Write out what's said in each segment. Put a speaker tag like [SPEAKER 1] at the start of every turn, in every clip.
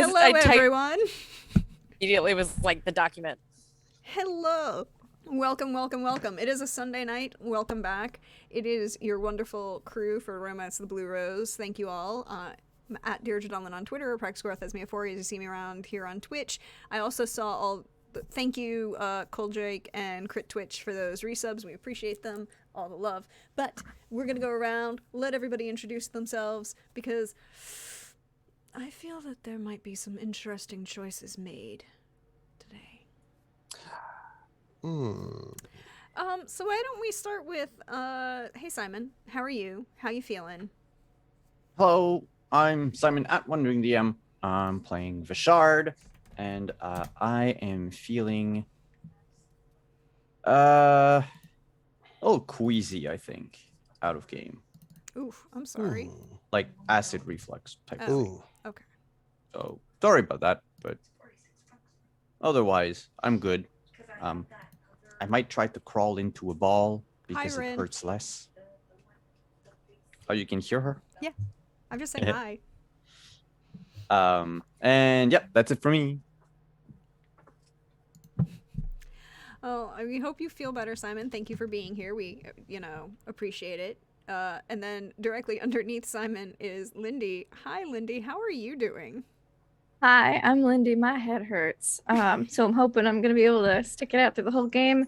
[SPEAKER 1] Hello,
[SPEAKER 2] I typed
[SPEAKER 1] everyone.
[SPEAKER 2] immediately was like the document.
[SPEAKER 1] Hello. Welcome, welcome, welcome. It is a Sunday night. Welcome back. It is your wonderful crew for Romance of the Blue Rose. Thank you all. I'm at Deirdre Donlin on Twitter, or Praxgrowth as Mia4 as you see me around here on Twitch. I also saw all. Thank you, Coldrake and Crit Twitch for those resubs. We appreciate them. All the love. But we're gonna go around, let everybody introduce themselves because I feel that there might be some interesting choices made today. So why don't we start with, hey Simon, how are you? How you feeling?
[SPEAKER 3] Hello, I'm Simon at Wandering DM. I'm playing Vishard, and I am feeling a little queasy, I think, out of game.
[SPEAKER 1] Oof, I'm sorry.
[SPEAKER 3] Like acid reflux type of thing.
[SPEAKER 1] Okay.
[SPEAKER 3] So sorry about that, but otherwise I'm good. I might try to crawl into a ball because it hurts less. Oh, you can hear her?
[SPEAKER 1] Yeah, I'm just saying hi.
[SPEAKER 3] And yep, that's it for me.
[SPEAKER 1] Oh, we hope you feel better, Simon. Thank you for being here. We, appreciate it. And then directly underneath Simon is Lindy. Hi, Lindy. How are you doing?
[SPEAKER 4] Hi, I'm Lindy. My head hurts. So I'm hoping I'm gonna be able to stick it out through the whole game,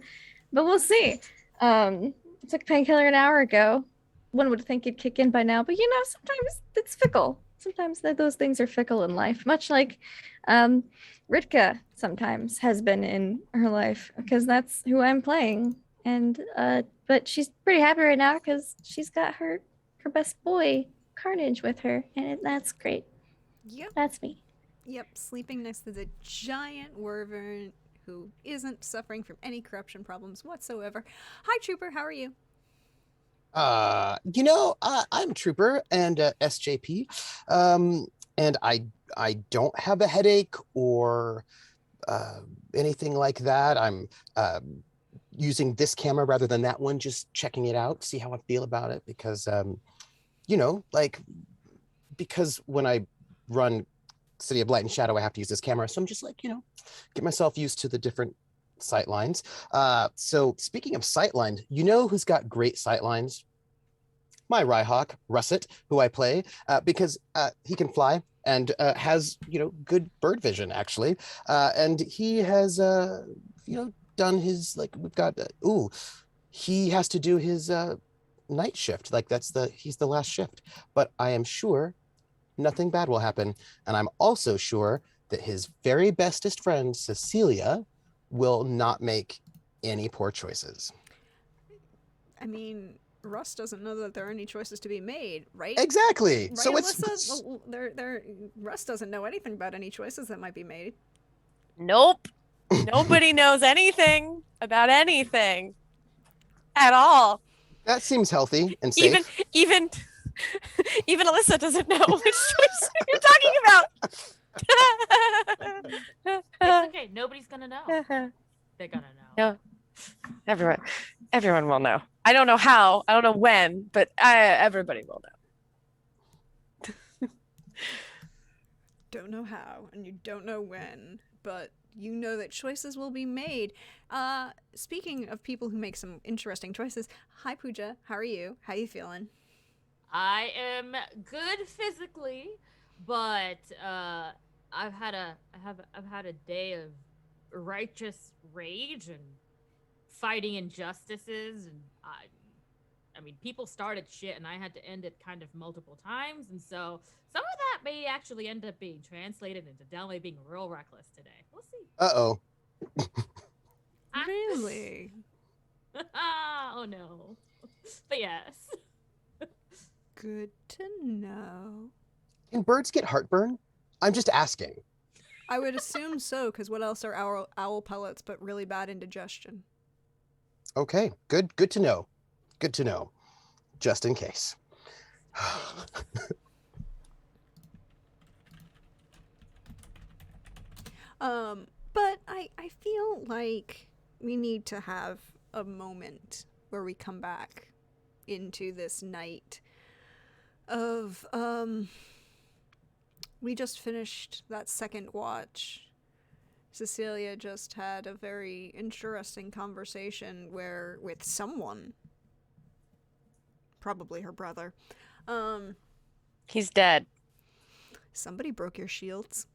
[SPEAKER 4] but we'll see. I took a painkiller an hour ago. One would think it'd kick in by now, but sometimes it's fickle. Sometimes those things are fickle in life, much like Ritka sometimes has been in her life, because that's who I'm playing. And but she's pretty happy right now because she's got her best boy Carnage with her, and that's great.
[SPEAKER 1] Yep.
[SPEAKER 4] That's me.
[SPEAKER 1] Yep, sleeping next to the giant Wyvern who isn't suffering from any corruption problems whatsoever. Hi, Trooper. How are you?
[SPEAKER 5] I'm Trooper and SJP, and I don't have a headache or anything like that. I'm using this camera rather than that one, just checking it out, see how I feel about it, because because when I run City of Light and Shadow, I have to use this camera, so I'm just get myself used to the different sight lines. So speaking of sight lines, who's got great sight lines? My Rhyhawk, Russet, who I play, because he can fly and has, good bird vision, actually. And he has, done his, he has to do his night shift. He's the last shift. But I am sure nothing bad will happen. And I'm also sure that his very bestest friend, Cecilia, will not make any poor choices.
[SPEAKER 1] I mean, Russ doesn't know that there are any choices to be made, right?
[SPEAKER 5] Exactly.
[SPEAKER 1] Right,
[SPEAKER 5] so
[SPEAKER 1] Alyssa? Russ doesn't know anything about any choices that might be made.
[SPEAKER 2] Nope. Nobody knows anything about anything at all.
[SPEAKER 5] That seems healthy and safe.
[SPEAKER 2] Even Alyssa doesn't know which choice you're talking about.
[SPEAKER 6] It's okay. Nobody's gonna know. They're gonna know.
[SPEAKER 2] No, everyone will know. I don't know how. I don't know when, but everybody will know.
[SPEAKER 1] Don't know how, and you don't know when, but you know that choices will be made. Speaking of people who make some interesting choices, hi Pooja, how are you? How you feeling?
[SPEAKER 6] I am good physically, but I've had a day of righteous rage and fighting injustices, and I mean, people started shit, and I had to end it kind of multiple times, and so some of that may actually end up being translated into Delme being real reckless today. We'll see.
[SPEAKER 5] Uh-oh.
[SPEAKER 1] Really?
[SPEAKER 6] Oh no. But yes.
[SPEAKER 1] Good to know.
[SPEAKER 5] Can birds get heartburn? I'm just asking.
[SPEAKER 1] I would assume so, because what else are owl pellets but really bad indigestion?
[SPEAKER 5] Okay, good to know. Good to know. Just in case.
[SPEAKER 1] But I feel like we need to have a moment where we come back into this night of we just finished that second watch. Cecilia just had a very interesting conversation with someone. Probably her brother.
[SPEAKER 2] He's dead.
[SPEAKER 1] Somebody broke your shields.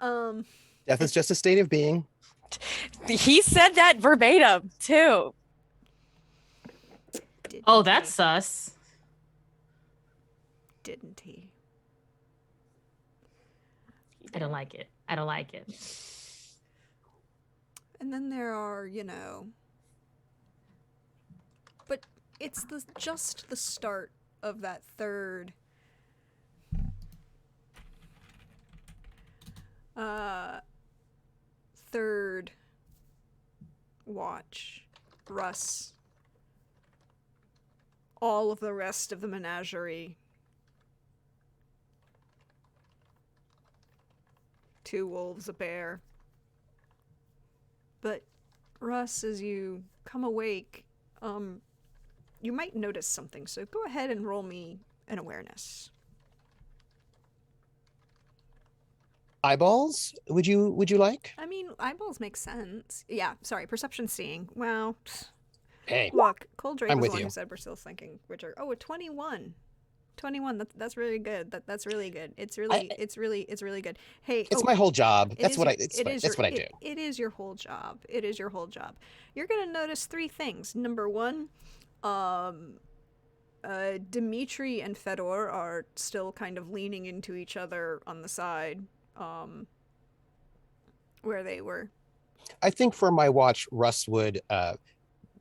[SPEAKER 5] Death is just a state of being.
[SPEAKER 2] He said that verbatim too.
[SPEAKER 6] Oh, that's sus.
[SPEAKER 1] Didn't he?
[SPEAKER 6] I don't like it. I don't like it.
[SPEAKER 1] And then there are, but it's just the start of that third watch. Russ, all of the rest of the menagerie, 2 wolves, a bear. But Russ, as you come awake, you might notice something, so go ahead and roll me an awareness.
[SPEAKER 5] Eyeballs? Would you like?
[SPEAKER 1] I mean, eyeballs make sense. Yeah, sorry, perception seeing. Well,
[SPEAKER 5] Hey,
[SPEAKER 1] look, Coldrake
[SPEAKER 5] I'm
[SPEAKER 1] was
[SPEAKER 5] with
[SPEAKER 1] the one
[SPEAKER 5] you.
[SPEAKER 1] who said we're still thinking, a 21. 21, that's really good. That's really good. It's really good. Hey,
[SPEAKER 5] it's my whole job.
[SPEAKER 1] It
[SPEAKER 5] That's
[SPEAKER 1] is
[SPEAKER 5] what
[SPEAKER 1] your-
[SPEAKER 5] I. It's
[SPEAKER 1] it
[SPEAKER 5] what,
[SPEAKER 1] is
[SPEAKER 5] that's
[SPEAKER 1] your-
[SPEAKER 5] what I do.
[SPEAKER 1] It is your whole job. It is your whole job. You're gonna notice 3 things. Number 1, Dimitri and Fedor are still kind of leaning into each other on the side, where they were.
[SPEAKER 5] I think for my watch, Russ would.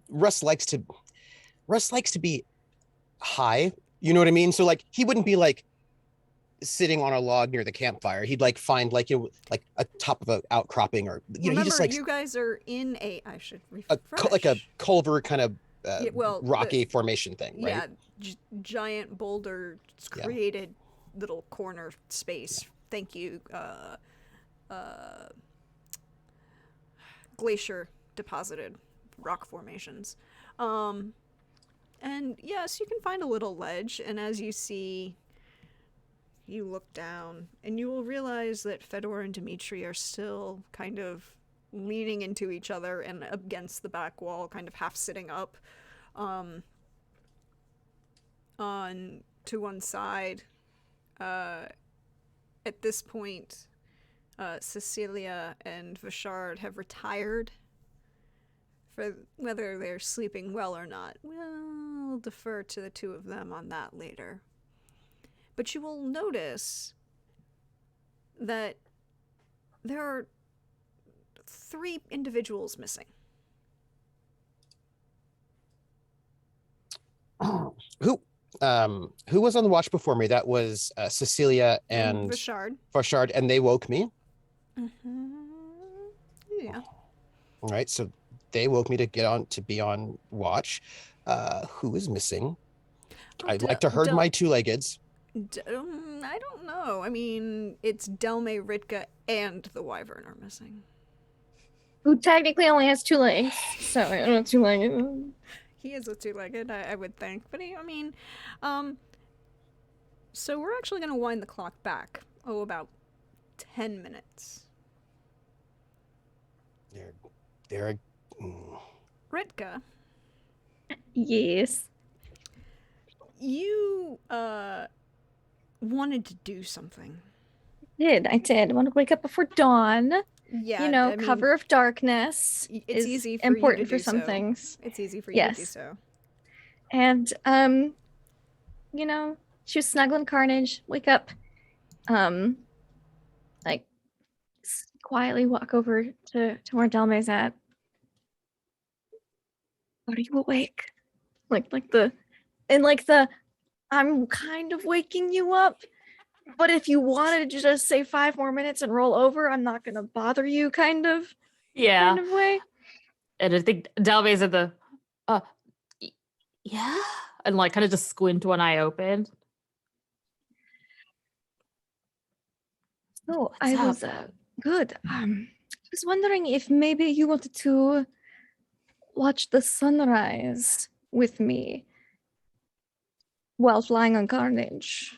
[SPEAKER 5] Russ likes to be high. You know what I mean? So like he wouldn't be like sitting on a log near the campfire. He'd like find like like a top of an outcropping, or
[SPEAKER 1] Remember,
[SPEAKER 5] he just like
[SPEAKER 1] you guys are in I should
[SPEAKER 5] a
[SPEAKER 1] refresh.
[SPEAKER 5] like a culvert kind of
[SPEAKER 1] Yeah, well,
[SPEAKER 5] rocky formation thing, right?
[SPEAKER 1] Yeah, giant boulder created little corner space. Thank you, glacier deposited rock formations. And yes, you can find a little ledge, and as you see, you look down, and you will realize that Fedor and Dimitri are still kind of leaning into each other and against the back wall, kind of half sitting up, on to one side. At this point, Cecilia and Vashard have retired. For whether they're sleeping well or not, we'll defer to the 2 of them on that later. But you will notice that there are 3 individuals missing.
[SPEAKER 5] Who was on the watch before me? That was Cecilia and
[SPEAKER 1] Vashard.
[SPEAKER 5] And they woke me.
[SPEAKER 1] Mm-hmm. Yeah.
[SPEAKER 5] All right, so they woke me to be on watch. Who is missing? I'd like to herd my 2-leggeds.
[SPEAKER 1] I don't know. I mean, it's Delme, Ritka, and the Wyvern are missing.
[SPEAKER 4] Who technically only has 2 legs. So I don't know, 2-legged.
[SPEAKER 1] He is a 2-legged, I would think. But so we're actually going to wind the clock back. About 10 minutes.
[SPEAKER 5] They're
[SPEAKER 1] Ritka,
[SPEAKER 4] Yes.
[SPEAKER 1] you wanted to do something.
[SPEAKER 4] I did. I want to wake up before dawn.
[SPEAKER 1] Yeah,
[SPEAKER 4] cover of darkness.
[SPEAKER 1] It's
[SPEAKER 4] is
[SPEAKER 1] easy for
[SPEAKER 4] important
[SPEAKER 1] you to
[SPEAKER 4] for
[SPEAKER 1] do
[SPEAKER 4] some
[SPEAKER 1] so.
[SPEAKER 4] things.
[SPEAKER 1] It's easy for you to do
[SPEAKER 4] Yes.
[SPEAKER 1] so.
[SPEAKER 4] And she was snuggling Carnage. Wake up, like quietly walk over to where Delmay's at. Are you awake? I'm kind of waking you up, but if you wanted to just say 5 more minutes and roll over, I'm not gonna bother you kind of way.
[SPEAKER 6] And I think Delmay's at the yeah, and like kind of just squint one eye open.
[SPEAKER 4] So
[SPEAKER 6] What's
[SPEAKER 4] I was
[SPEAKER 6] up?
[SPEAKER 4] good. I was wondering if maybe you wanted to watch the sunrise with me while flying on Carnage.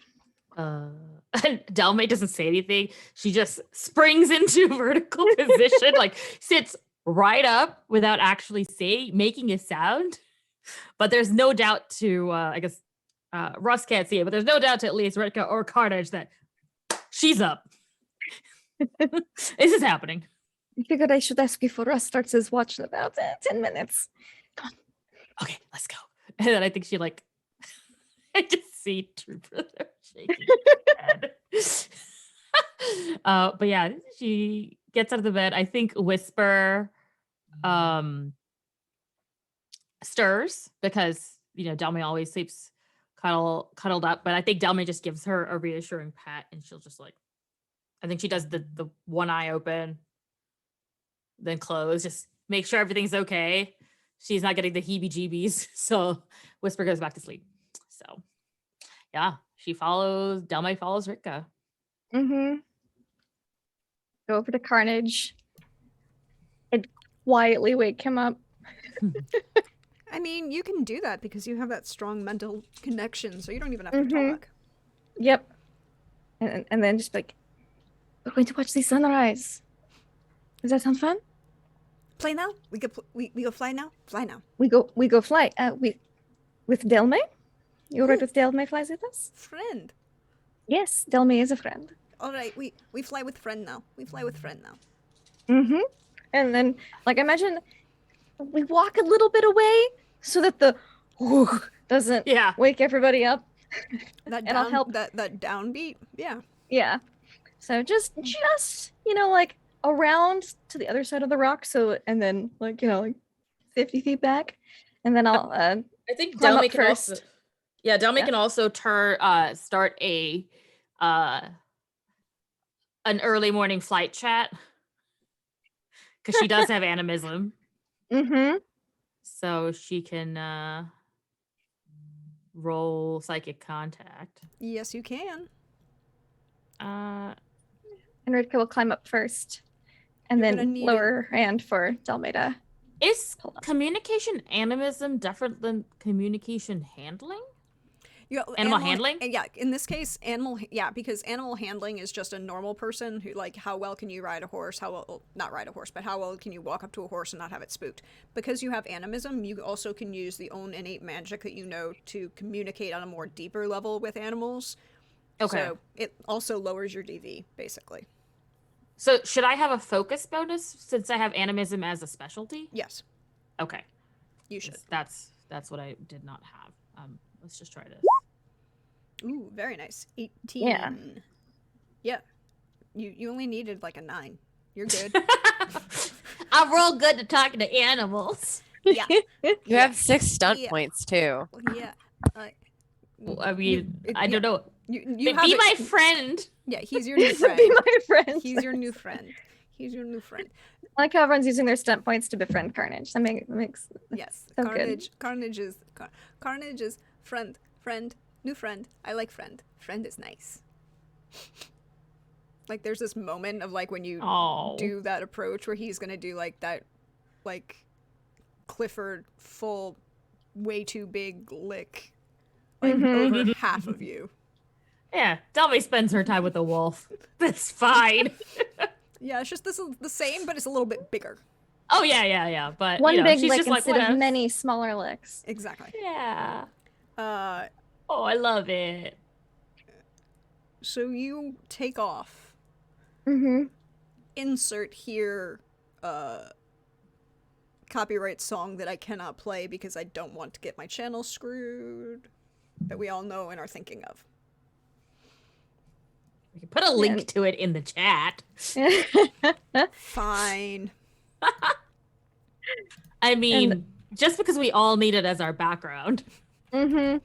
[SPEAKER 6] And Delmay doesn't say anything. She just springs into vertical position, like sits right up without actually making a sound. But there's no doubt to, I guess, Russ can't see it, but there's no doubt to at least Ritka or Carnage that she's up. This is happening.
[SPEAKER 4] I figured I should ask before Russ starts his watch in about 10 minutes. Come on.
[SPEAKER 6] Okay, let's go. And then I think she like, I just see Trooper there shaking his head. But yeah, she gets out of the bed. I think Whisper stirs because Delmay always sleeps cuddled up, but I think Delmay just gives her a reassuring pat, and she'll just like, I think she does the one eye open, then close, just make sure everything's okay. She's not getting the heebie-jeebies, so Whisper goes back to sleep. So yeah, Delmay follows Ritka.
[SPEAKER 4] Mm-hmm. Go over to Carnage and quietly wake him up.
[SPEAKER 1] I mean, you can do that because you have that strong mental connection, so you don't even have to talk.
[SPEAKER 4] Yep. And then just like, we're going to watch the sunrise. Does that sound fun?
[SPEAKER 1] Play now? We go fly now? Fly now.
[SPEAKER 4] We go fly. With Delmay? You alright with Delmay flies with us?
[SPEAKER 1] Friend.
[SPEAKER 4] Yes, Delmay is a friend.
[SPEAKER 1] Alright, we fly with friend now. We fly with friend now.
[SPEAKER 4] Mm-hmm. And then, like, imagine we walk a little bit away so that the doesn't wake everybody up.
[SPEAKER 1] And I'll help that downbeat. Yeah.
[SPEAKER 4] Yeah. So just like around to the other side of the rock. So and then like 50 feet back, and then I'll.
[SPEAKER 6] I think
[SPEAKER 4] climb
[SPEAKER 6] Delmay
[SPEAKER 4] up
[SPEAKER 6] can
[SPEAKER 4] first.
[SPEAKER 6] also. Yeah, Delmay can also start an early morning flight chat because she does have animism.
[SPEAKER 4] Mm-hmm.
[SPEAKER 6] So she can roll psychic contact.
[SPEAKER 1] Yes, you can.
[SPEAKER 4] And Ritka will climb up first, and then lower her hand for Delmay to.
[SPEAKER 6] Is communication animism different than communication handling? Animal handling?
[SPEAKER 1] Yeah, in this case, because animal handling is just a normal person who, like, how well can you ride a horse? Not ride a horse, but how well can you walk up to a horse and not have it spooked? Because you have animism, you also can use the own innate magic that you know to communicate on a more deeper level with animals.
[SPEAKER 6] Okay.
[SPEAKER 1] So it also lowers your DV, basically.
[SPEAKER 6] So should I have a focus bonus since I have animism as a specialty?
[SPEAKER 1] Yes.
[SPEAKER 6] Okay.
[SPEAKER 1] You should.
[SPEAKER 6] That's what I did not have. Let's just try this.
[SPEAKER 1] Ooh, very nice. 18.
[SPEAKER 4] Yeah.
[SPEAKER 1] Yeah. You only needed like a 9. You're good.
[SPEAKER 6] I'm real good at talking to animals.
[SPEAKER 1] Yeah.
[SPEAKER 2] You have 6 stunt points too.
[SPEAKER 1] Yeah.
[SPEAKER 6] I mean, I don't know.
[SPEAKER 1] You
[SPEAKER 6] be my friend.
[SPEAKER 1] Yeah, he's your new friend.
[SPEAKER 4] Be my friend.
[SPEAKER 1] He's your new friend. He's your new friend.
[SPEAKER 4] I like how everyone's using their stunt points to befriend Carnage. That makes
[SPEAKER 1] yes.
[SPEAKER 4] so
[SPEAKER 1] Carnage. Good. Carnage is friend, new friend. I like friend. Friend is nice. Like there's this moment of like when you do that approach where he's gonna do like that, like Clifford full, way too big lick, like over half of you.
[SPEAKER 6] Yeah, Delmay spends her time with the wolf. That's fine.
[SPEAKER 1] Yeah, it's just this is the same, but it's a little bit bigger.
[SPEAKER 6] Oh yeah. But
[SPEAKER 4] one big
[SPEAKER 6] she's
[SPEAKER 4] lick
[SPEAKER 6] just
[SPEAKER 4] instead
[SPEAKER 6] like,
[SPEAKER 4] of many smaller licks.
[SPEAKER 1] Exactly.
[SPEAKER 6] Yeah.
[SPEAKER 1] Oh,
[SPEAKER 6] I love it.
[SPEAKER 1] So you take off.
[SPEAKER 4] Mm-hmm.
[SPEAKER 1] Insert here copyright song that I cannot play because I don't want to get my channel screwed, that we all know and are thinking of.
[SPEAKER 6] We can put a link to it in the chat.
[SPEAKER 1] Fine.
[SPEAKER 6] I mean, just because we all need it as our background.
[SPEAKER 4] Mm-hmm.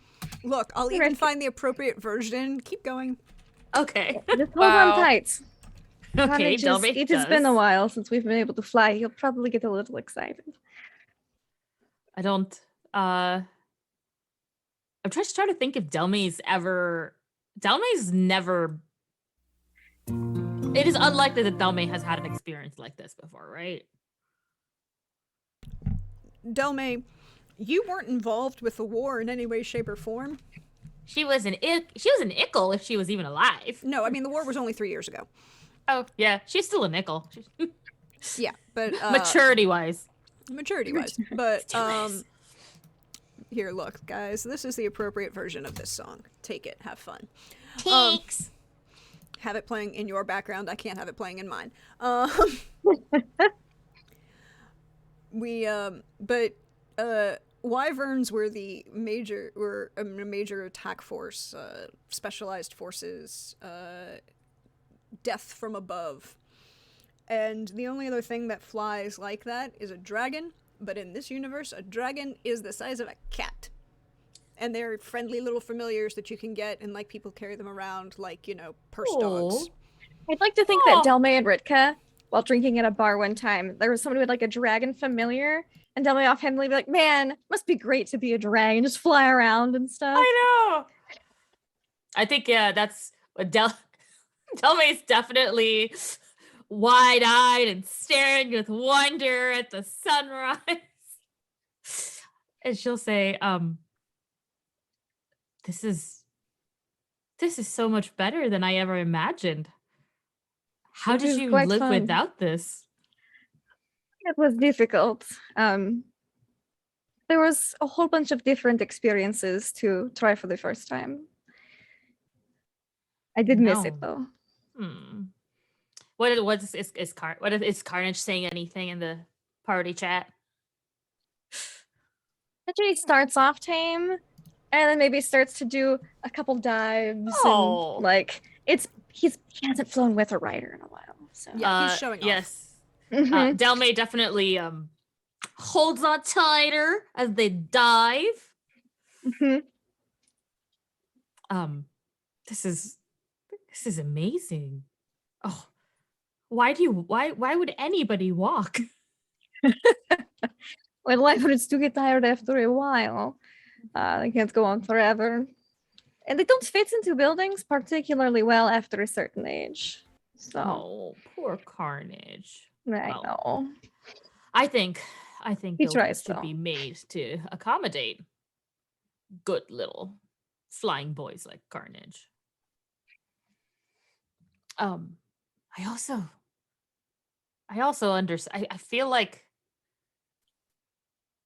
[SPEAKER 1] Look, I'll even find the appropriate version. Keep going.
[SPEAKER 6] Okay.
[SPEAKER 4] Just hold on tight.
[SPEAKER 6] Okay,
[SPEAKER 4] it has been a while since we've been able to fly. You'll probably get a little excited.
[SPEAKER 6] I don't. I'm just trying to think if Delmay's never. It is unlikely that Delmay has had an experience like this before, right?
[SPEAKER 1] Delmay, you weren't involved with the war in any way, shape, or form.
[SPEAKER 6] She was an ickle if she was even alive.
[SPEAKER 1] No, I mean the war was only 3 years ago.
[SPEAKER 6] Oh yeah, she's still an ickle.
[SPEAKER 1] Yeah, but
[SPEAKER 6] Maturity wise.
[SPEAKER 1] But here, look, guys. This is the appropriate version of this song. Take it, have fun.
[SPEAKER 6] Takes.
[SPEAKER 1] Have it playing in your background. I can't have it playing in mine. Wyverns were a major attack force, specialized forces, death from above. And the only other thing that flies like that is a dragon, but in this universe, a dragon is the size of a cat. And they're friendly little familiars that you can get, and like people carry them around like, purse dogs.
[SPEAKER 4] I'd like to think that Delmay and Ritka, while drinking at a bar one time, there was somebody with like a dragon familiar, and Delmay offhandedly be like, man, must be great to be a dragon, just fly around and stuff.
[SPEAKER 6] I know. I think, that's what Delmay's definitely wide-eyed and staring with wonder at the sunrise. And she'll say, this is so much better than I ever imagined. How did you live without this?
[SPEAKER 4] It was difficult. There was a whole bunch of different experiences to try for the first time. I did miss it though.
[SPEAKER 6] Is Carnage saying anything in the party chat?
[SPEAKER 4] Actually starts off tame, and then maybe starts to do a couple dives.
[SPEAKER 6] Oh.
[SPEAKER 4] And, like he hasn't flown with a rider in a while. So
[SPEAKER 1] Yeah, he's showing off.
[SPEAKER 6] Yes.
[SPEAKER 4] Mhm.
[SPEAKER 6] Delmay definitely holds on tighter as they dive.
[SPEAKER 4] Mhm.
[SPEAKER 6] This is amazing. Oh, why would anybody walk?
[SPEAKER 4] Well, wyverns do get tired after a while. They can't go on forever. And they don't fit into buildings particularly well after a certain age. So
[SPEAKER 6] Oh, poor Carnage.
[SPEAKER 4] I
[SPEAKER 6] well.
[SPEAKER 4] know.
[SPEAKER 6] I think
[SPEAKER 4] He
[SPEAKER 6] buildings
[SPEAKER 4] tries,
[SPEAKER 6] should
[SPEAKER 4] though.
[SPEAKER 6] be made to accommodate good little flying boys like Carnage. I also understand. I feel like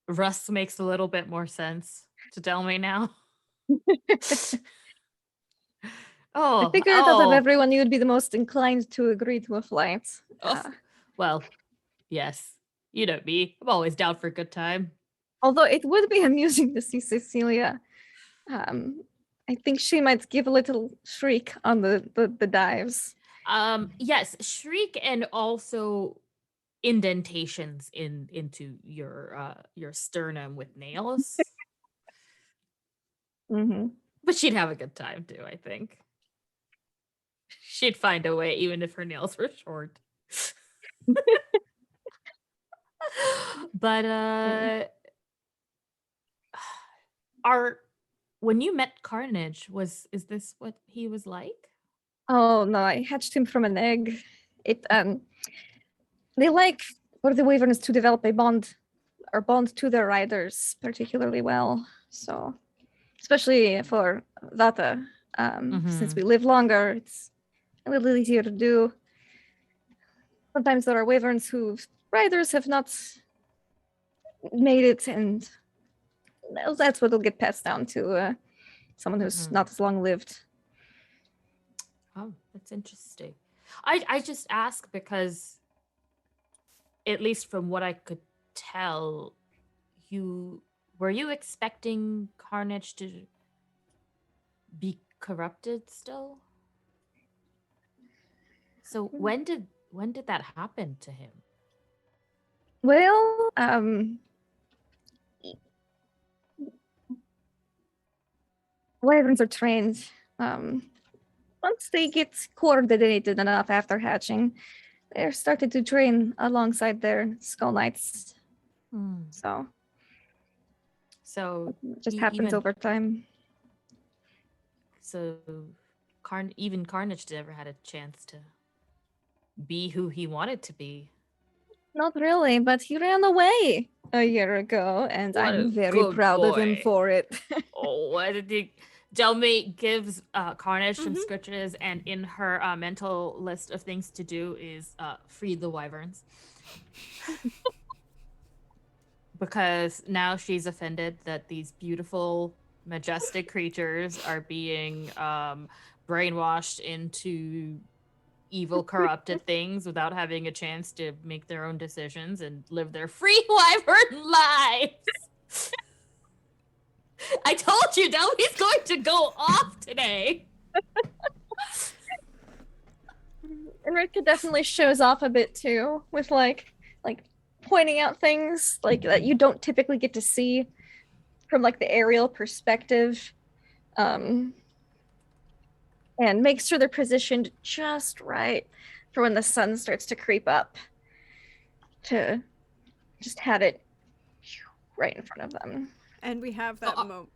[SPEAKER 6] Russ makes a little bit more sense to Delmay now.
[SPEAKER 4] I figured out of everyone you would be the most inclined to agree to a flight.
[SPEAKER 6] Well, yes. You know me. I'm always down for a good time.
[SPEAKER 4] Although it would be amusing to see Cecilia. I think she might give a little shriek on the dives.
[SPEAKER 6] Yes, shriek and also indentations into your sternum with nails.
[SPEAKER 4] Mm-hmm.
[SPEAKER 6] But she'd have a good time too, I think. She'd find a way, even if her nails were short. But when you met Carnage, is this what he was like?
[SPEAKER 4] Oh no, I hatched him from an egg. They like for the wyverns to develop a bond to their riders particularly well. So especially for Vata, since we live longer, it's a little easier to do. Sometimes there are wyverns whose riders have not made it, and that's what will get passed down to someone who's not as long lived.
[SPEAKER 6] Oh, that's interesting. I just ask because, at least from what I could tell, were you expecting Carnage to be corrupted still? So when did that happen to him?
[SPEAKER 4] Well, wyverns are trained. Once they get coordinated enough after hatching, they're started to train alongside their skull knights. So it just happens over time.
[SPEAKER 6] So even Carnage never had a chance to be who he wanted to be.
[SPEAKER 4] Not really, but he ran away a year ago, and I'm very proud of him for it.
[SPEAKER 6] Oh, Delmate gives Carnage some scritches, and in her mental list of things to do is free the wyverns. Because now she's offended that these beautiful, majestic creatures are being brainwashed into evil, corrupted things without having a chance to make their own decisions and live their free wyvern lives. I told you, Delby's going to go off today.
[SPEAKER 4] And Ritka definitely shows off a bit too, with like pointing out things like that you don't typically get to see from like the aerial perspective, and makes sure they're positioned just right for when the sun starts to creep up, to just have it right in front of them.
[SPEAKER 1] And we have that moment.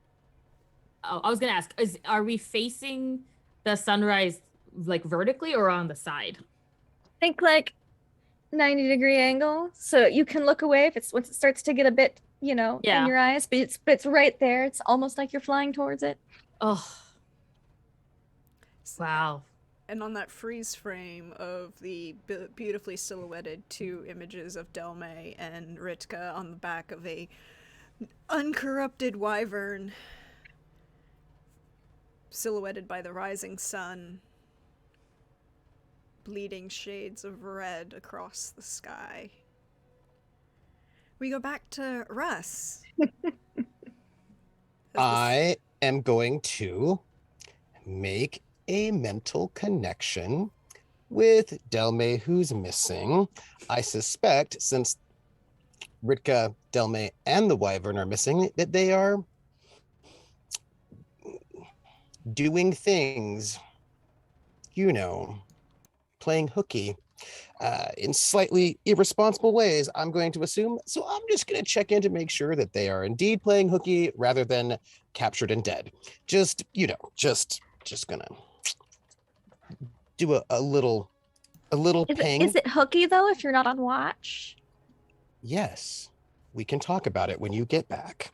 [SPEAKER 6] Oh, I was gonna ask: are we facing the sunrise like vertically or on the side?
[SPEAKER 4] Think like 90-degree angle, so you can look away if it's once it starts to get a bit, in your eyes, but it's right there. It's almost like you're flying towards it.
[SPEAKER 6] Oh, wow.
[SPEAKER 1] And on that freeze frame of the beautifully silhouetted two images of Delmay and Ritka on the back of a uncorrupted wyvern, silhouetted by the rising sun, bleeding shades of red across the sky. We go back to Russ.
[SPEAKER 5] I am going to make a mental connection with Delmay, who's missing. I suspect, since Ritka, Delmay, and the wyvern are missing, that they are doing things, playing hooky in slightly irresponsible ways, I'm going to assume. So I'm just going to check in to make sure that they are indeed playing hooky rather than captured and dead. Just gonna do a little ping.
[SPEAKER 4] Is it hooky though if you're not on watch?
[SPEAKER 5] Yes, we can talk about it when you get back.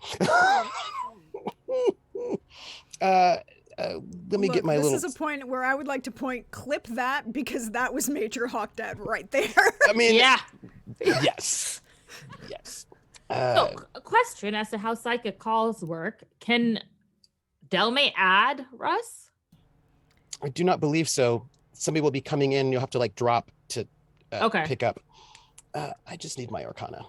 [SPEAKER 5] Let me get my little.
[SPEAKER 1] This is a point where I would like to clip that, because that was Major Hawkdad right there.
[SPEAKER 5] I mean,
[SPEAKER 6] yeah.
[SPEAKER 5] Yes.
[SPEAKER 6] So, a question as to how psychic calls work. Can Delmay add Russ?
[SPEAKER 5] I do not believe so. Somebody will be coming in. You'll have to drop to pick up. I just need my Arcana.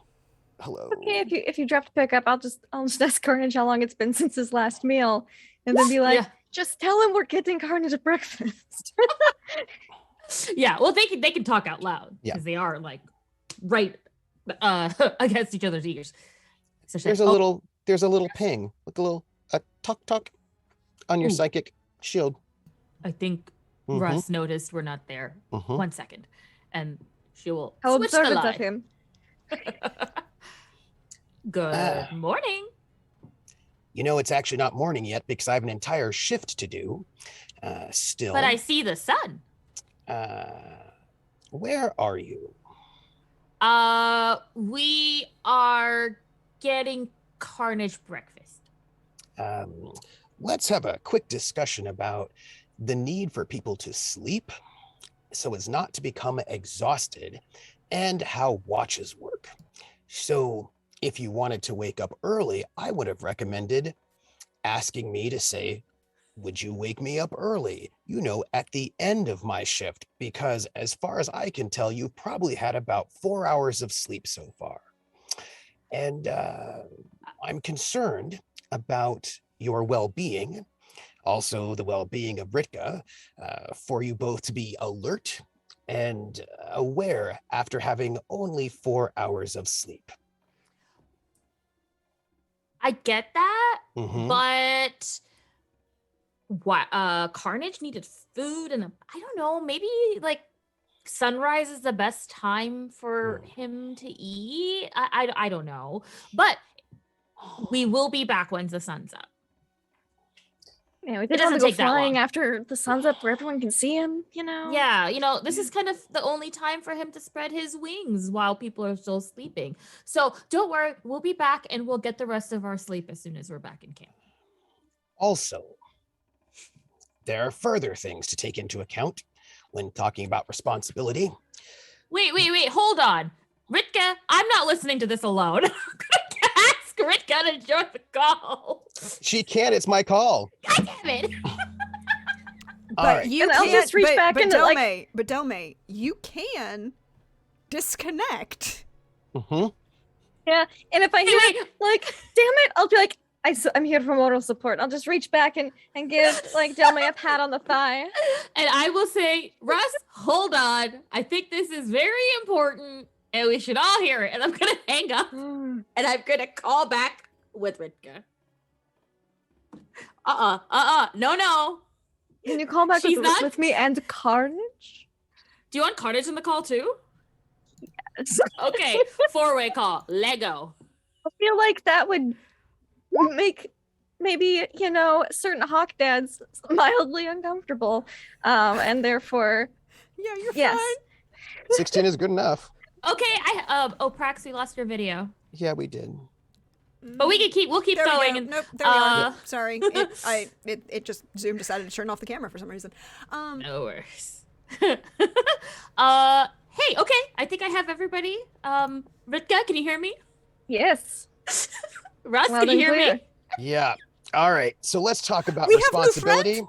[SPEAKER 5] Hello.
[SPEAKER 4] Okay, if you drop to pick up, I'll just ask Carnage how long it's been since his last meal, and then be like, just tell him we're getting Carnage a breakfast.
[SPEAKER 6] Yeah, well, they can talk out loud because they are right against each other's ears. So
[SPEAKER 5] there's a little ping, like a little talk on your psychic shield.
[SPEAKER 6] I think Russ noticed we're not there. 1 second, and she will
[SPEAKER 4] How
[SPEAKER 6] switch the
[SPEAKER 4] observant
[SPEAKER 6] line.
[SPEAKER 4] of him.
[SPEAKER 6] Good morning.
[SPEAKER 5] It's actually not morning yet because I have an entire shift to do. Still.
[SPEAKER 6] But I see the sun.
[SPEAKER 5] Where are you?
[SPEAKER 6] We are getting Carnage breakfast.
[SPEAKER 5] Let's have a quick discussion about the need for people to sleep so as not to become exhausted, and how watches work. So if you wanted to wake up early, I would have recommended asking me to say, would you wake me up early, at the end of my shift? Because as far as I can tell, you've probably had about 4 hours of sleep so far. And I'm concerned about your well-being, also the well-being of Ritka, for you both to be alert and aware after having only 4 hours of sleep.
[SPEAKER 6] I get that, but what Carnage needed food, and I don't know, maybe sunrise is the best time for him to eat. I don't know, but we will be back once the sun's up.
[SPEAKER 4] Yeah, we could just go flying after the sun's up where everyone can see him,
[SPEAKER 6] Yeah, this is kind of the only time for him to spread his wings while people are still sleeping. So don't worry, we'll be back and we'll get the rest of our sleep as soon as we're back in camp.
[SPEAKER 5] Also, there are further things to take into account when talking about responsibility.
[SPEAKER 6] Wait, hold on. Ritka, I'm not listening to this alone. I'm gonna ask Ritka to join the call.
[SPEAKER 5] She can, it's my call.
[SPEAKER 6] God damn it.
[SPEAKER 5] All
[SPEAKER 1] But
[SPEAKER 5] right.
[SPEAKER 1] you
[SPEAKER 4] And I'll
[SPEAKER 1] can't,
[SPEAKER 4] just reach back into, like-
[SPEAKER 1] but Delme, you can disconnect.
[SPEAKER 5] Mm-hmm.
[SPEAKER 4] Yeah, and if I hear
[SPEAKER 6] Wait.
[SPEAKER 4] like, damn it, I'll be like, I'm here for moral support. I'll just reach back and give like Delme a pat on the thigh.
[SPEAKER 6] And I will say, Russ, hold on. I think this is very important and we should all hear it. And I'm going to hang up and I'm going to call back with Ritka. No.
[SPEAKER 4] Can you call back
[SPEAKER 6] She's not-
[SPEAKER 4] with me and Carnage?
[SPEAKER 6] Do you want Carnage in the call too?
[SPEAKER 4] Yes.
[SPEAKER 6] Okay, 4-way call. Lego.
[SPEAKER 4] I feel like that would make maybe, certain hawk dads mildly uncomfortable. And therefore,
[SPEAKER 1] Yeah, you're
[SPEAKER 4] yes.
[SPEAKER 1] fine.
[SPEAKER 5] 16 is good enough.
[SPEAKER 6] Okay, Prax, we lost your video.
[SPEAKER 5] Yeah, we did.
[SPEAKER 6] But we'll keep
[SPEAKER 1] There we
[SPEAKER 6] going.
[SPEAKER 1] go.
[SPEAKER 6] And
[SPEAKER 1] Nope, there we are.
[SPEAKER 6] uh,
[SPEAKER 1] Sorry, it just Zoom decided to turn off the camera for some reason.
[SPEAKER 6] no worries. Hey, okay. I think I have everybody. Ritka, can you hear me?
[SPEAKER 4] Yes.
[SPEAKER 6] Russ,
[SPEAKER 4] Loud
[SPEAKER 6] can you
[SPEAKER 4] and
[SPEAKER 6] hear
[SPEAKER 4] clear.
[SPEAKER 6] me?
[SPEAKER 5] Yeah. All right. So let's talk about
[SPEAKER 1] We have new
[SPEAKER 5] responsibility.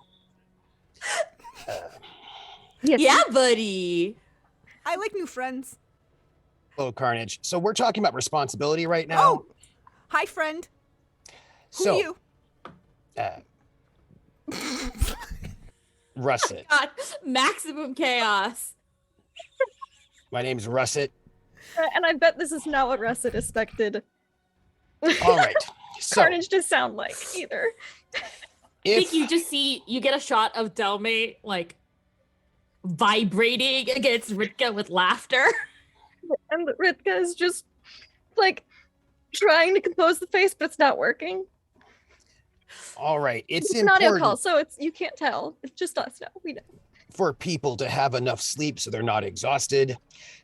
[SPEAKER 4] Yes.
[SPEAKER 6] Yeah, buddy.
[SPEAKER 1] I like new friends.
[SPEAKER 5] Oh, Carnage. So we're talking about responsibility right now.
[SPEAKER 1] Oh, hi, friend. Who
[SPEAKER 5] so,
[SPEAKER 1] are you?
[SPEAKER 5] Russet.
[SPEAKER 6] God, maximum chaos.
[SPEAKER 5] My name's Russet.
[SPEAKER 4] And I bet this is not what Russet expected
[SPEAKER 5] All right. So
[SPEAKER 4] Carnage to sound like either.
[SPEAKER 6] I
[SPEAKER 5] if
[SPEAKER 6] think you get a shot of Delme like vibrating against Ritka with laughter.
[SPEAKER 4] And Ritka is just like trying to compose the face, but it's not working.
[SPEAKER 5] all right, it's
[SPEAKER 4] It's an audio
[SPEAKER 5] important
[SPEAKER 4] call, so you can't tell. It's just us now. We know.
[SPEAKER 5] for people to have enough sleep so they're not exhausted.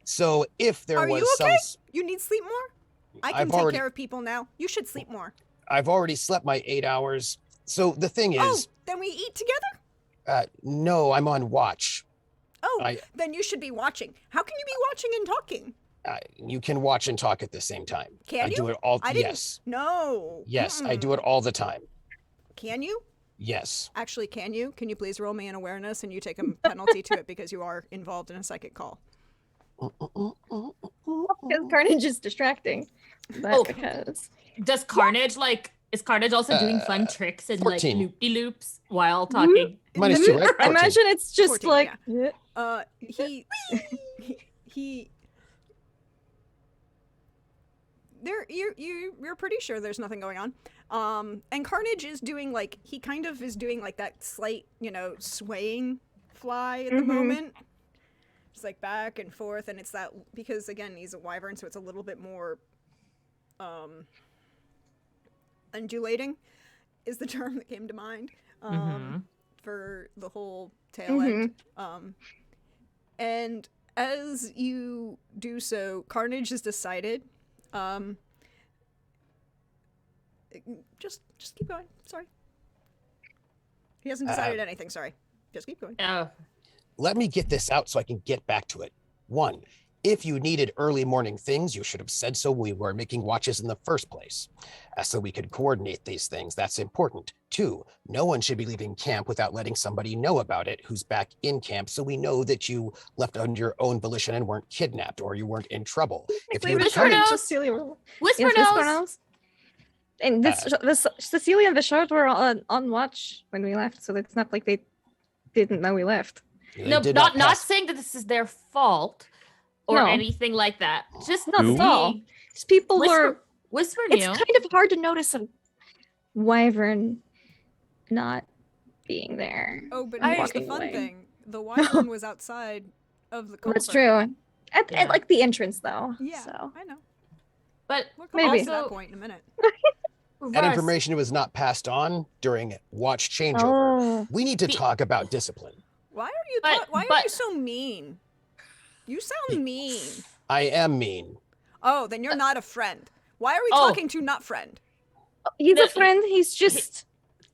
[SPEAKER 5] So if there
[SPEAKER 1] Are
[SPEAKER 5] was
[SPEAKER 1] you
[SPEAKER 5] some
[SPEAKER 1] okay? You need sleep more? I can
[SPEAKER 5] I've
[SPEAKER 1] take
[SPEAKER 5] already-
[SPEAKER 1] care of people now. You should sleep more.
[SPEAKER 5] I've already slept my 8 hours. So the thing
[SPEAKER 1] Oh,
[SPEAKER 5] is,
[SPEAKER 1] then we eat together?
[SPEAKER 5] no, I'm on watch.
[SPEAKER 1] Oh,
[SPEAKER 5] I-
[SPEAKER 1] then you should be watching. How can you be watching and talking?
[SPEAKER 5] You can watch and talk at the same time.
[SPEAKER 1] Can
[SPEAKER 5] I
[SPEAKER 1] you?
[SPEAKER 5] do it all.
[SPEAKER 1] I didn't.
[SPEAKER 5] Yes,
[SPEAKER 1] No.
[SPEAKER 5] yes, I
[SPEAKER 1] Mm-mm.
[SPEAKER 5] do it all the time.
[SPEAKER 1] Can you?
[SPEAKER 5] Yes.
[SPEAKER 1] Actually, can you? Can you please roll me an awareness and you take a penalty to it because you are involved in a psychic call?
[SPEAKER 4] Because Carnage is distracting. But
[SPEAKER 6] Oh.
[SPEAKER 4] because
[SPEAKER 6] Does Carnage is Carnage also doing fun tricks and
[SPEAKER 5] 14.
[SPEAKER 6] like loopy loops while talking?
[SPEAKER 5] Minus 2, right?
[SPEAKER 4] I
[SPEAKER 5] 14.
[SPEAKER 4] imagine it's just
[SPEAKER 1] 14,
[SPEAKER 4] like
[SPEAKER 1] He there you're pretty sure there's nothing going on. And Carnage is doing like he kind of is doing like that slight, swaying fly at the moment. It's like back and forth, and it's that because again he's a wyvern, so it's a little bit more undulating is the term that came to mind. For the whole tail end. And as you do so, Carnage has decided, just keep going. Sorry. He hasn't decided anything. Sorry. Just keep going.
[SPEAKER 6] Oh,
[SPEAKER 5] Let me get this out so I can get back to it. 1, if you needed early morning things, you should have said so when we were making watches in the first place, so we could coordinate these things. That's important. 2, no one should be leaving camp without letting somebody know about it who's back in camp, so we know that you left under your own volition and weren't kidnapped or you weren't in trouble. If you
[SPEAKER 6] Whisper
[SPEAKER 5] returned,
[SPEAKER 6] knows.
[SPEAKER 4] Cecilia,
[SPEAKER 6] Whisper knows.
[SPEAKER 4] And this Cecilia and Vishard were on watch when we left, so it's not like they didn't know we left.
[SPEAKER 5] they
[SPEAKER 6] No,
[SPEAKER 5] did
[SPEAKER 6] not
[SPEAKER 5] pass-
[SPEAKER 6] saying that this is their fault or
[SPEAKER 4] No.
[SPEAKER 6] anything like that. Just
[SPEAKER 4] Not
[SPEAKER 3] Who?
[SPEAKER 4] at all. Just people were.
[SPEAKER 6] Whisper
[SPEAKER 4] It's
[SPEAKER 6] knew.
[SPEAKER 4] kind of hard to notice a wyvern not being there.
[SPEAKER 1] Oh, but
[SPEAKER 6] I-
[SPEAKER 1] here's the
[SPEAKER 4] Walking
[SPEAKER 1] fun
[SPEAKER 4] away.
[SPEAKER 1] thing. The wyvern was outside of the
[SPEAKER 4] That's
[SPEAKER 1] culvert.
[SPEAKER 4] true. At like the entrance though.
[SPEAKER 1] Yeah,
[SPEAKER 4] So
[SPEAKER 1] I know.
[SPEAKER 6] But
[SPEAKER 1] We'll come
[SPEAKER 4] Maybe.
[SPEAKER 1] back to that
[SPEAKER 6] Also-
[SPEAKER 1] point in a minute.
[SPEAKER 5] That
[SPEAKER 6] Russ,
[SPEAKER 5] information was not passed on during watch changeover.
[SPEAKER 4] oh,
[SPEAKER 5] We need to
[SPEAKER 6] The-
[SPEAKER 5] talk about discipline.
[SPEAKER 1] Why are you
[SPEAKER 6] But-
[SPEAKER 1] why are
[SPEAKER 6] but-
[SPEAKER 1] you so mean? You sound mean.
[SPEAKER 5] I am mean.
[SPEAKER 1] Oh, then you're not a friend. Why are we
[SPEAKER 6] Oh.
[SPEAKER 1] talking to not friend?
[SPEAKER 4] he's
[SPEAKER 6] No,
[SPEAKER 4] a friend. He's just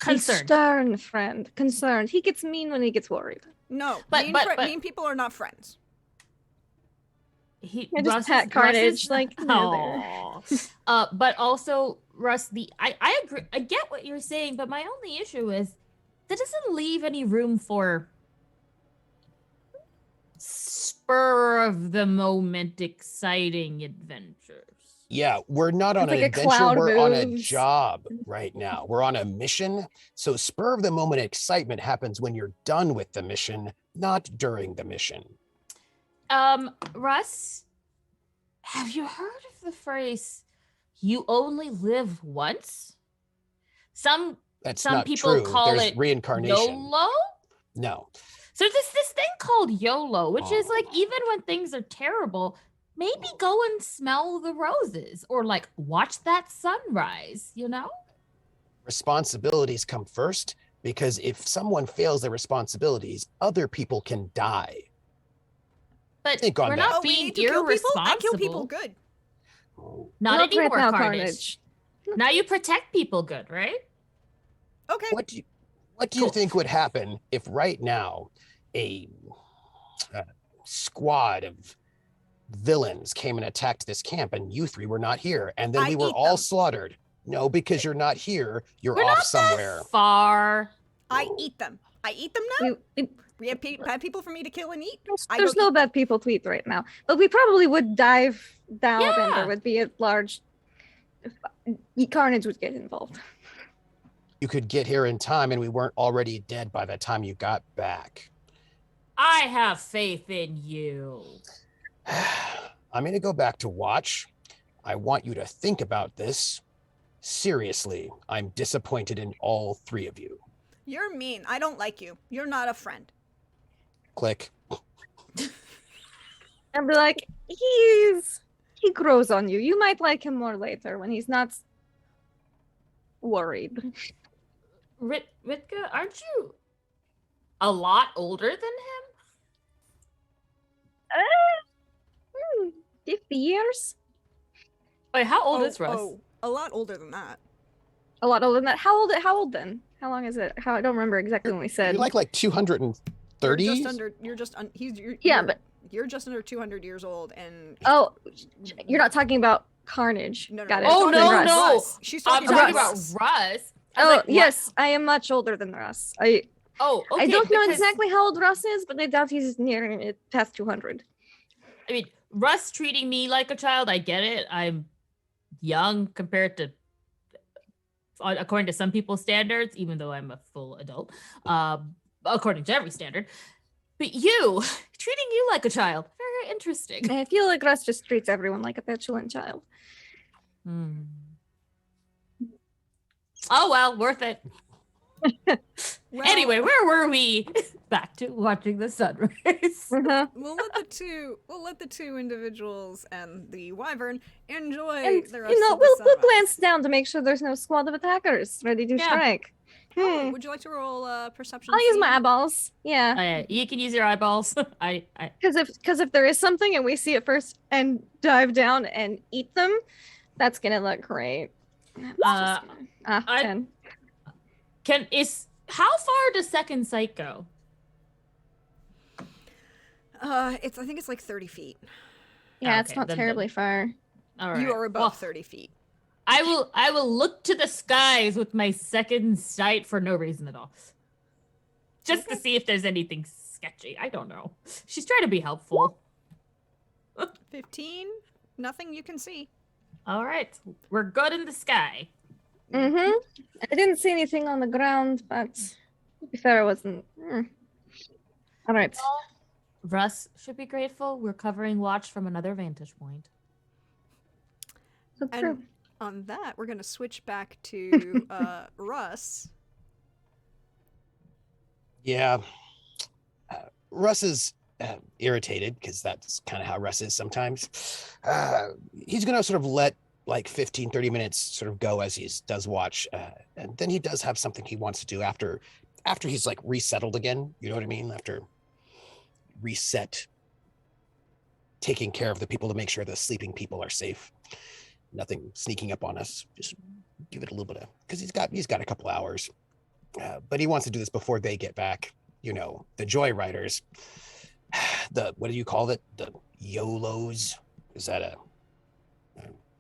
[SPEAKER 6] Concerned.
[SPEAKER 4] stern friend. Concerned. He gets mean when he gets worried.
[SPEAKER 1] No,
[SPEAKER 6] But- but-
[SPEAKER 1] mean people are not friends.
[SPEAKER 4] Yeah, just pet Carnage, like, they're there.
[SPEAKER 6] Aw. But also, Russ, I agree. I get what you're saying, but my only issue is that doesn't leave any room for spur of the moment exciting adventures.
[SPEAKER 5] Yeah, we're not on
[SPEAKER 4] It's
[SPEAKER 5] an
[SPEAKER 4] like a
[SPEAKER 5] adventure.
[SPEAKER 4] cloud
[SPEAKER 5] We're on a
[SPEAKER 4] moves.
[SPEAKER 5] job right now. We're on a mission. So spur of the moment excitement happens when you're done with the mission, not during the mission.
[SPEAKER 6] Russ, have you heard of the phrase "you only live once"? Some
[SPEAKER 5] That's
[SPEAKER 6] Some
[SPEAKER 5] not
[SPEAKER 6] people
[SPEAKER 5] true.
[SPEAKER 6] call
[SPEAKER 5] There's
[SPEAKER 6] it
[SPEAKER 5] reincarnation.
[SPEAKER 6] YOLO.
[SPEAKER 5] No.
[SPEAKER 6] So there's this thing called YOLO, which is like, even when things are terrible, maybe go and smell the roses or like watch that sunrise, you know?
[SPEAKER 5] Responsibilities come first, because if someone fails their responsibilities, other people can die.
[SPEAKER 6] But
[SPEAKER 5] Think on
[SPEAKER 6] we're
[SPEAKER 5] that.
[SPEAKER 6] not
[SPEAKER 1] Oh, we
[SPEAKER 6] being
[SPEAKER 1] need to kill people? I kill people
[SPEAKER 6] irresponsible.
[SPEAKER 1] good.
[SPEAKER 6] Not
[SPEAKER 4] right
[SPEAKER 6] anymore,
[SPEAKER 4] now,
[SPEAKER 6] Carnage. Now you protect people good, right?
[SPEAKER 1] Okay.
[SPEAKER 5] What do you
[SPEAKER 6] Cool.
[SPEAKER 5] think would happen if right now a squad of villains came and attacked this camp and you three were not here, and then
[SPEAKER 1] I
[SPEAKER 5] we were
[SPEAKER 1] eat
[SPEAKER 5] all
[SPEAKER 1] them.
[SPEAKER 5] slaughtered? No, because you're not here. You're
[SPEAKER 6] We're
[SPEAKER 5] off
[SPEAKER 6] not
[SPEAKER 5] somewhere.
[SPEAKER 6] that far.
[SPEAKER 1] I eat them. I eat them now.
[SPEAKER 4] We-
[SPEAKER 1] We have bad people for me to kill and eat.
[SPEAKER 4] There's,
[SPEAKER 1] I
[SPEAKER 4] there's
[SPEAKER 1] go
[SPEAKER 4] no
[SPEAKER 1] eat
[SPEAKER 4] bad people to eat right now, but we probably would dive down, and
[SPEAKER 6] Yeah.
[SPEAKER 4] there would be a large Carnage would get involved.
[SPEAKER 5] You could get here in time, and we weren't already dead by the time you got back.
[SPEAKER 6] I have faith in you.
[SPEAKER 5] I'm going to go back to watch. I want you to think about this. Seriously, I'm disappointed in all three of you.
[SPEAKER 1] You're mean. I don't like you. You're not a friend.
[SPEAKER 5] Click.
[SPEAKER 4] And be like, he grows on you. You might like him more later when he's not worried.
[SPEAKER 6] Ritka, aren't you a lot older than him?
[SPEAKER 4] 50 years?
[SPEAKER 6] Wait, how old is Russ?
[SPEAKER 1] Oh, a lot older than that.
[SPEAKER 4] A lot older than that. How old then? How long is it? I don't remember exactly when we said.
[SPEAKER 5] You're like 230?
[SPEAKER 1] You're just under. You're
[SPEAKER 4] Yeah, but
[SPEAKER 1] you're just under 200 years old, and
[SPEAKER 4] oh, you're not talking about Carnage.
[SPEAKER 1] no, no,
[SPEAKER 4] Got
[SPEAKER 1] no,
[SPEAKER 4] it.
[SPEAKER 6] Oh,
[SPEAKER 1] we're
[SPEAKER 6] no,
[SPEAKER 1] talking about
[SPEAKER 6] no.
[SPEAKER 1] Russ. She's
[SPEAKER 6] I'm
[SPEAKER 1] talking
[SPEAKER 6] talking
[SPEAKER 1] about
[SPEAKER 6] about
[SPEAKER 1] Russ.
[SPEAKER 6] Russ. I
[SPEAKER 4] Oh
[SPEAKER 6] was like, what?
[SPEAKER 4] yes, I am much older than Russ. I
[SPEAKER 6] Okay,
[SPEAKER 4] don't know
[SPEAKER 6] because,
[SPEAKER 4] exactly how old Russ is, but I doubt he's nearing it past 200.
[SPEAKER 6] I mean, Russ treating me like a child, I get it. I'm young compared to, according to some people's standards, even though I'm a full adult, according to every standard. But you, treating you like a child, very interesting.
[SPEAKER 4] I feel like Russ just treats everyone like a petulant child.
[SPEAKER 6] Hmm. Oh, well, worth it.
[SPEAKER 1] Well,
[SPEAKER 6] Anyway, where were we? Back to watching the sunrise.
[SPEAKER 4] Uh-huh.
[SPEAKER 1] we'll let the two individuals and the Wyvern enjoy
[SPEAKER 4] And
[SPEAKER 1] the rest
[SPEAKER 4] you know,
[SPEAKER 1] of the
[SPEAKER 4] we'll
[SPEAKER 1] sunrise.
[SPEAKER 4] glance down to make sure there's no squad of attackers ready to
[SPEAKER 6] Yeah.
[SPEAKER 4] strike.
[SPEAKER 1] Oh, would you like to roll perception?
[SPEAKER 4] I'll use my
[SPEAKER 1] C?
[SPEAKER 4] eyeballs. Yeah,
[SPEAKER 6] You can use your eyeballs.
[SPEAKER 4] because if there is something and we see it first and dive down and eat them, that's gonna look great.
[SPEAKER 6] I-
[SPEAKER 4] 10.
[SPEAKER 6] How far does second sight go?
[SPEAKER 1] I think it's like 30 feet.
[SPEAKER 4] Yeah, it's
[SPEAKER 6] Okay,
[SPEAKER 4] not
[SPEAKER 6] then-
[SPEAKER 4] terribly far.
[SPEAKER 6] All right.
[SPEAKER 1] You are above
[SPEAKER 6] Well,
[SPEAKER 1] 30 feet.
[SPEAKER 6] I will look to the skies with my second sight for no reason at all. Just to see if there's anything sketchy. I don't know. She's trying to be helpful.
[SPEAKER 1] 15. Nothing you can see.
[SPEAKER 6] All right. We're good in the sky.
[SPEAKER 4] Mm-hmm. I didn't see anything on the ground, but to be fair, I wasn't. All right.
[SPEAKER 6] Russ should be grateful. We're covering watch from another vantage point.
[SPEAKER 4] So true.
[SPEAKER 1] And on that, we're going to switch back to Russ.
[SPEAKER 5] Yeah. Russ is irritated, because that's kind of how Russ is sometimes. He's going to sort of let like 15, 30 minutes sort of go as he does watch. And then he does have something he wants to do after he's like resettled again. You know what I mean? After reset, taking care of the people to make sure the sleeping people are safe. Nothing sneaking up on us. Just give it a little bit of, because he's got a couple hours. But he wants to do this before they get back. You know, the Joyriders. What do you call it? The YOLOs? Is that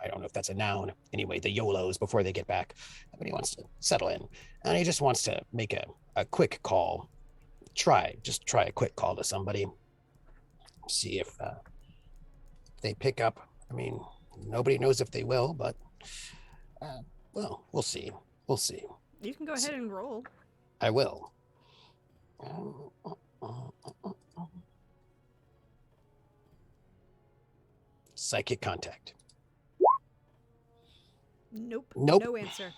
[SPEAKER 5] I don't know if that's a noun. Anyway, the YOLOs before they get back. But he wants to settle in. And he just wants to make a quick call. Just try a quick call to somebody. See if they pick up. I mean, nobody knows if they will, but well, we'll see. We'll see.
[SPEAKER 1] You can go ahead and roll.
[SPEAKER 5] I will. Psychic contact.
[SPEAKER 1] Nope.
[SPEAKER 5] Nope.
[SPEAKER 1] No answer.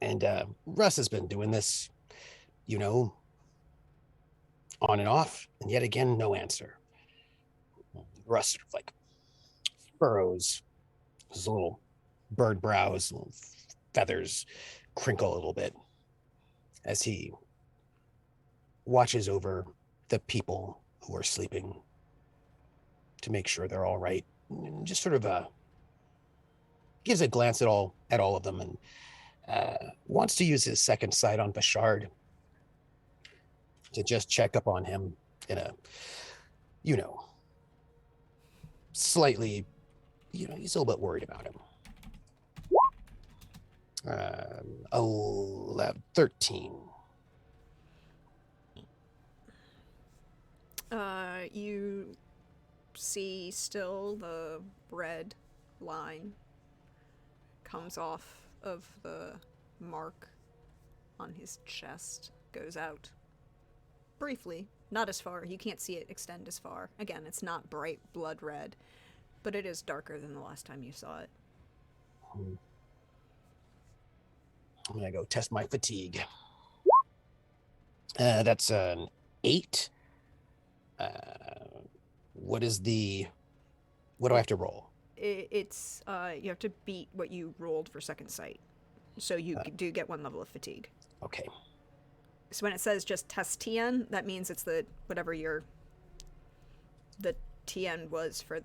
[SPEAKER 5] And Russ has been doing this, you know, on and off, and yet again, no answer. Russ sort of like furrows his little bird brows, little feathers crinkle a little bit as he watches over the people who are sleeping to make sure they're all right, and just sort of gives a glance at all of them, and wants to use his second sight on Bashard to just check up on him in a, you know, slightly, you know, he's a little bit worried about him. 13.
[SPEAKER 1] You see still the red line comes off of the mark on his chest, goes out briefly, not as far. You can't see it extend as far. Again, it's not bright blood red, but it is darker than the last time you saw it.
[SPEAKER 5] I'm gonna go test my fatigue. That's an 8. What do I have to roll?
[SPEAKER 1] It's you have to beat what you rolled for second sight, so you do get 1 level of fatigue.
[SPEAKER 5] Okay.
[SPEAKER 1] So when it says just test TN, that means it's the whatever the TN was for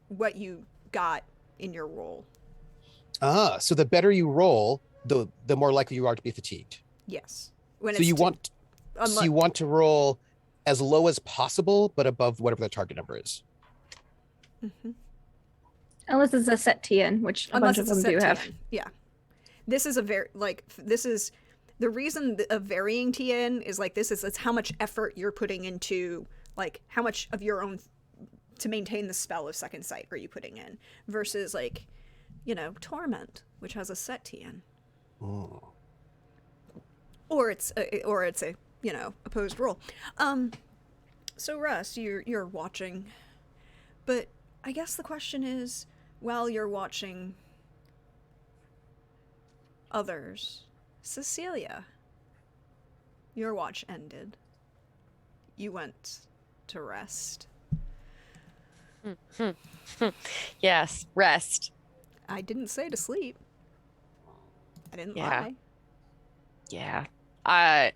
[SPEAKER 1] what you got in your roll.
[SPEAKER 5] So the better you roll, the more likely you are to be fatigued.
[SPEAKER 1] Yes. When
[SPEAKER 5] So you want to roll as low as possible, but above whatever the target number is.
[SPEAKER 1] Mm-hmm.
[SPEAKER 4] Unless it's a set TN, which a bunch of them do have.
[SPEAKER 1] Yeah. This is the reason a varying TN is like this is it's how much effort you're putting into, like how much of your own to maintain the spell of second sight are you putting in versus like, you know, Torment, which has a set TN.
[SPEAKER 5] Mm.
[SPEAKER 1] Or it's a you know, opposed roll. So Russ, you're watching, but I guess the question is, while you're watching others, Cecilia, your watch ended. You went to rest.
[SPEAKER 2] Yes, rest.
[SPEAKER 1] I didn't say to sleep. I didn't
[SPEAKER 2] Yeah.
[SPEAKER 1] lie.
[SPEAKER 2] Yeah. I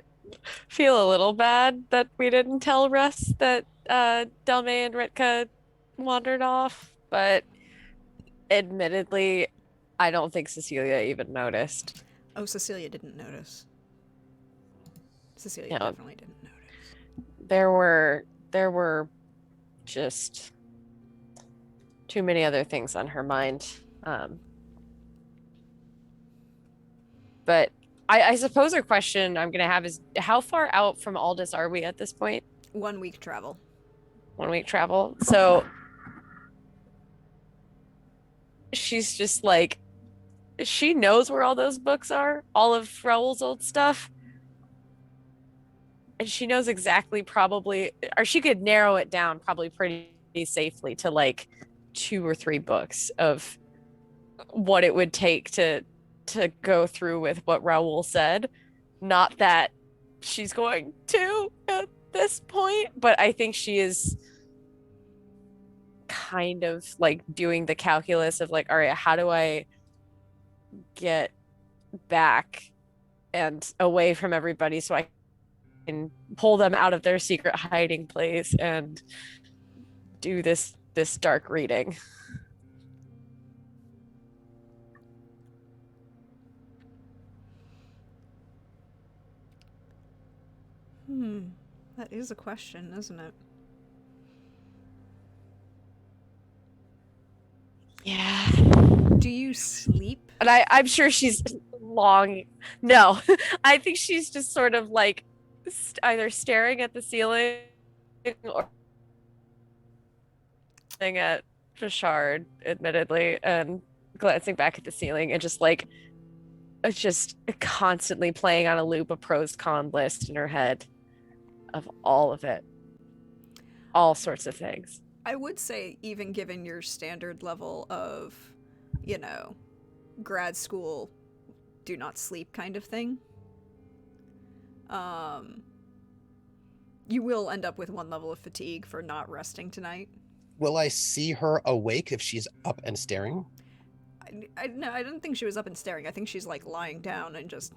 [SPEAKER 2] feel a little bad that we didn't tell Russ that Delmay and Ritka wandered off, but admittedly, I don't think Cecilia even noticed.
[SPEAKER 1] Oh, Cecilia didn't notice. Cecilia
[SPEAKER 2] No.
[SPEAKER 1] definitely didn't notice.
[SPEAKER 2] There were just too many other things on her mind. But I suppose a question I'm gonna have is how far out from Aldis are we at this point?
[SPEAKER 1] 1 week travel.
[SPEAKER 2] 1 week travel. So she's just like, she knows where all those books are, all of Raoul's old stuff. And she knows exactly probably, or she could narrow it down probably pretty safely to like 2 or 3 books of what it would take to go through with what Raoul said. Not that she's going to at this point, but I think she is kind of like doing the calculus of like, all right, how do I get back and away from everybody so I can pull them out of their secret hiding place and do this dark reading.
[SPEAKER 1] That is a question, isn't it?
[SPEAKER 2] Yeah.
[SPEAKER 1] Do you sleep?
[SPEAKER 2] And I'm sure she's long. No, I think she's just sort of like either staring at the ceiling or looking at Fashard, admittedly, and glancing back at the ceiling and just like it's just constantly playing on a loop a pros con list in her head of all of it, all sorts of things.
[SPEAKER 1] I would say, even given your standard level of, you know, grad school, do not sleep kind of thing, you will end up with one level of fatigue for not resting tonight.
[SPEAKER 5] Will I see her awake if she's up and staring?
[SPEAKER 1] No, I don't think she was up and staring. I think she's like lying down and just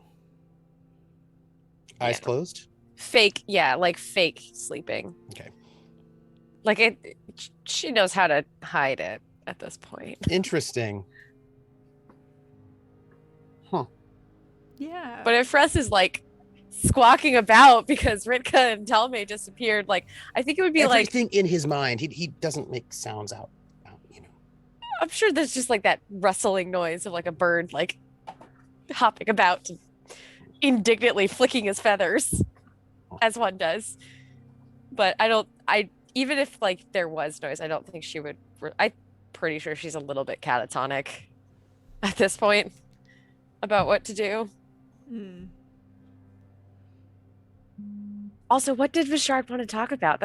[SPEAKER 5] Eyes closed?
[SPEAKER 2] Fake, yeah, like fake sleeping.
[SPEAKER 5] Okay.
[SPEAKER 2] Like she knows how to hide it at this point.
[SPEAKER 5] Interesting. Huh.
[SPEAKER 1] yeah.
[SPEAKER 2] But if Ress is like squawking about because Ritka and Telme disappeared, like I think it would be
[SPEAKER 5] everything in his mind. He doesn't make sounds out, you know.
[SPEAKER 2] I'm sure there's just like that rustling noise of like a bird like hopping about, indignantly flicking his feathers, as one does. But even if like there was noise, I don't think she would. I'm pretty sure she's a little bit catatonic at this point about what to do. Also, what did Vishard want to talk about?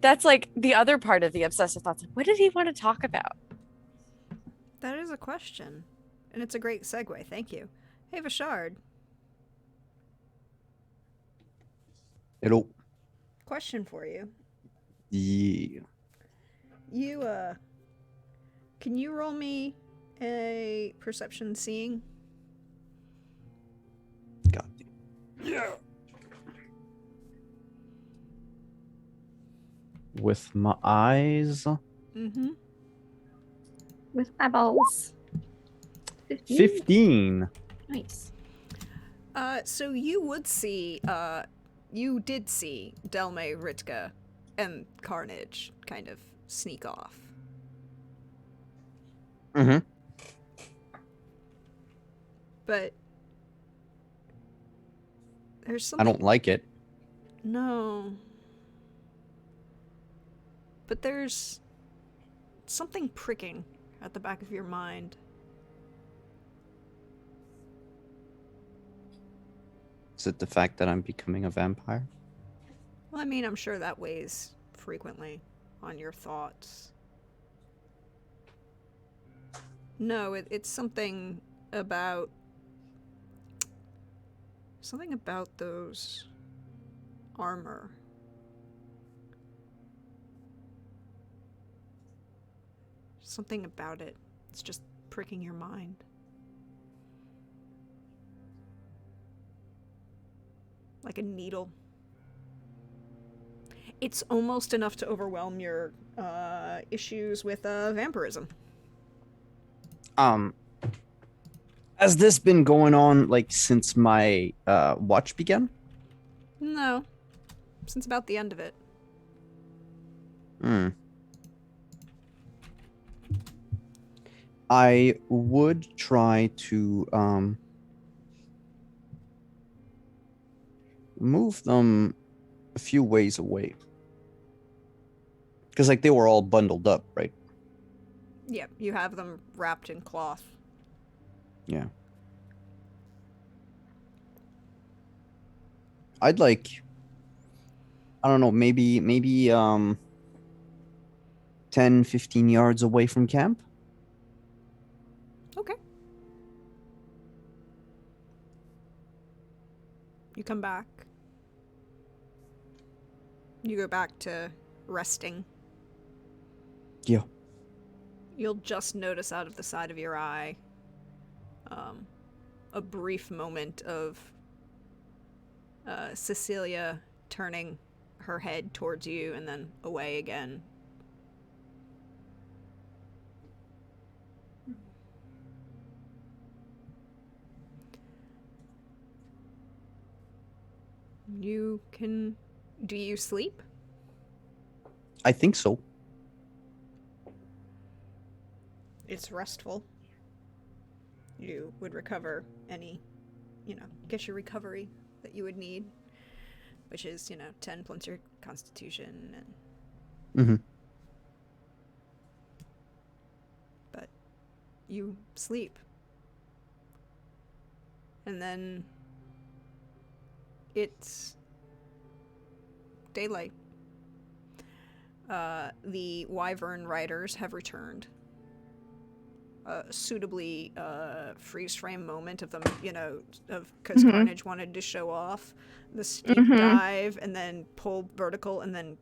[SPEAKER 2] That's like the other part of the obsessive thoughts. What did he want to talk about?
[SPEAKER 1] That is a question. And it's a great segue. Thank you. Hey, Vishard.
[SPEAKER 3] Hello.
[SPEAKER 1] Question for you.
[SPEAKER 3] Yeah.
[SPEAKER 1] Can you roll me a perception seeing?
[SPEAKER 3] God. Yeah. With my eyes.
[SPEAKER 1] Mm-hmm.
[SPEAKER 4] With eyeballs.
[SPEAKER 3] 15.
[SPEAKER 4] Nice.
[SPEAKER 1] So you did see Delme, Ritka, and Carnage kind of sneak off.
[SPEAKER 3] Mm-hmm.
[SPEAKER 1] But there's something...
[SPEAKER 3] I don't like it.
[SPEAKER 1] No. But there's something pricking at the back of your mind.
[SPEAKER 3] Is it the fact that I'm becoming a vampire?
[SPEAKER 1] Well, I mean, I'm sure that weighs frequently on your thoughts. No, it's something about those armor. Something about it. It's just pricking your mind. Like a needle. It's almost enough to overwhelm your issues with vampirism.
[SPEAKER 3] Has this been going on like since my watch began?
[SPEAKER 1] No. Since about the end of it.
[SPEAKER 3] I would try to move them a few ways away. Because like they were all bundled up, right?
[SPEAKER 1] Yeah, you have them wrapped in cloth.
[SPEAKER 3] Yeah. I'd like, I don't know, maybe 10, 15 yards away from camp.
[SPEAKER 1] Okay. You come back. You go back to resting.
[SPEAKER 3] Yeah.
[SPEAKER 1] You'll just notice out of the side of your eye a brief moment of Cecilia turning her head towards you and then away again. You can Do you sleep?
[SPEAKER 3] I think so.
[SPEAKER 1] It's restful. You would recover any, get your recovery that you would need, which is, 10 plus your constitution.
[SPEAKER 3] Mm-hmm.
[SPEAKER 1] But you sleep. And then it's daylight. The Wyvern riders have returned. Suitably freeze frame moment of them, because Carnage wanted to show off the steep dive and then pull vertical and then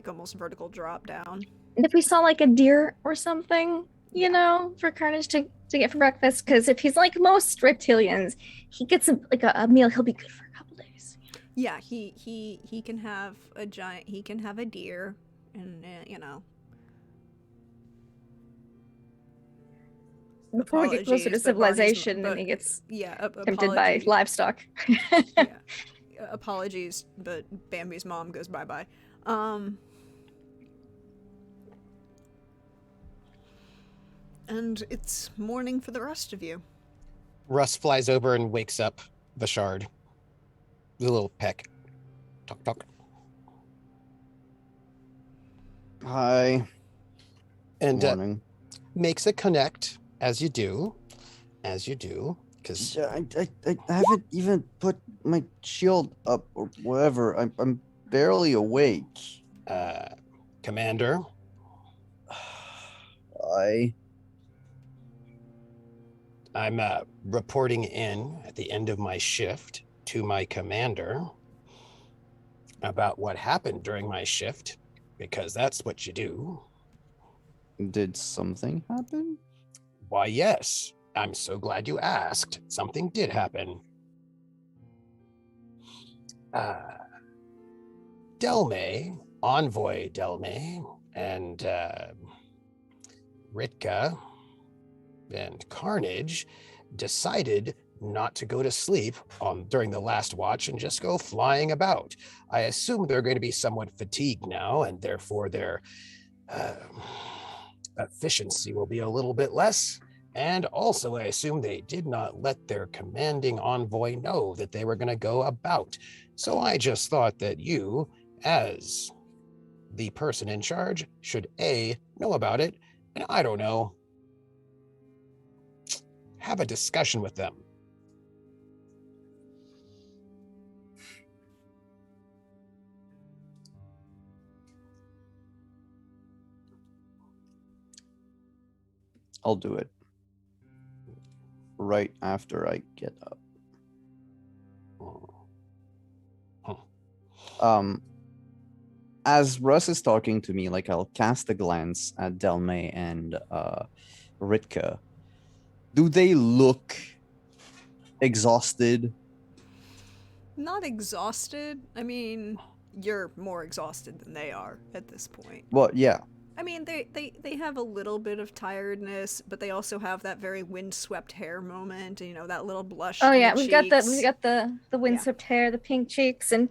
[SPEAKER 1] almost vertical drop down.
[SPEAKER 4] And if we saw a deer or something, for Carnage to get for breakfast, because if he's like most reptilians, he gets a meal, he'll be good for a couple days.
[SPEAKER 1] Yeah, he can have a giant, he can have a deer, and
[SPEAKER 4] Before we get closer to civilization and he gets tempted by livestock.
[SPEAKER 1] Yeah. Apologies, but Bambi's mom goes bye-bye. And it's morning for the rest of you.
[SPEAKER 5] Russ flies over and wakes up the shard. The little peck. Talk, talk.
[SPEAKER 3] Hi.
[SPEAKER 5] And makes a connect, as you do, because
[SPEAKER 3] I haven't even put my shield up or whatever. I'm barely awake.
[SPEAKER 5] Commander. I'm reporting in at the end of my shift to my commander about what happened during my shift, because that's what you do.
[SPEAKER 3] Did something happen?
[SPEAKER 5] Why, yes. I'm so glad you asked. Something did happen. Delmay, envoy Delmay, and Ritka and Carnage decided not to go to sleep during the last watch and just go flying about. I assume they're going to be somewhat fatigued now, and therefore their efficiency will be a little bit less. And also, I assume they did not let their commanding envoy know that they were going to go about. So I just thought that you, as the person in charge, should A, know about it, and I don't know, have a discussion with them.
[SPEAKER 3] I'll do it. Right after I get up. As Russ is talking to me, I'll cast a glance at Delmay and Ritka. Do they look exhausted?
[SPEAKER 1] Not exhausted. I mean, you're more exhausted than they are at this point.
[SPEAKER 3] Well, yeah.
[SPEAKER 1] I mean, they have a little bit of tiredness, but they also have that very windswept hair moment, that little blush.
[SPEAKER 4] Oh yeah,
[SPEAKER 1] we've
[SPEAKER 4] got the windswept hair, the pink cheeks, and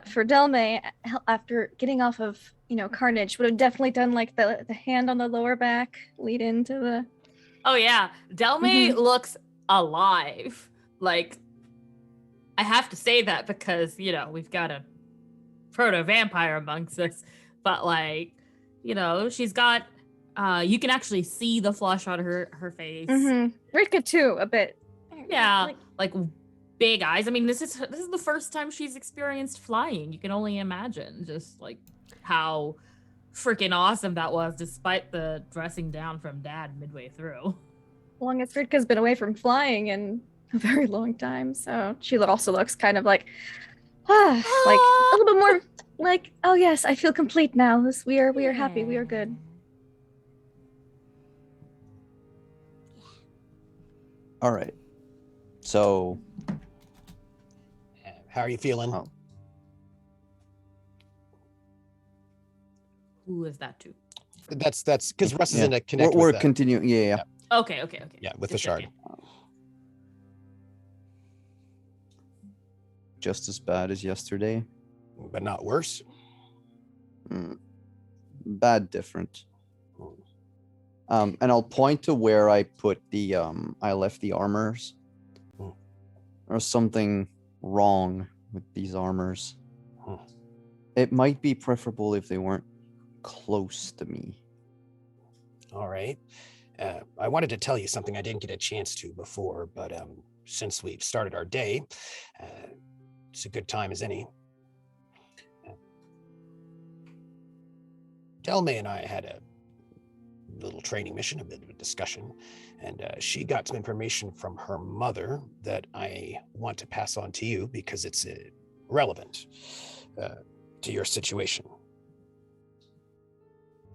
[SPEAKER 4] for Delmay, after getting off of Carnage, would have definitely done the hand on the lower back lead into the.
[SPEAKER 6] Oh yeah, Delmay looks alive. I have to say that because we've got a proto vampire amongst us, but she's got you can actually see the flush on her face.
[SPEAKER 4] Ritka too, a bit.
[SPEAKER 6] Yeah, big eyes. I mean, this is the first time she's experienced flying. You can only imagine just how freaking awesome that was, despite the dressing down from Dad midway through.
[SPEAKER 4] Longest Ritka's been away from flying in a very long time, so she also looks kind of a little bit more oh yes, I feel complete now. We are happy. We are good.
[SPEAKER 3] All right. So,
[SPEAKER 5] how are you feeling?
[SPEAKER 3] Oh.
[SPEAKER 6] Who is that to?
[SPEAKER 5] That's because Russ is in a connect.
[SPEAKER 3] We're continuing. Yeah.
[SPEAKER 6] Okay.
[SPEAKER 5] Yeah, with the shard.
[SPEAKER 3] Just as bad as yesterday.
[SPEAKER 5] but not worse.
[SPEAKER 3] Bad different. And I'll point to where I put the I left the armors. There's something wrong with these armors. It might be preferable if they weren't close to me.
[SPEAKER 5] All right. I wanted to tell you something I didn't get a chance to before, but since we've started our day, it's a good time as any. Delme and I had a little training mission, a bit of a discussion, and she got some information from her mother that I want to pass on to you because it's relevant to your situation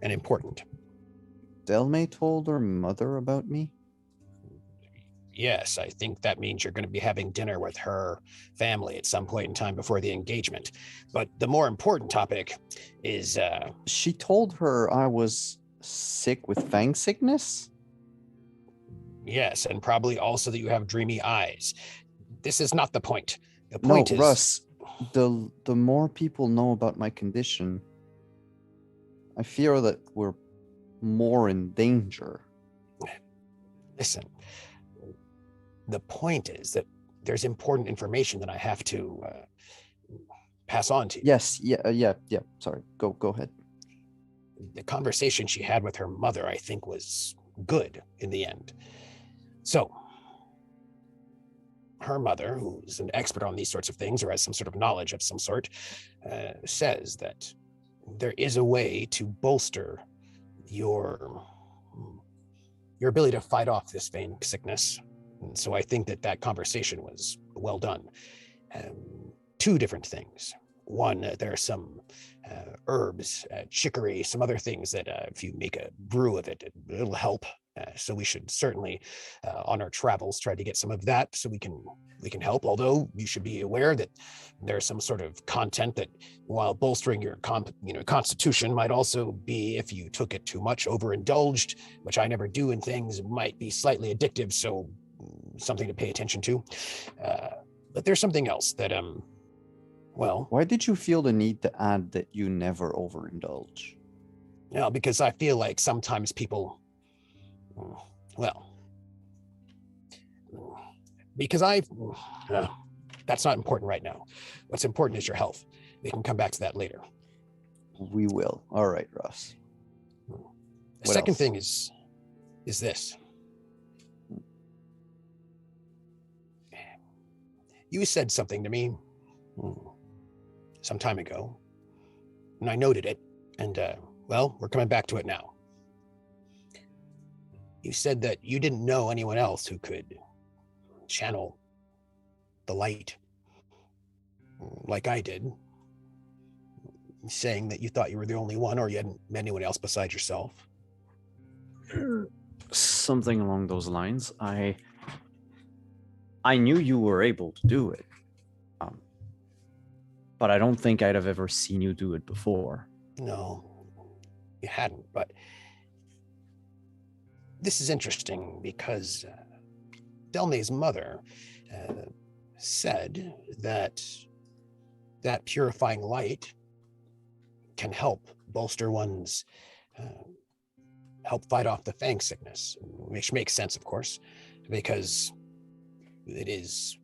[SPEAKER 5] and important.
[SPEAKER 3] Delme told her mother about me?
[SPEAKER 5] Yes, I think that means you're going to be having dinner with her family at some point in time before the engagement. But the more important topic is...
[SPEAKER 3] She told her I was sick with fang sickness?
[SPEAKER 5] Yes, and probably also that you have dreamy eyes. This is not the point. The point is...
[SPEAKER 3] Russ, the more people know about my condition, I fear that we're more in danger.
[SPEAKER 5] Listen, the point is that there's important information that I have to pass on to you.
[SPEAKER 3] Yes, yeah. Sorry, go ahead.
[SPEAKER 5] The conversation she had with her mother, I think, was good in the end. So, her mother, who's an expert on these sorts of things or has some sort of knowledge of some sort, says that there is a way to bolster your ability to fight off this fang sickness. And so I think that conversation was well done. Two different things. One, there are some herbs, chicory, some other things that if you make a brew of it, it'll help. So we should certainly, on our travels, try to get some of that so we can help. Although you should be aware that there's some sort of content that, while bolstering your constitution, might also be, if you took it too much, overindulged, which I never do in things, might be slightly addictive. So something to pay attention to. But there's something else that well,
[SPEAKER 3] why did you feel the need to add that you never overindulge?
[SPEAKER 5] No, because I feel like sometimes people, well, because that's not important right now. What's important is your health. We can come back to that later.
[SPEAKER 3] We will. All right, Russ.
[SPEAKER 5] The second thing is this. You said something to me some time ago, and I noted it, and well, we're coming back to it now. You said that you didn't know anyone else who could channel the light like I did, saying that you thought you were the only one, or you hadn't met anyone else besides yourself.
[SPEAKER 3] Something along those lines. I knew you were able to do it, but I don't think I'd have ever seen you do it before.
[SPEAKER 5] No, you hadn't, but this is interesting because Delme's mother said that purifying light can help bolster one's, help fight off the fang sickness, which makes sense, of course, because it is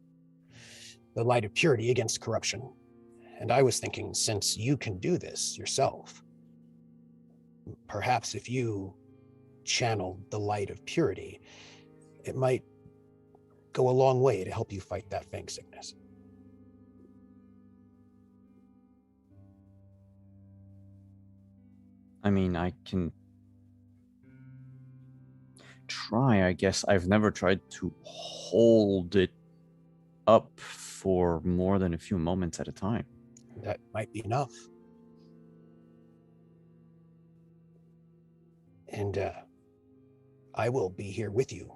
[SPEAKER 5] the light of purity against corruption. And I was thinking, since you can do this yourself, perhaps if you channel the light of purity, it might go a long way to help you fight that fang sickness.
[SPEAKER 3] I mean, I can try, I guess. I've never tried to hold it up for more than a few moments at a time.
[SPEAKER 5] That might be enough. And I will be here with you.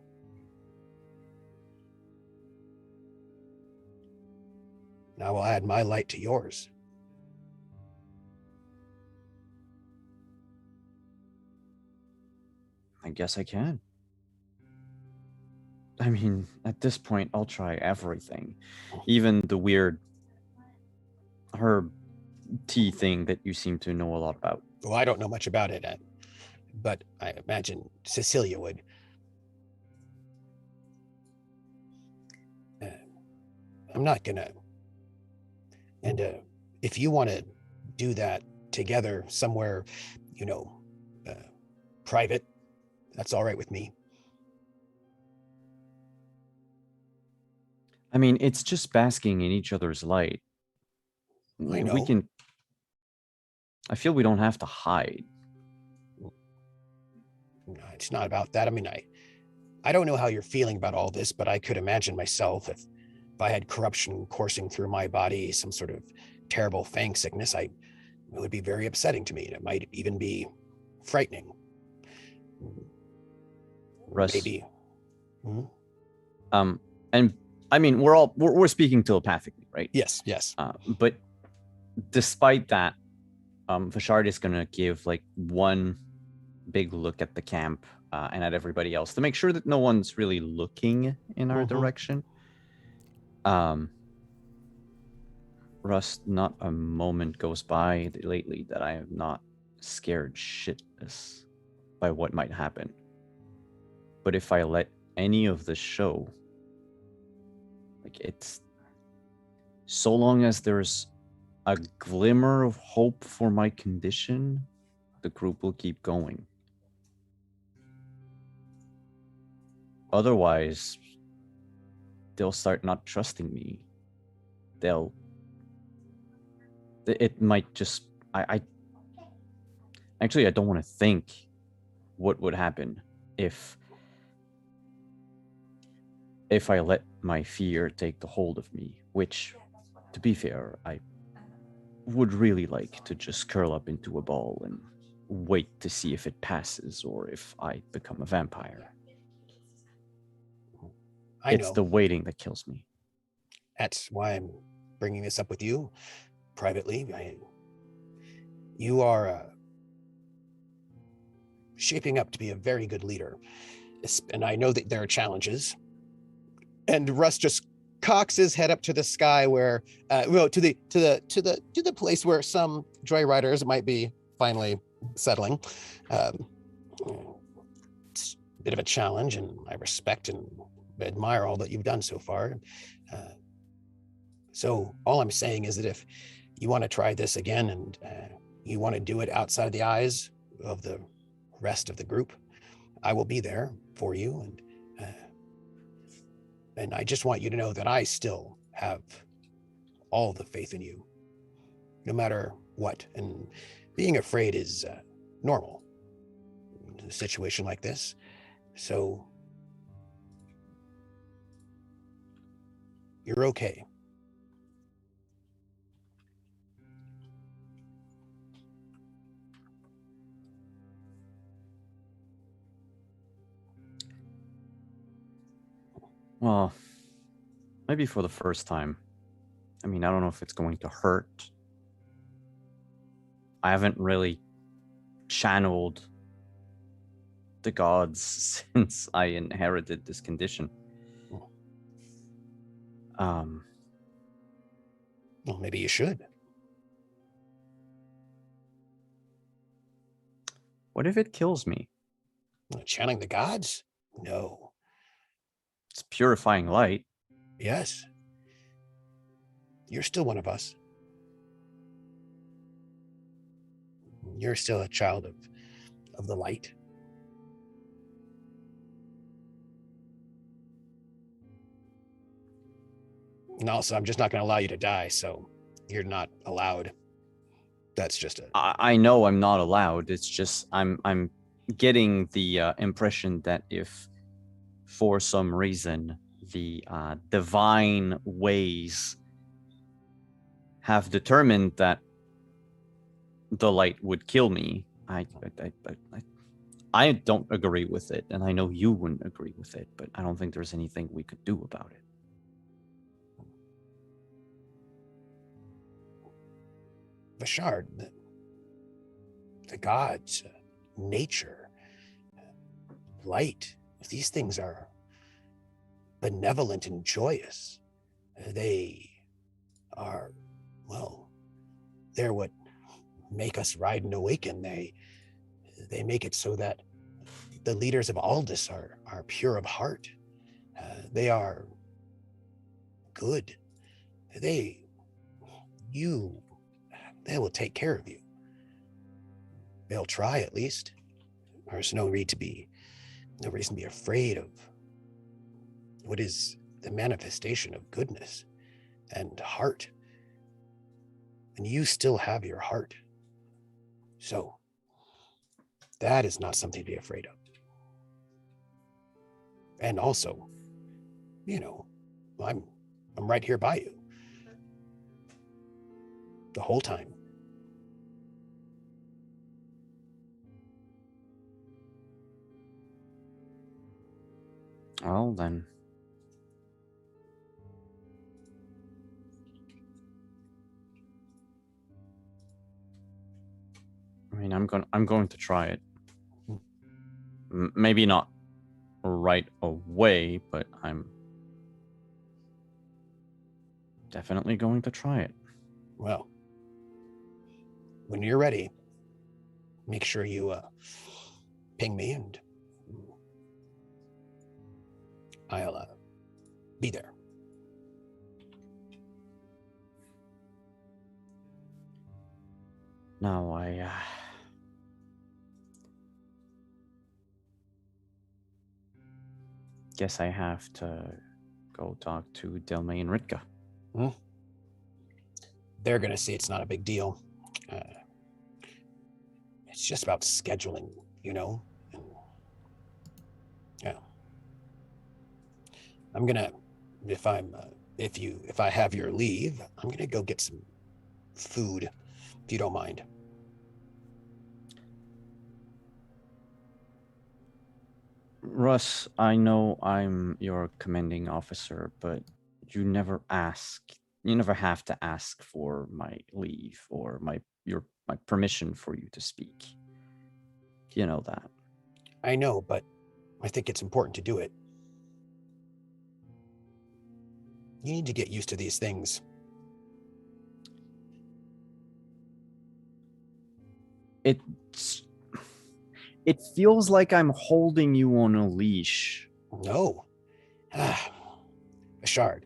[SPEAKER 5] And I will add my light to yours.
[SPEAKER 3] I guess I can. I mean, at this point, I'll try everything. Even the weird herb tea thing that you seem to know a lot about.
[SPEAKER 5] Well, I don't know much about it, but I imagine Cecilia would. I'm not gonna. And if you want to do that together somewhere, private, that's all right with me.
[SPEAKER 3] I mean, it's just basking in each other's light.
[SPEAKER 5] I know.
[SPEAKER 3] I feel we don't have to hide.
[SPEAKER 5] No, it's not about that. I mean, I don't know how you're feeling about all this, but I could imagine myself if I had corruption coursing through my body, some sort of terrible fang sickness, it would be very upsetting to me. It might even be frightening.
[SPEAKER 3] Russ.
[SPEAKER 5] Maybe.
[SPEAKER 3] And I mean, we're speaking telepathically, right?
[SPEAKER 5] Yes.
[SPEAKER 3] But despite that, Vashard is gonna give like one big look at the camp and at everybody else to make sure that no one's really looking in our direction. Russ, not a moment goes by lately that I am not scared shitless by what might happen. But if I let any of this show, like, it's so long as there's a glimmer of hope for my condition, the group will keep going. Otherwise, they'll start not trusting me. It might just, I don't want to think what would happen if I let my fear take the hold of me, which, to be fair, I would really like to just curl up into a ball and wait to see if it passes or if I become a vampire. It's the waiting that kills me.
[SPEAKER 5] That's why I'm bringing this up with you privately. You are shaping up to be a very good leader, and I know that there are challenges. And Russ just cocks his head up to the sky, where, to the place where some joyriders might be finally settling. It's a bit of a challenge, and I respect and admire all that you've done so far. So all I'm saying is that if you want to try this again and you want to do it outside of the eyes of the rest of the group, I will be there for you. And I just want you to know that I still have all the faith in you, no matter what. And being afraid is normal in a situation like this. So you're okay.
[SPEAKER 3] Well, maybe for the first time. I mean, I don't know if it's going to hurt. I haven't really channeled the gods since I inherited this condition.
[SPEAKER 5] Well, maybe you should.
[SPEAKER 3] What if it kills me?
[SPEAKER 5] Channeling the gods? No.
[SPEAKER 3] It's purifying light.
[SPEAKER 5] Yes. You're still one of us. You're still a child of the light. And also, I'm just not going to allow you to die, so you're not allowed. That's just it.
[SPEAKER 3] I know I'm not allowed. It's just I'm getting the impression that if for some reason the divine ways have determined that the light would kill me, I don't agree with it, and I know you wouldn't agree with it, but I don't think there's anything we could do about it.
[SPEAKER 5] Vashard, the gods, nature, light, these things are benevolent and joyous. They are, well, they're what make us ride and awaken. They make it so that the leaders of Aldis are pure of heart. They are good. They will take care of you. They'll try, at least. There's no reason to be afraid of what is the manifestation of goodness and heart. And you still have your heart. So that is not something to be afraid of. And also, I'm right here by you the whole time.
[SPEAKER 3] Well then. I mean, I'm going to try it. Maybe not right away, but I'm definitely going to try it.
[SPEAKER 5] Well, when you're ready, make sure you ping me and I'll be there.
[SPEAKER 3] Now I guess I have to go talk to Delmay and Ritka.
[SPEAKER 5] They're going to say it's not a big deal. It's just about scheduling, And, yeah. I'm going to, if I have your leave, I'm going to go get some food, if you don't mind.
[SPEAKER 3] Russ, I know I'm your commanding officer, but you never have to ask for my leave or my permission for you to speak. You know that.
[SPEAKER 5] I know, but I think it's important to do it. You need to get used to these things.
[SPEAKER 3] It feels like I'm holding you on a leash.
[SPEAKER 5] No. Ashard,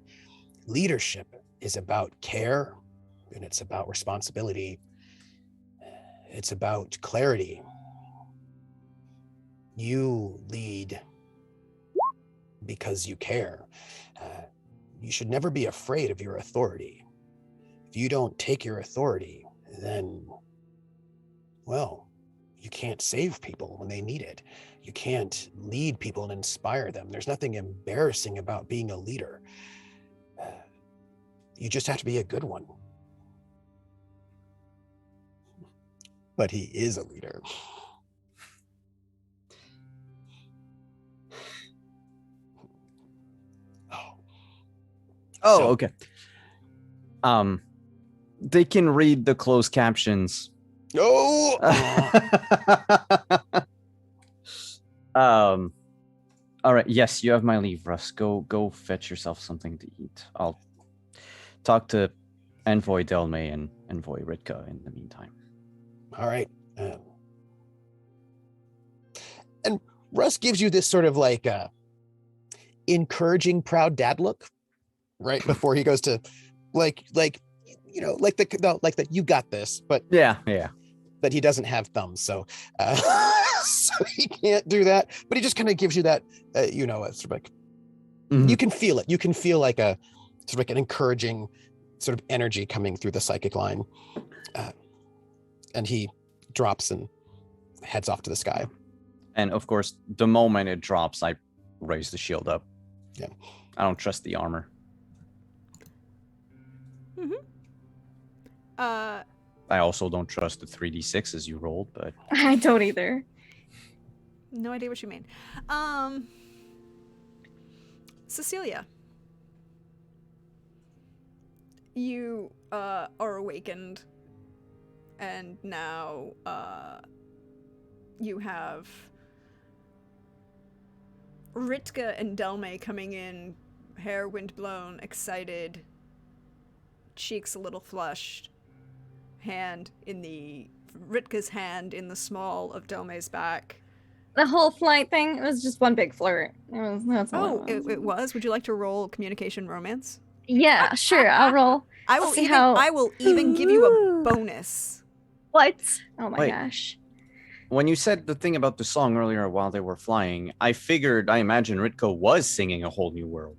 [SPEAKER 5] leadership is about care, and it's about responsibility. It's about clarity. You lead because you care. You should never be afraid of your authority. If you don't take your authority, then, well, you can't save people when they need it. You can't lead people and inspire them. There's nothing embarrassing about being a leader. You just have to be a good one. But he is a leader.
[SPEAKER 3] Oh,
[SPEAKER 5] So-
[SPEAKER 3] okay. They can read the closed captions.
[SPEAKER 5] Oh!
[SPEAKER 3] All right. Yes, you have my leave, Russ. Go fetch yourself something to eat. I'll talk to Envoy Delmay and Envoy Ritka in the meantime.
[SPEAKER 5] All right. And Russ gives you this sort of like encouraging, proud dad look right before he goes to like the you got this, but
[SPEAKER 3] Yeah.
[SPEAKER 5] but he doesn't have thumbs, so so he can't do that. But he just kind of gives you that, sort of like you can feel it. You can feel like a sort of like an encouraging sort of energy coming through the psychic line, and he drops and heads off to the sky.
[SPEAKER 3] And of course, the moment it drops, I raise the shield up.
[SPEAKER 5] Yeah.
[SPEAKER 3] I don't trust the armor. I also don't trust the 3d6s you rolled, but
[SPEAKER 4] I don't either.
[SPEAKER 1] No idea what you mean. Cecilia, you are awakened, and now you have Ritka and Delmay coming in, hair wind blown, excited, cheeks a little flushed, hand in Ritka's hand in the small of Dome's back.
[SPEAKER 4] The whole flight thing, it was just one big flirt. That's all
[SPEAKER 1] Oh, it was? Would you like to roll communication romance?
[SPEAKER 4] Yeah, sure. I'll roll.
[SPEAKER 1] I will even give you a bonus.
[SPEAKER 4] What? Oh my
[SPEAKER 3] Wait.
[SPEAKER 4] gosh.
[SPEAKER 3] When you said the thing about the song earlier while they were flying, I imagine Ritka was singing A Whole New World.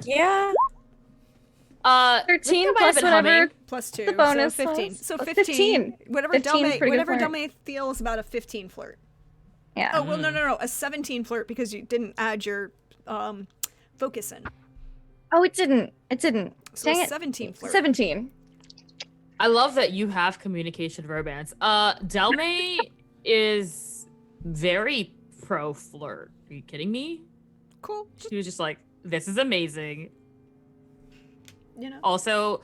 [SPEAKER 2] Yeah.
[SPEAKER 4] 13
[SPEAKER 6] Rika might have
[SPEAKER 4] plus
[SPEAKER 6] been
[SPEAKER 4] whatever.
[SPEAKER 6] humming.
[SPEAKER 1] Plus 2,
[SPEAKER 4] The bonus
[SPEAKER 1] so 15.
[SPEAKER 4] was-
[SPEAKER 1] So
[SPEAKER 4] oh,
[SPEAKER 1] 15. Whatever
[SPEAKER 4] 15 's pretty good flirt.
[SPEAKER 1] Dome feels about a 15 flirt.
[SPEAKER 4] Yeah.
[SPEAKER 1] Oh, well, no, a 17 flirt because you didn't add your focus in.
[SPEAKER 4] Oh, it didn't. It didn't.
[SPEAKER 1] So
[SPEAKER 4] Dang
[SPEAKER 1] a
[SPEAKER 4] it.
[SPEAKER 1] 17 flirt.
[SPEAKER 4] 17.
[SPEAKER 6] I love that you have communication romance. Delme is very pro flirt. Are you kidding me?
[SPEAKER 1] Cool.
[SPEAKER 6] She was just like, this is amazing.
[SPEAKER 1] You know.
[SPEAKER 6] Also,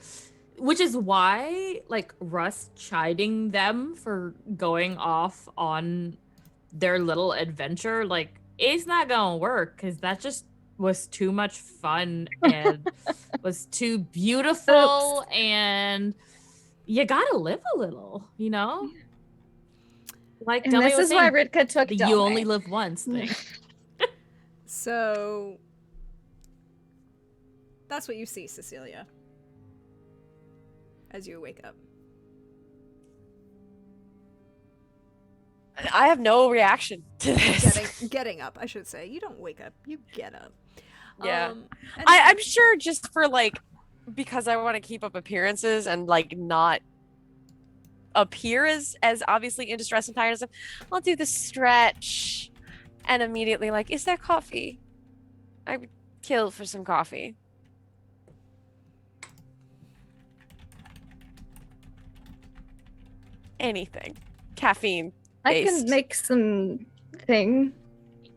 [SPEAKER 6] which is why, like, Russ chiding them for going off on their little adventure, like, it's not gonna work because that just was too much fun and was too beautiful.
[SPEAKER 4] Oops.
[SPEAKER 6] And you gotta live a little, you know? Like,
[SPEAKER 4] And
[SPEAKER 6] Dummy
[SPEAKER 4] this
[SPEAKER 6] was
[SPEAKER 4] is why
[SPEAKER 6] saying,
[SPEAKER 4] Ritka took
[SPEAKER 6] the
[SPEAKER 4] Dome.
[SPEAKER 6] you only live once thing.
[SPEAKER 1] So that's what you see, Cecilia, as you wake up.
[SPEAKER 2] I have no reaction to this.
[SPEAKER 1] Getting up, I should say. You don't wake up, you get up.
[SPEAKER 2] Yeah.
[SPEAKER 1] And
[SPEAKER 2] I'm sure just for like, because I want to keep up appearances and like not appear as obviously in distress and tired as I'll do the stretch and immediately like, is there coffee? I would kill for some coffee. Anything. Caffeine.
[SPEAKER 4] I can
[SPEAKER 2] based.
[SPEAKER 4] make some thing.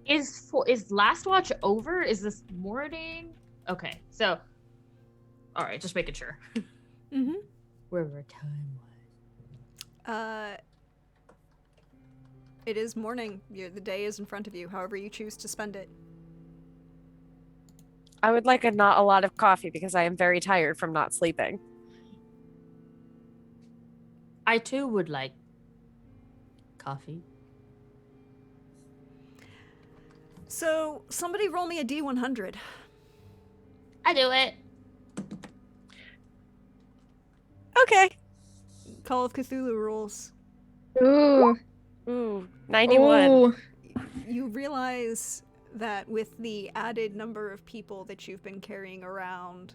[SPEAKER 6] Is last watch over? Is this morning? Okay, so all right, just making sure.
[SPEAKER 1] Mm-hmm.
[SPEAKER 6] Wherever time was.
[SPEAKER 1] It is morning. The day is in front of you, however you choose to spend it.
[SPEAKER 2] I would like not a lot of coffee because I am very tired from not sleeping.
[SPEAKER 6] I too would like coffee.
[SPEAKER 1] So, somebody roll me a D100.
[SPEAKER 6] I do it.
[SPEAKER 2] Okay.
[SPEAKER 1] Call of Cthulhu rules.
[SPEAKER 4] Ooh.
[SPEAKER 2] Ooh, 91.
[SPEAKER 4] Ooh.
[SPEAKER 1] You realize that with the added number of people that you've been carrying around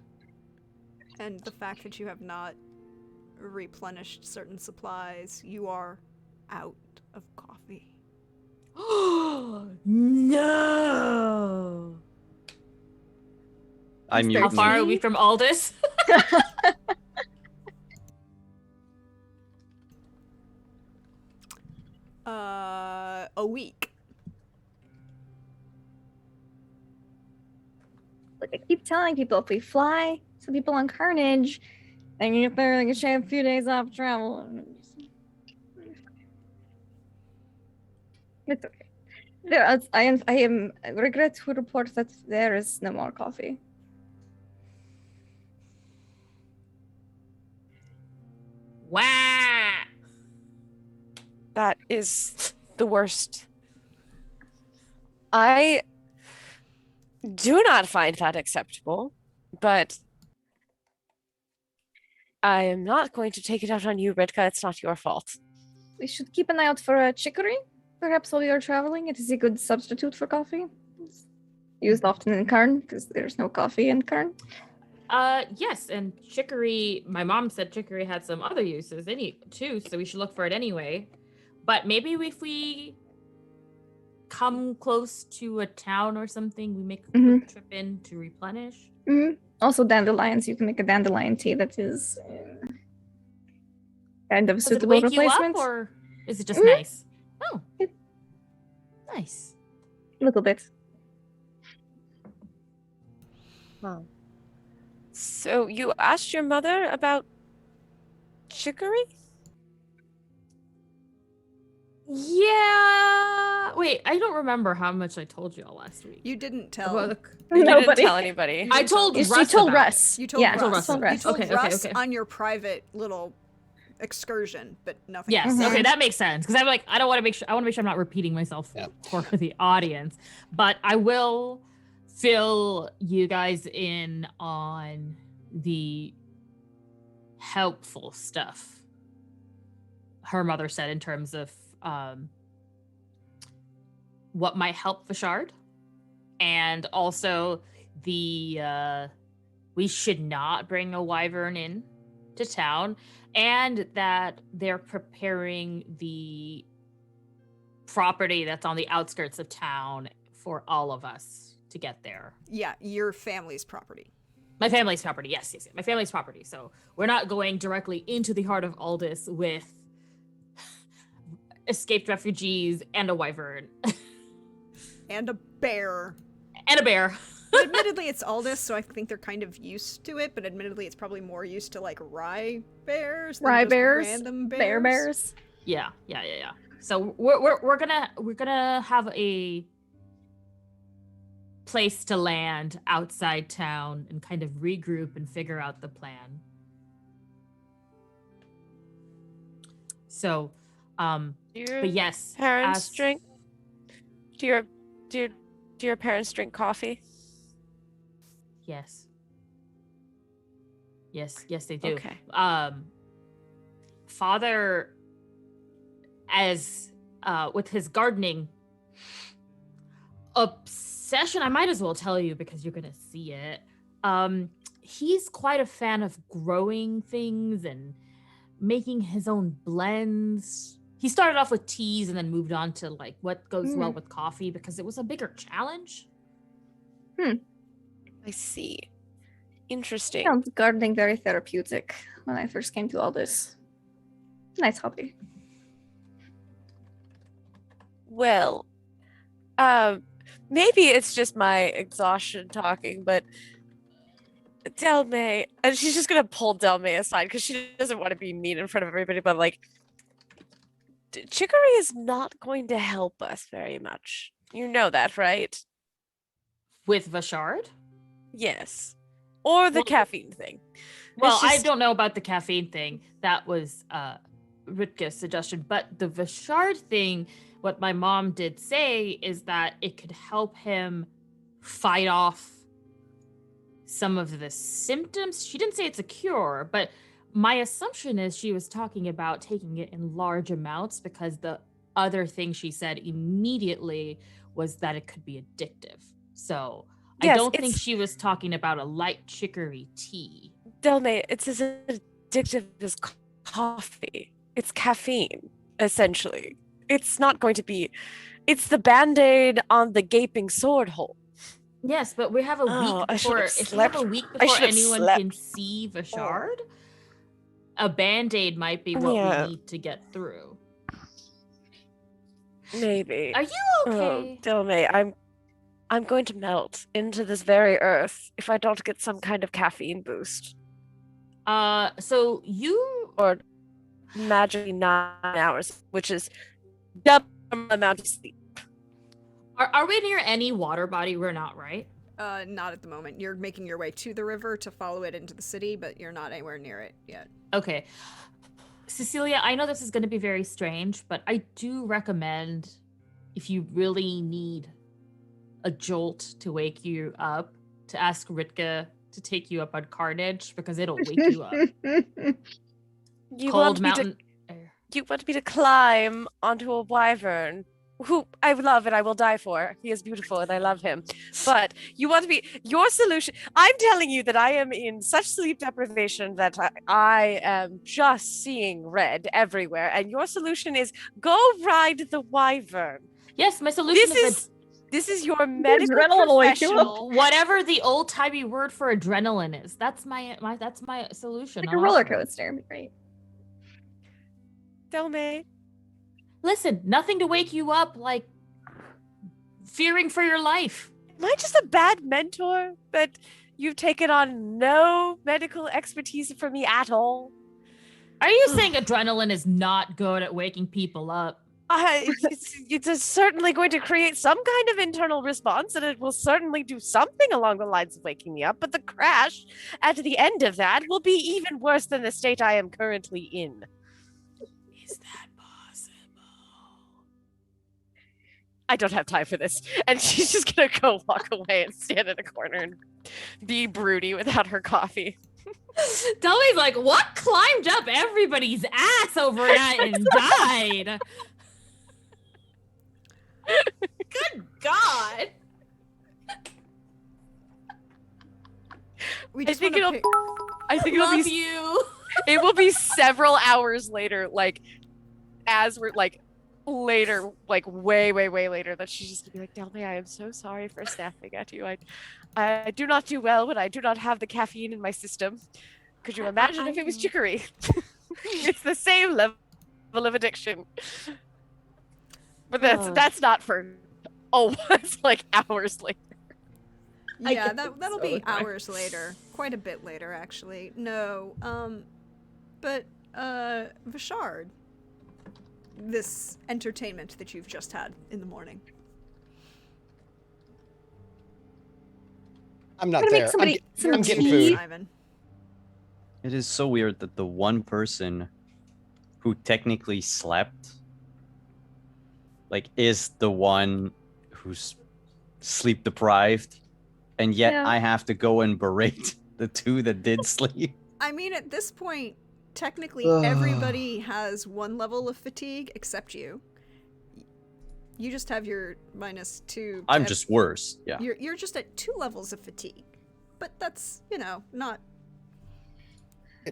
[SPEAKER 1] and the fact that you have not replenished certain supplies, you are out of coffee.
[SPEAKER 6] No.
[SPEAKER 3] I'm
[SPEAKER 6] How
[SPEAKER 3] mutiny.
[SPEAKER 6] far are we from Aldis?
[SPEAKER 1] A week.
[SPEAKER 4] Like I keep telling people, if we fly some people on Carnage, and you get there, they can shave a few days off travel. It's okay. I am regret to report that there is no more coffee.
[SPEAKER 6] Wow.
[SPEAKER 2] That is the worst. I do not find that acceptable, but I am not going to take it out on you, Ritka. It's not your fault.
[SPEAKER 4] We should keep an eye out for a chicory. Perhaps while we are traveling, it is a good substitute for coffee. It's used often in Karn because there's no coffee in Karn.
[SPEAKER 6] Yes, and chicory, my mom said chicory had some other uses too, so we should look for it anyway. But maybe if we come close to a town or something, we make a quick trip in to replenish.
[SPEAKER 4] Mm-hmm. Also, dandelions. You can make a dandelion tea that is kind of a
[SPEAKER 6] Does it
[SPEAKER 4] suitable
[SPEAKER 6] wake
[SPEAKER 4] replacement.
[SPEAKER 6] you up, or is it just
[SPEAKER 4] Mhm.
[SPEAKER 6] nice? Oh, nice.
[SPEAKER 4] A little bit.
[SPEAKER 2] Wow. So you asked your mother about chicory?
[SPEAKER 6] Yeah. Wait, I don't remember how much I told you all last week.
[SPEAKER 1] You didn't tell.
[SPEAKER 6] About
[SPEAKER 2] You didn't
[SPEAKER 4] Nobody.
[SPEAKER 2] tell anybody.
[SPEAKER 6] I told
[SPEAKER 4] You
[SPEAKER 6] Russ
[SPEAKER 4] told
[SPEAKER 6] about
[SPEAKER 4] Russ.
[SPEAKER 1] You told
[SPEAKER 4] yeah,
[SPEAKER 1] Russ.
[SPEAKER 6] Russ.
[SPEAKER 4] told Russ.
[SPEAKER 1] You told
[SPEAKER 6] Okay,
[SPEAKER 1] Russ
[SPEAKER 6] okay.
[SPEAKER 1] on your private little excursion, but nothing.
[SPEAKER 6] Yes.
[SPEAKER 1] else.
[SPEAKER 6] Okay, that makes sense. Because I'm like, I want to make sure I'm not repeating myself for the audience, but I will fill you guys in on the helpful stuff her mother said in terms of what might help Vashard, and also the we should not bring a wyvern in to town, and that they're preparing the property that's on the outskirts of town for all of us to get there.
[SPEAKER 1] Yeah, your family's property.
[SPEAKER 6] My family's property, yes, my family's property. So we're not going directly into the heart of Aldis with escaped refugees and a wyvern.
[SPEAKER 1] And a bear.
[SPEAKER 6] And a bear.
[SPEAKER 1] Admittedly, it's Aldis, so I think they're kind of used to it, but admittedly, it's probably more used to, like, rye bears than
[SPEAKER 4] Rye
[SPEAKER 1] just
[SPEAKER 4] bears,
[SPEAKER 1] random bears.
[SPEAKER 4] bear bears.
[SPEAKER 6] Yeah. So we're gonna have a place to land outside town and kind of regroup and figure out the plan. So,
[SPEAKER 2] Do your
[SPEAKER 6] but yes,
[SPEAKER 2] parents drink? Do your parents drink coffee?
[SPEAKER 6] Yes. Yes, they do.
[SPEAKER 2] Okay.
[SPEAKER 6] Father, as with his gardening obsession, I might as well tell you because you're gonna see it. He's quite a fan of growing things and making his own blends. He started off with teas and then moved on to like what goes well with coffee because it was a bigger challenge.
[SPEAKER 2] I see. Interesting.
[SPEAKER 4] Found gardening very therapeutic when I first came to all this. Nice hobby.
[SPEAKER 2] Well, maybe it's just my exhaustion talking, but Delmay, and she's just gonna pull Delmay aside because she doesn't want to be mean in front of everybody, but like, chicory is not going to help us very much. You know that, right?
[SPEAKER 6] With Vashard?
[SPEAKER 2] Yes. Or the
[SPEAKER 6] Well,
[SPEAKER 2] caffeine thing.
[SPEAKER 6] Well,
[SPEAKER 2] It's
[SPEAKER 6] I
[SPEAKER 2] just-
[SPEAKER 6] don't know about the caffeine thing. That was Ritka's suggestion. But the Vashard thing, what my mom did say is that it could help him fight off some of the symptoms. She didn't say it's a cure, but my assumption is she was talking about taking it in large amounts because the other thing she said immediately was that it could be addictive. So I
[SPEAKER 2] Yes,
[SPEAKER 6] don't think
[SPEAKER 2] it's-
[SPEAKER 6] she was talking about a light chicory tea.
[SPEAKER 2] Delmay, it's as addictive as coffee. It's caffeine, essentially. It's not going to be. It's the band-aid on the gaping sword hole.
[SPEAKER 6] Yes, but we have a week
[SPEAKER 2] Oh, I should
[SPEAKER 6] before.
[SPEAKER 2] have
[SPEAKER 6] If we have a
[SPEAKER 2] slept.
[SPEAKER 6] week
[SPEAKER 2] I
[SPEAKER 6] before
[SPEAKER 2] should have
[SPEAKER 6] anyone
[SPEAKER 2] slept.
[SPEAKER 6] can see Vashard, a band-aid might be what
[SPEAKER 2] Yeah.
[SPEAKER 6] we need to get through.
[SPEAKER 2] Maybe.
[SPEAKER 6] Are you okay?
[SPEAKER 2] Oh, Delmay, I'm going to melt into this very earth if I don't get some kind of caffeine boost.
[SPEAKER 6] So you
[SPEAKER 2] Or magically 9 hours, which is double the amount of sleep.
[SPEAKER 6] are we near any water body? We're not, right?
[SPEAKER 1] Not at the moment. You're making your way to the river to follow it into the city, but you're not anywhere near it yet.
[SPEAKER 6] Okay. Cecilia, I know this is going to be very strange, but I do recommend if you really need a jolt to wake you up, to ask Ritka to take you up on Carnage because it'll wake you up.
[SPEAKER 2] You
[SPEAKER 6] Cold
[SPEAKER 2] want me
[SPEAKER 6] mountain air.
[SPEAKER 2] you want me to climb onto a wyvern, who I love and I will die for. He is beautiful and I love him. But you want to be your solution. I'm telling you that I am in such sleep deprivation that I am just seeing red everywhere. And your solution is go ride the wyvern.
[SPEAKER 6] Yes, my solution
[SPEAKER 2] This is your medical
[SPEAKER 4] adrenaline will wake you up.
[SPEAKER 2] professional.
[SPEAKER 6] whatever the old timey word for adrenaline is. That's my solution.
[SPEAKER 4] Like a
[SPEAKER 6] I'll
[SPEAKER 4] roller
[SPEAKER 6] offer it.
[SPEAKER 4] coaster. Right.
[SPEAKER 2] Delmay.
[SPEAKER 6] Listen, nothing to wake you up like fearing for your life.
[SPEAKER 2] Am I just a bad mentor that you've taken on no medical expertise from me at all?
[SPEAKER 6] Are you saying adrenaline is not good at waking people up?
[SPEAKER 2] It's certainly going to create some kind of internal response, and it will certainly do something along the lines of waking me up. But the crash at the end of that will be even worse than the state I am currently in. Is that possible? I don't have time for this. And she's just going to go walk away and stand in a corner and be broody without her coffee.
[SPEAKER 6] Dolly's like, what climbed up everybody's ass over that and died? Good God.
[SPEAKER 1] We
[SPEAKER 2] I
[SPEAKER 1] just
[SPEAKER 2] think
[SPEAKER 1] wanna
[SPEAKER 2] it'll
[SPEAKER 6] Love
[SPEAKER 2] be
[SPEAKER 6] you.
[SPEAKER 2] it will be several hours later, like as we're like later, like way later, that she's just gonna be like, Delmy, I am so sorry for snapping at you. I do not do well when I do not have the caffeine in my system. Could you imagine if it was chicory? It's the same level of addiction. But that's not for it's like hours later.
[SPEAKER 1] Yeah, that'll be hours later. Quite a bit later, actually. No, but Vishard, this entertainment that you've just had in the morning.
[SPEAKER 5] I'm not
[SPEAKER 4] Gonna make
[SPEAKER 5] there.
[SPEAKER 4] somebody some
[SPEAKER 5] I'm getting
[SPEAKER 4] tea.
[SPEAKER 5] food.
[SPEAKER 1] Ivan.
[SPEAKER 3] It is so weird that the one person who technically slept, like, is the one who's sleep deprived, and yet
[SPEAKER 4] Yeah.
[SPEAKER 3] I have to go and berate the two that did sleep.
[SPEAKER 1] I mean, at this point, technically
[SPEAKER 3] Ugh.
[SPEAKER 1] everybody has one level of fatigue except you. You just have your -2.
[SPEAKER 3] I'm just worse. Yeah.
[SPEAKER 1] You're just at 2 levels of fatigue, but that's not.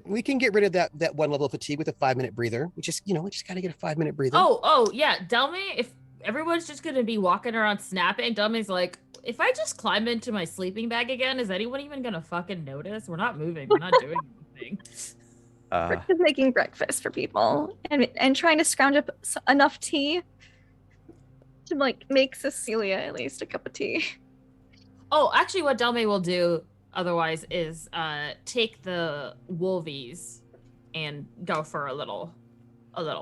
[SPEAKER 5] We can get rid of that one level of fatigue with a 5-minute breather. We just gotta get a 5-minute breather.
[SPEAKER 6] Oh, yeah. Delmy, if everyone's just gonna be walking around snapping, Delmy's like, if I just climb into my sleeping bag again, is anyone even gonna fucking notice? We're not moving. We're not doing anything.
[SPEAKER 4] Rick is making breakfast for people and trying to scrounge up enough tea to like make Cecilia at least a cup of tea.
[SPEAKER 6] Oh, actually, what Delmy will do otherwise is take the wolvies and go for a little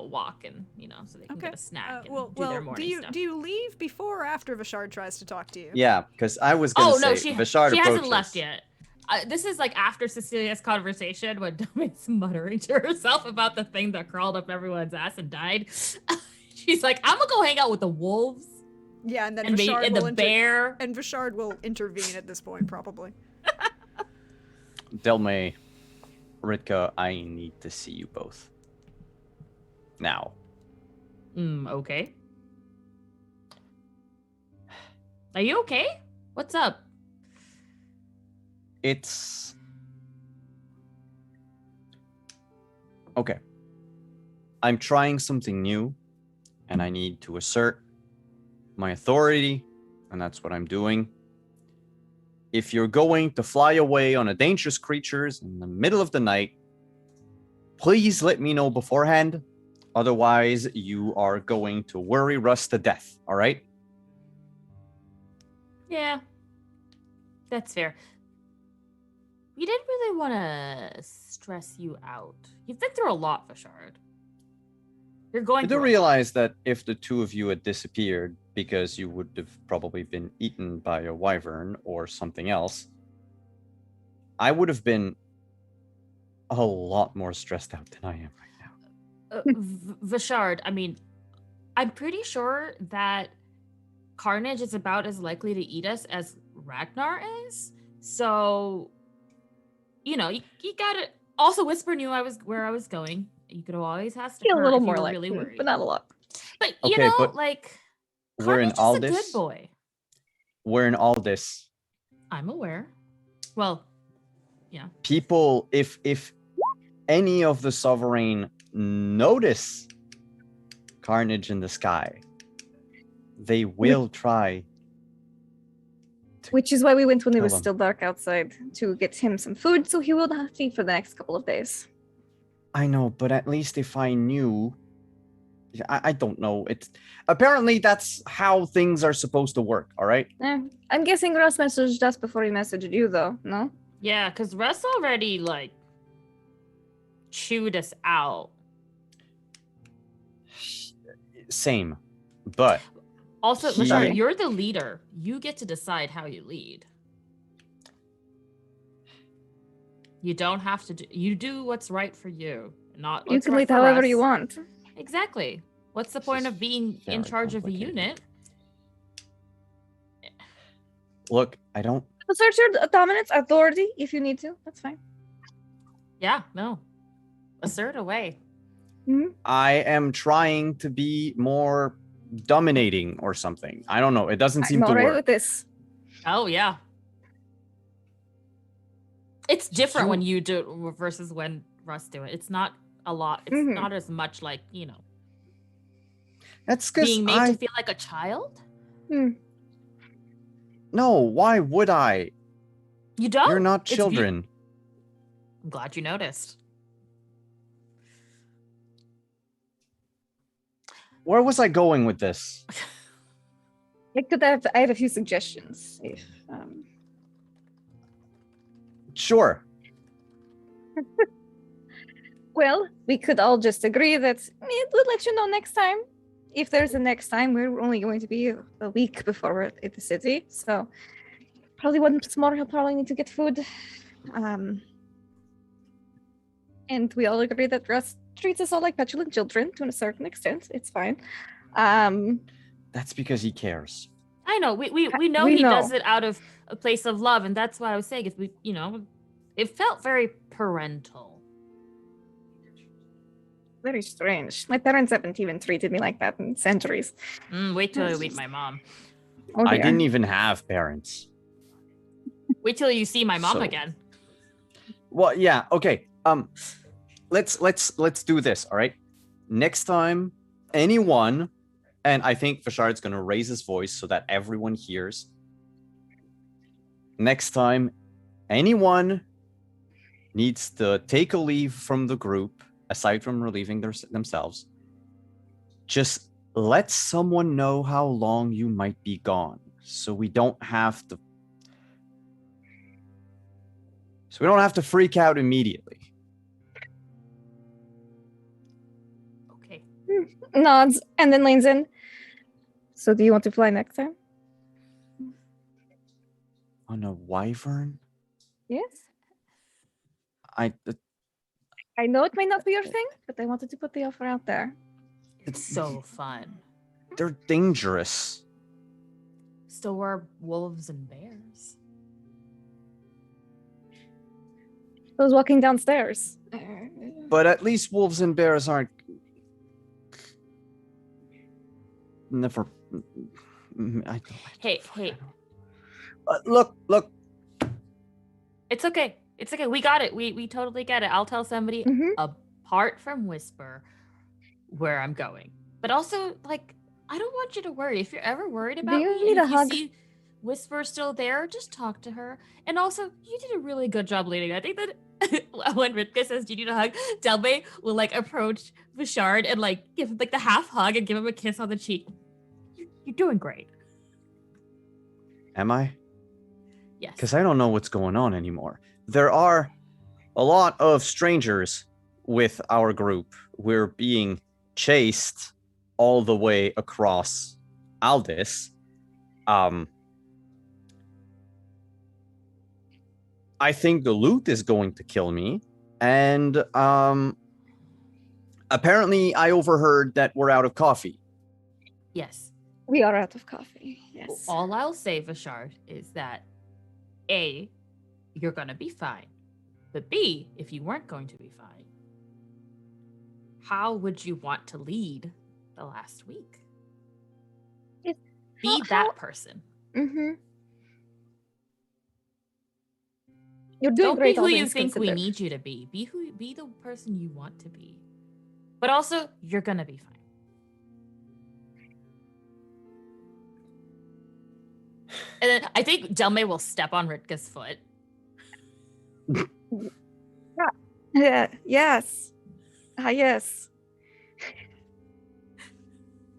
[SPEAKER 6] walk, and so they can get a snack and do their morning stuff.
[SPEAKER 1] Do you leave before or after Vishard tries to talk to you?
[SPEAKER 3] Yeah, because I was gonna say Vishard
[SPEAKER 6] she hasn't
[SPEAKER 3] approaches.
[SPEAKER 6] left yet. This is like after Cecilia's conversation when Delmy's muttering to herself about the thing that crawled up everyone's ass and died. She's like, I'm gonna go hang out with the wolves.
[SPEAKER 1] Yeah, and then
[SPEAKER 6] And
[SPEAKER 1] Vishard
[SPEAKER 6] the
[SPEAKER 1] will
[SPEAKER 6] bear.
[SPEAKER 1] and Vishard will intervene at this point, probably.
[SPEAKER 3] Delme, Ritka, I need to see you both. Now.
[SPEAKER 6] Okay. Are you okay? What's up?
[SPEAKER 3] It's okay. I'm trying something new, and I need to assert my authority, and that's what I'm doing. If you're going to fly away on a dangerous creatures in the middle of the night, please let me know beforehand. Otherwise, you are going to worry Russ to death, all right?
[SPEAKER 6] Yeah. That's fair. We didn't really want to stress you out. You've been through a lot, Vishard. You're going
[SPEAKER 3] I do realize that if the two of you had disappeared because you would have probably been eaten by a wyvern or something else, I would have been a lot more stressed out than I am right now.
[SPEAKER 6] Vishard, I mean, I'm pretty sure that Carnage is about as likely to eat us as Ragnar is. So, you gotta. Also, Whisper knew where I was going. You could have always asked her
[SPEAKER 4] A little
[SPEAKER 6] if
[SPEAKER 4] more
[SPEAKER 6] you were
[SPEAKER 4] like,
[SPEAKER 6] really worried,
[SPEAKER 4] but not a lot.
[SPEAKER 6] But
[SPEAKER 3] Okay, but we're in
[SPEAKER 6] Carnage is a
[SPEAKER 3] Aldis.
[SPEAKER 6] good boy.
[SPEAKER 3] We're in Aldis.
[SPEAKER 6] I'm aware. Well, yeah.
[SPEAKER 3] People, if any of the sovereign notice carnage in the sky, they will try.
[SPEAKER 4] Which is why we went when it was
[SPEAKER 3] Hold on.
[SPEAKER 4] still dark outside to get him some food so he will not have to eat for the next couple of days.
[SPEAKER 3] I know, but at least if I knew, I don't know. It's apparently that's how things are supposed to work. All right.
[SPEAKER 4] I'm guessing Russ messaged us before he messaged you, though. No.
[SPEAKER 6] Yeah, because Russ already chewed us out.
[SPEAKER 3] Same, but
[SPEAKER 6] Also,
[SPEAKER 3] He-
[SPEAKER 6] Vashar, you're the leader. You get to decide how you lead. You don't have to do. You do what's right for you, not
[SPEAKER 4] You
[SPEAKER 6] what's
[SPEAKER 4] can
[SPEAKER 6] right
[SPEAKER 4] lead
[SPEAKER 6] for
[SPEAKER 4] however
[SPEAKER 6] us.
[SPEAKER 4] you want.
[SPEAKER 6] Exactly. What's the
[SPEAKER 3] This
[SPEAKER 6] point
[SPEAKER 3] is
[SPEAKER 6] of being in
[SPEAKER 3] very
[SPEAKER 6] charge of a
[SPEAKER 3] complicated.
[SPEAKER 6] unit?
[SPEAKER 3] look, I don't.
[SPEAKER 4] Assert your dominance, authority, if you need to. That's fine.
[SPEAKER 6] Yeah, no. Assert away.
[SPEAKER 3] I am trying to be more dominating or something. I don't know. It doesn't seem
[SPEAKER 4] I'm
[SPEAKER 3] to
[SPEAKER 4] alright
[SPEAKER 3] work.
[SPEAKER 4] with this.
[SPEAKER 6] Oh yeah. It's different when
[SPEAKER 3] You-
[SPEAKER 6] you do it versus when Russ do it. It's not a lot. It's
[SPEAKER 4] Mhm.
[SPEAKER 6] not as much like,
[SPEAKER 3] That's because
[SPEAKER 6] being made to feel like a child.
[SPEAKER 3] No, why would I?
[SPEAKER 6] You don't.
[SPEAKER 3] You're not
[SPEAKER 6] It's
[SPEAKER 3] children.
[SPEAKER 6] I'm glad you noticed.
[SPEAKER 3] Where was I going with this?
[SPEAKER 4] I have a few suggestions. If,
[SPEAKER 3] Sure.
[SPEAKER 4] well, we could all just agree that we'll let you know next time. If there's a next time, we're only going to be a week before we're at the city. So probably once more, he'll probably need to get food. And we all agree that Russ treats us all like petulant children to a certain extent. It's fine.
[SPEAKER 3] That's because he cares.
[SPEAKER 6] I know. We know
[SPEAKER 4] We
[SPEAKER 6] he does
[SPEAKER 4] know.
[SPEAKER 6] it out of a place of love, and that's what I was saying. Is it felt very parental.
[SPEAKER 4] Very strange. My parents haven't even treated me like that in centuries.
[SPEAKER 6] Wait till you meet my mom.
[SPEAKER 4] Oh,
[SPEAKER 3] I
[SPEAKER 4] dear.
[SPEAKER 3] didn't even have parents.
[SPEAKER 6] Wait till you see my mom
[SPEAKER 3] So-
[SPEAKER 6] again.
[SPEAKER 3] Well, yeah, okay. Let's do this, all right? Next time, anyone, and I think Fashard's gonna raise his voice so that everyone hears. Next time, anyone needs to take a leave from the group, aside from relieving themselves, just let someone know how long you might be gone, so we don't have to freak out immediately.
[SPEAKER 6] Okay.
[SPEAKER 4] Nods and then leans in. So do you want to fly next time?
[SPEAKER 3] On a wyvern?
[SPEAKER 4] Yes.
[SPEAKER 3] I
[SPEAKER 4] I know it may not be your thing, but I wanted to put the offer out there.
[SPEAKER 6] It's so fun.
[SPEAKER 3] they're dangerous.
[SPEAKER 6] So are wolves and bears.
[SPEAKER 4] Those walking downstairs.
[SPEAKER 3] But at least wolves and bears aren't. Never.
[SPEAKER 6] Hey.
[SPEAKER 3] Look.
[SPEAKER 6] It's okay. It's okay. We got it. We totally get it. I'll tell somebody
[SPEAKER 4] Mhm.
[SPEAKER 6] apart from Whisper where I'm going. But also, like, I don't want you to worry. If you're ever worried about
[SPEAKER 4] you
[SPEAKER 6] me
[SPEAKER 4] need
[SPEAKER 6] and
[SPEAKER 4] a
[SPEAKER 6] if you
[SPEAKER 4] hug?
[SPEAKER 6] see Whisper still there, just talk to her. And also, you did a really good job leading. I think that when Ritka says, "Do you need a hug?" Delme will like approach Vishard and like give him like the half hug and give him a kiss on the cheek. You're doing great.
[SPEAKER 3] Am I?
[SPEAKER 6] Yes.
[SPEAKER 3] Because I don't know what's going on anymore. There are a lot of strangers with our group. We're being chased all the way across Aldis. I think the loot is going to kill me. And apparently I overheard that we're out of coffee.
[SPEAKER 6] Yes.
[SPEAKER 4] We are out of coffee. Yes.
[SPEAKER 6] All I'll say, Vishard, is that A, you're gonna be fine. But B, if you weren't going to be fine, how would you want to lead the last week?
[SPEAKER 4] It-
[SPEAKER 6] Be
[SPEAKER 4] how-
[SPEAKER 6] that person.
[SPEAKER 4] Mm-hmm. You're doing
[SPEAKER 6] Don't be
[SPEAKER 4] great. all
[SPEAKER 6] who you
[SPEAKER 4] things
[SPEAKER 6] think we
[SPEAKER 4] considered.
[SPEAKER 6] need you to be. Be the person you want to be. But also, you're gonna be fine. And then I think Delme will step on Ritka's foot.
[SPEAKER 4] Yeah. Yes. Yes.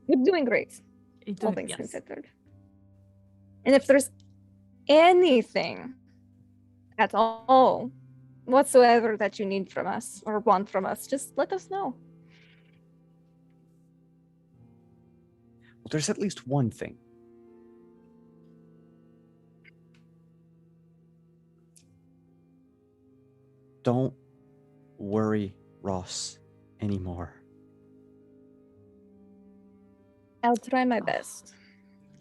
[SPEAKER 4] You're doing great.
[SPEAKER 6] You're
[SPEAKER 4] All
[SPEAKER 6] doing-
[SPEAKER 4] things
[SPEAKER 6] yes.
[SPEAKER 4] considered. And if there's anything at all whatsoever that you need from us or want from us, just let us know.
[SPEAKER 3] there's at least one thing. Don't worry Ross anymore.
[SPEAKER 4] I'll try my best.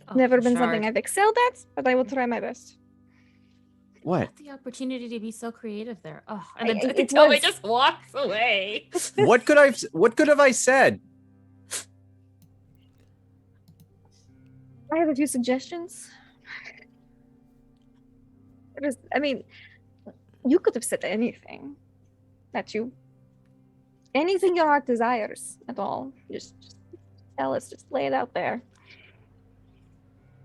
[SPEAKER 6] Oh,
[SPEAKER 4] Never been
[SPEAKER 6] Bashard.
[SPEAKER 4] something I've excelled at, but I will try my best.
[SPEAKER 3] What?
[SPEAKER 6] Had the opportunity to be so creative there. Oh, and
[SPEAKER 4] I-
[SPEAKER 6] then
[SPEAKER 4] it
[SPEAKER 6] Toby
[SPEAKER 4] was-
[SPEAKER 6] just walks away.
[SPEAKER 3] What could have I said?
[SPEAKER 4] I have a few suggestions. I mean, you could have said anything anything your heart desires at all. Just tell us, just lay it out there.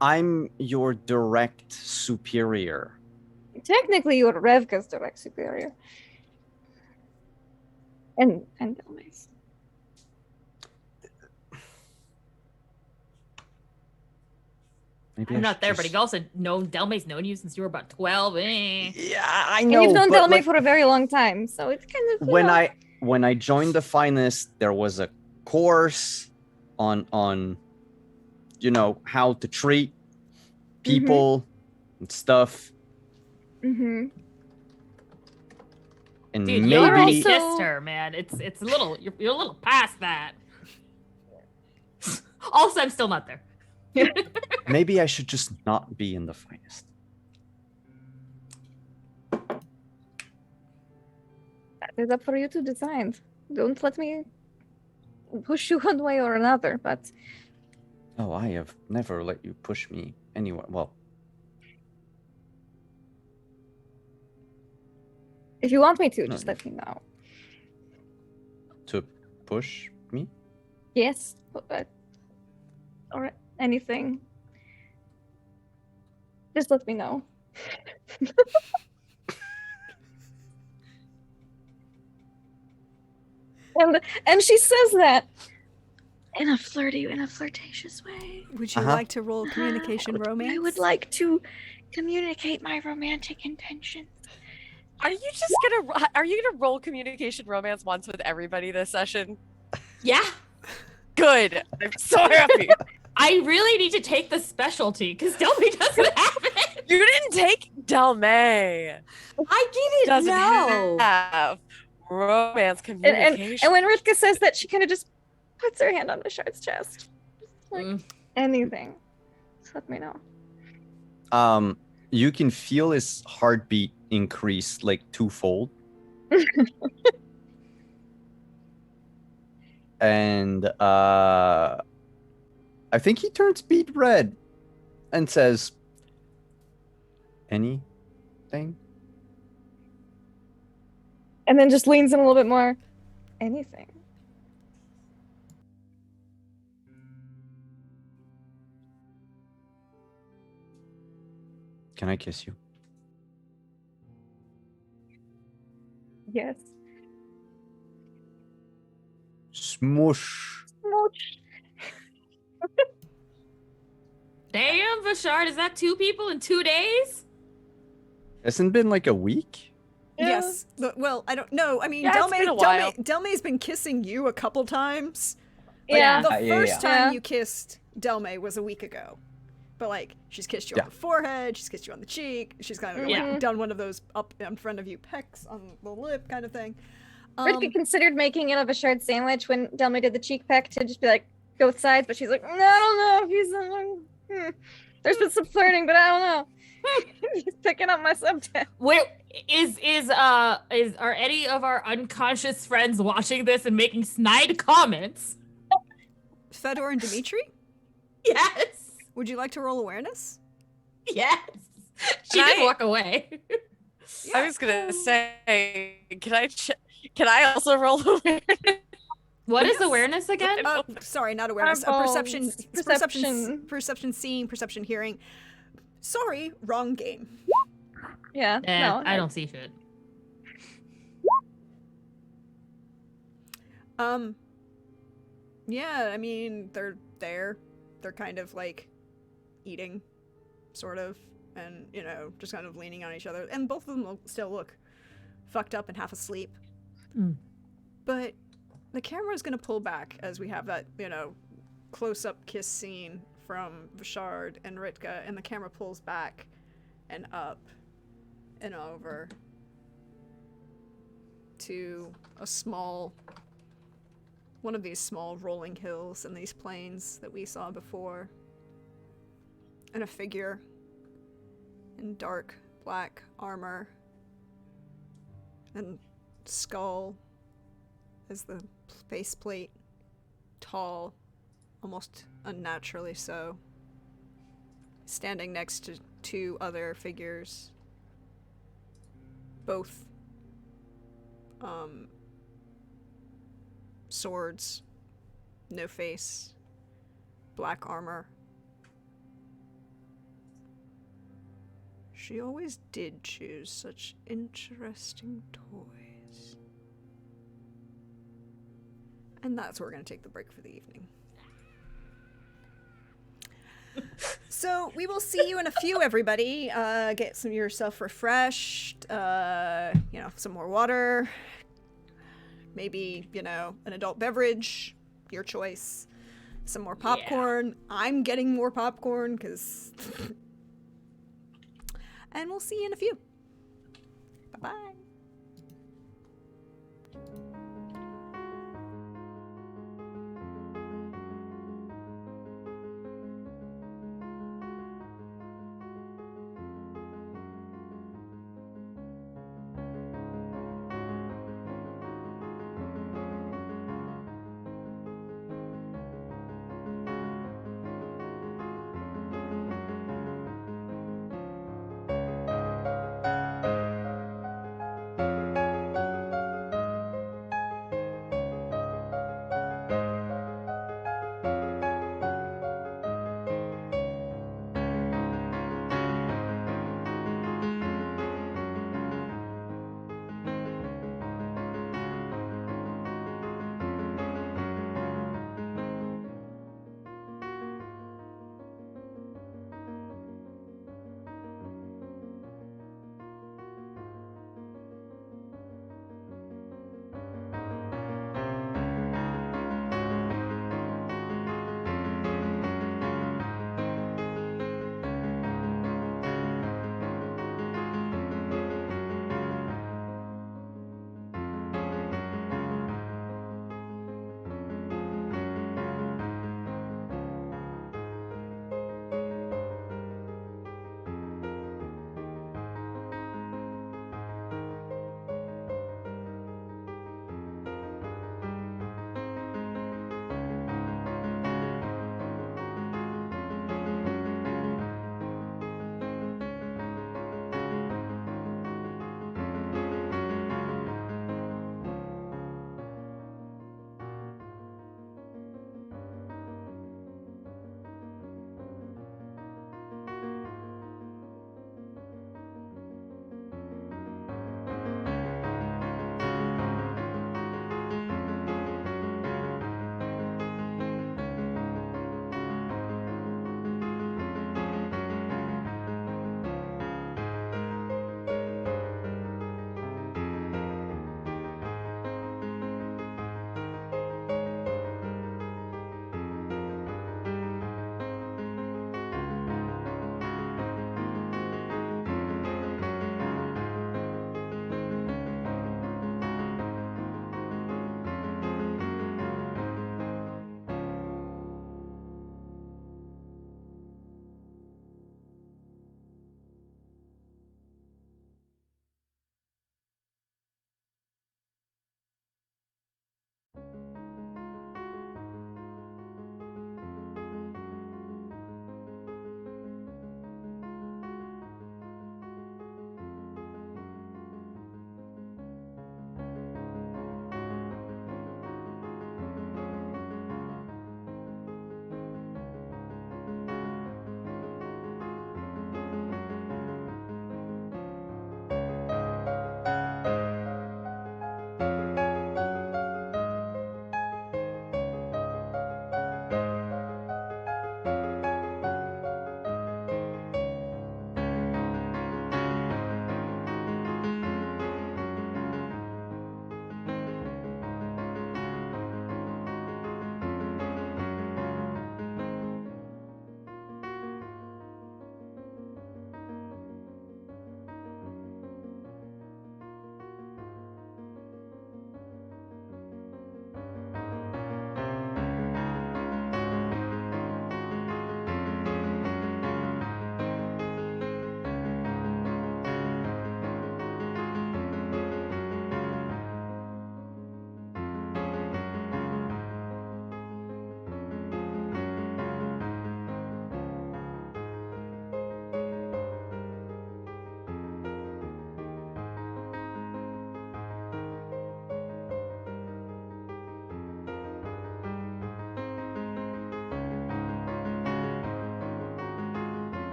[SPEAKER 3] I'm your direct superior.
[SPEAKER 4] Technically, you're Revka's direct superior. And Delmace.
[SPEAKER 3] Maybe I
[SPEAKER 6] I'm not
[SPEAKER 3] should
[SPEAKER 6] there, but
[SPEAKER 3] just-
[SPEAKER 6] he also known Delmay's known you since you were about 12.
[SPEAKER 3] Yeah, I
[SPEAKER 4] And
[SPEAKER 3] know.
[SPEAKER 4] you've known
[SPEAKER 3] but,
[SPEAKER 4] Delmace
[SPEAKER 3] like,
[SPEAKER 4] for a very long time, so it's kind of
[SPEAKER 3] when I joined the Finest, there was a course on how to treat people and stuff.
[SPEAKER 4] Mm-hmm.
[SPEAKER 6] Dude,
[SPEAKER 3] And maybe
[SPEAKER 6] you already
[SPEAKER 4] Also-
[SPEAKER 6] kissed her, man. It's a little you're a little past that. Also, I'm still not there.
[SPEAKER 3] maybe I should just not be in the Finest.
[SPEAKER 4] That is up for you to decide. Don't let me push you one way or another, but
[SPEAKER 3] Oh, I have never let you push me anywhere. Well,
[SPEAKER 4] if you want me to, just
[SPEAKER 3] No.
[SPEAKER 4] let me know.
[SPEAKER 3] to push me?
[SPEAKER 4] Yes, or anything. Just let me know. and she says that in a flirtatious way.
[SPEAKER 1] Would you
[SPEAKER 3] Uh-huh.
[SPEAKER 1] like to roll communication romance?
[SPEAKER 4] I would like to communicate my romantic intentions.
[SPEAKER 2] Are you gonna roll communication romance once with everybody this session?
[SPEAKER 6] Yeah.
[SPEAKER 2] Good. I'm so happy.
[SPEAKER 6] I really need to take the specialty because Delmy doesn't have it.
[SPEAKER 2] You didn't take Delmay.
[SPEAKER 6] I didn't
[SPEAKER 2] Doesn't
[SPEAKER 6] know.
[SPEAKER 2] have romance
[SPEAKER 4] And
[SPEAKER 2] communication.
[SPEAKER 4] when Rivka says that, she kind of just puts her hand on Bashard's chest. Like
[SPEAKER 6] Mm.
[SPEAKER 4] anything. Just let me know.
[SPEAKER 3] You can feel his heartbeat increase like twofold. And I think he turns beet red and says, anything?
[SPEAKER 4] And then just leans in a little bit more. Anything.
[SPEAKER 3] Can I kiss you?
[SPEAKER 4] Yes.
[SPEAKER 3] Smush.
[SPEAKER 4] Smooch.
[SPEAKER 6] Damn, Bashard, is that 2 people in 2 days?
[SPEAKER 3] Hasn't been like a week?
[SPEAKER 1] Yes. Well, I don't know. I mean,
[SPEAKER 2] Yeah, it's been a while.
[SPEAKER 1] Delmay's been kissing you a couple times.
[SPEAKER 4] Yeah.
[SPEAKER 1] The first time
[SPEAKER 4] Yeah.
[SPEAKER 1] you kissed Delmay was a week ago. But like, she's kissed you
[SPEAKER 3] Yeah.
[SPEAKER 1] on the forehead, she's kissed you on the cheek, she's kind of
[SPEAKER 6] Yeah.
[SPEAKER 1] like done one of those up in front of you pecks on the lip kind of thing.
[SPEAKER 4] Rivka considered making it of a shard sandwich when Delmy did the cheek peck to just be like, go with sides, but she's like, I don't know if he's there's been some flirting, but I don't know. He's picking up my subject.
[SPEAKER 6] Wait, are any of our unconscious friends watching this and making snide comments?
[SPEAKER 1] Fedor and Dimitri,
[SPEAKER 6] Yes.
[SPEAKER 1] would you like to roll awareness?
[SPEAKER 6] Yes. She
[SPEAKER 2] Can
[SPEAKER 6] did
[SPEAKER 2] I-
[SPEAKER 6] walk away.
[SPEAKER 2] I was gonna say, can I also roll awareness?
[SPEAKER 6] What is awareness again?
[SPEAKER 1] Sorry, not awareness.
[SPEAKER 4] Eyeballs.
[SPEAKER 1] Perception, seeing, perception, hearing. Sorry, wrong game.
[SPEAKER 4] Yeah. no,
[SPEAKER 6] I don't see shit.
[SPEAKER 1] Yeah, I mean, they're there. They're kind of like eating, sort of, and, just kind of leaning on each other. And both of them still look fucked up and half asleep.
[SPEAKER 6] Mm.
[SPEAKER 1] But the camera is going to pull back as we have that, close-up kiss scene from Vishard and Ritka, and the camera pulls back and up and over to one of these small rolling hills and these plains that we saw before, and a figure in dark black armor and skull as the faceplate, tall, almost unnaturally so, standing next to two other figures, both swords, no face, black armor. She always did choose such interesting toys. And that's where we're going to take the break for the evening. So we will see you in a few, everybody. Get yourself refreshed, some more water, maybe, an adult beverage, your choice, some more popcorn. Yeah. I'm getting more popcorn because... And we'll see you in a few. Bye-bye.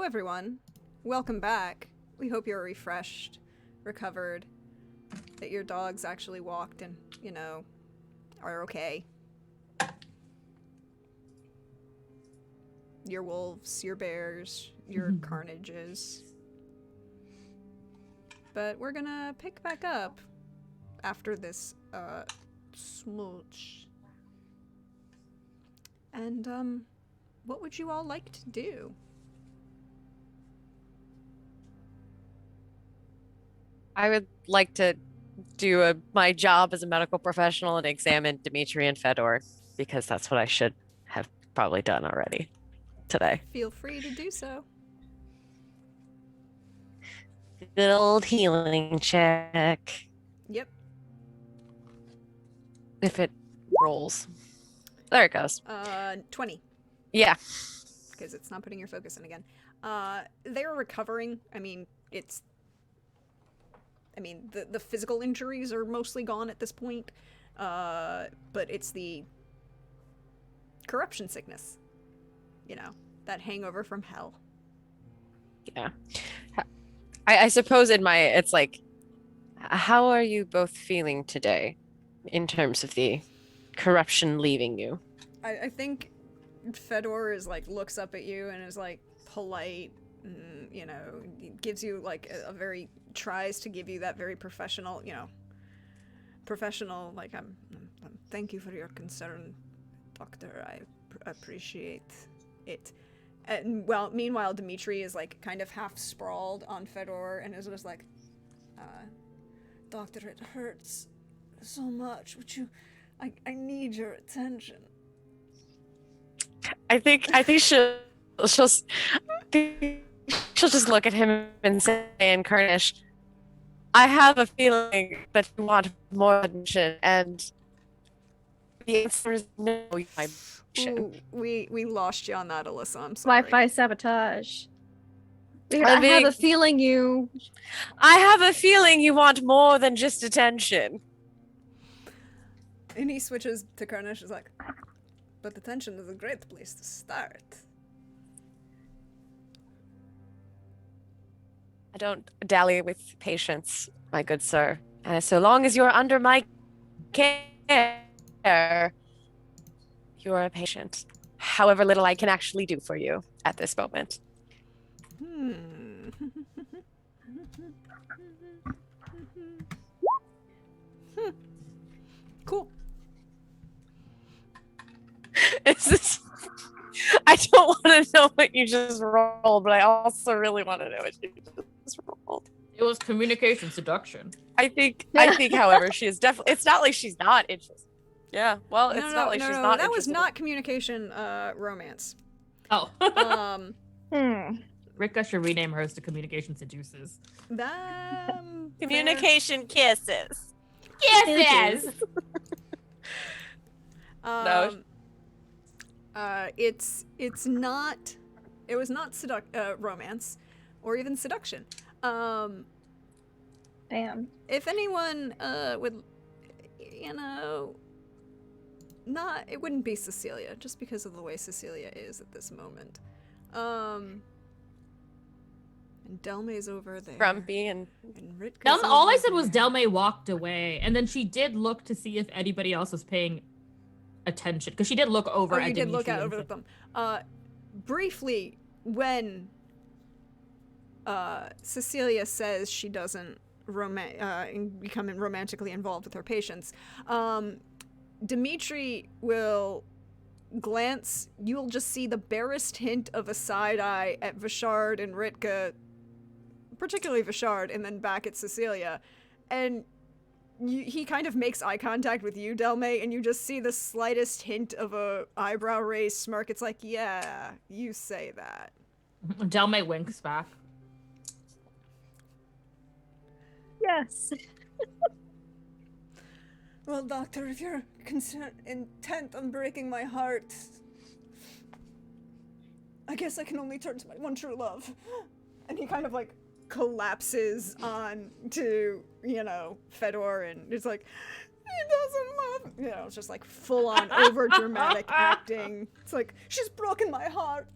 [SPEAKER 1] everyone. Welcome back. We hope you're refreshed, recovered, that your dogs actually walked and, are okay. Your wolves, your bears, your carnages. But we're gonna pick back up after this, smooch. And, what would you all like to do?
[SPEAKER 2] I would like to do my job as a medical professional and examine Dimitri and Fedor, because that's what I should have probably done already today.
[SPEAKER 1] Feel free to do so.
[SPEAKER 2] Good old healing check.
[SPEAKER 1] Yep.
[SPEAKER 2] If it rolls. There it goes.
[SPEAKER 1] 20.
[SPEAKER 2] Yeah.
[SPEAKER 1] Because it's not putting your focus in again. They're recovering. The physical injuries are mostly gone at this point. But it's the corruption sickness. That hangover from hell.
[SPEAKER 2] Yeah. I suppose it's like, how are you both feeling today in terms of the corruption leaving you?
[SPEAKER 1] I think Fedor is looks up at you and is polite, and, gives you tries to give you that very professional, thank you for your concern, doctor. I appreciate it. And meanwhile, Dimitri is kind of half sprawled on Fedor and is just doctor, it hurts so much. Would you? I need your attention.
[SPEAKER 2] I think she'll just look at him and say in Kurdish, I have a feeling that you want more attention, and the answer is no, my
[SPEAKER 1] Ooh, we lost you on that, Alyssa. I'm sorry.
[SPEAKER 4] Wi-Fi sabotage. I have a feeling you
[SPEAKER 2] want more than just attention.
[SPEAKER 1] And he switches to Karnish. Is but attention is a great place to start.
[SPEAKER 2] I don't dally with patience, my good sir. And so long as you're under my care, you are a patient. However little I can actually do for you at this moment.
[SPEAKER 1] Cool.
[SPEAKER 2] I don't want to know what you just rolled, but I also really want to know what you just rolled.
[SPEAKER 6] It was communication seduction.
[SPEAKER 2] I think, however, she is definitely. It's not like she's not interested. Yeah, well, it's not like she's not.
[SPEAKER 1] That was not communication, romance.
[SPEAKER 6] Oh. Rika should rename hers to communication seduces.
[SPEAKER 2] Communication kisses.
[SPEAKER 6] Kisses.
[SPEAKER 2] No.
[SPEAKER 1] It's not. It was not romance, or even seduction.
[SPEAKER 4] Damn.
[SPEAKER 1] If anyone would, not, it wouldn't be Cecilia, just because of the way Cecilia is at this moment. And Delmay's over there.
[SPEAKER 2] Grumpy and
[SPEAKER 1] Ritka's
[SPEAKER 6] all I
[SPEAKER 1] over
[SPEAKER 6] said was
[SPEAKER 1] there.
[SPEAKER 6] Delmay walked away, and then she did look to see if anybody else was paying attention, because she did look over at
[SPEAKER 1] you did look
[SPEAKER 6] Dimitri
[SPEAKER 1] over at them. Briefly, when Cecilia says she doesn't become romantically involved with her patients, Dimitri will glance. You'll just see the barest hint of a side eye at Vishard and Ritka, particularly Vishard, and then back at Cecilia, and he kind of makes eye contact with you, Delmay, and you just see the slightest hint of a eyebrow raised smirk. It's yeah, you say that.
[SPEAKER 6] Delmay winks back.
[SPEAKER 4] Yes.
[SPEAKER 1] Well, doctor, if you're intent on breaking my heart, I guess I can only turn to my one true love. And he kind of collapses on to, Fedor, and it's he doesn't love, it's just full on over dramatic acting. It's she's broken my heart.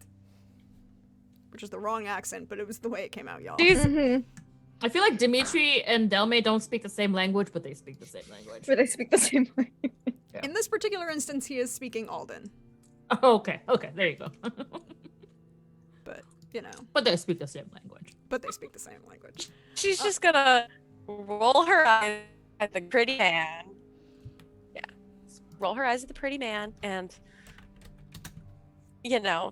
[SPEAKER 1] which is the wrong accent, but it was the way it came out, y'all.
[SPEAKER 2] She's
[SPEAKER 4] Mhm.
[SPEAKER 6] I feel like Dimitri and Delme don't speak the same language, but they speak the same language.
[SPEAKER 4] Where they speak the same way.
[SPEAKER 1] In this particular instance, he is speaking Alden,
[SPEAKER 6] Oh, okay, there you go.
[SPEAKER 1] but you know,
[SPEAKER 6] But they speak the same language.
[SPEAKER 1] but they speak the same language.
[SPEAKER 2] she's just gonna roll her eyes at the pretty man. Yeah. Roll her eyes at the pretty man and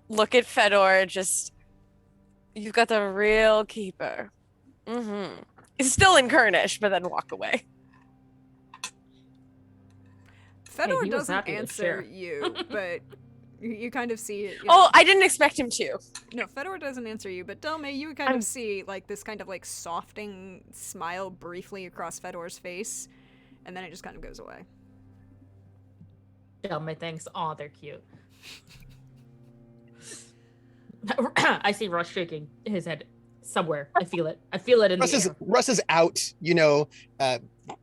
[SPEAKER 2] look at Fedor, just you've got the real keeper. Mm-hmm. It's still in Kurnish, but then walk away.
[SPEAKER 1] Fedor
[SPEAKER 6] he was
[SPEAKER 1] doesn't
[SPEAKER 6] happy to
[SPEAKER 1] answer
[SPEAKER 6] share.
[SPEAKER 1] you, but you kind of see it.
[SPEAKER 2] Oh, I didn't expect him to.
[SPEAKER 1] No, Fedor doesn't answer you, but Delme, you kind
[SPEAKER 2] I'm-
[SPEAKER 1] of see like this kind of like softening smile briefly across Fedor's face, and then it just kind of goes away.
[SPEAKER 6] Delme thinks, "Aw, they're cute." I see Russ shaking his head somewhere. I feel it. I feel it in the air.
[SPEAKER 5] Russ is out,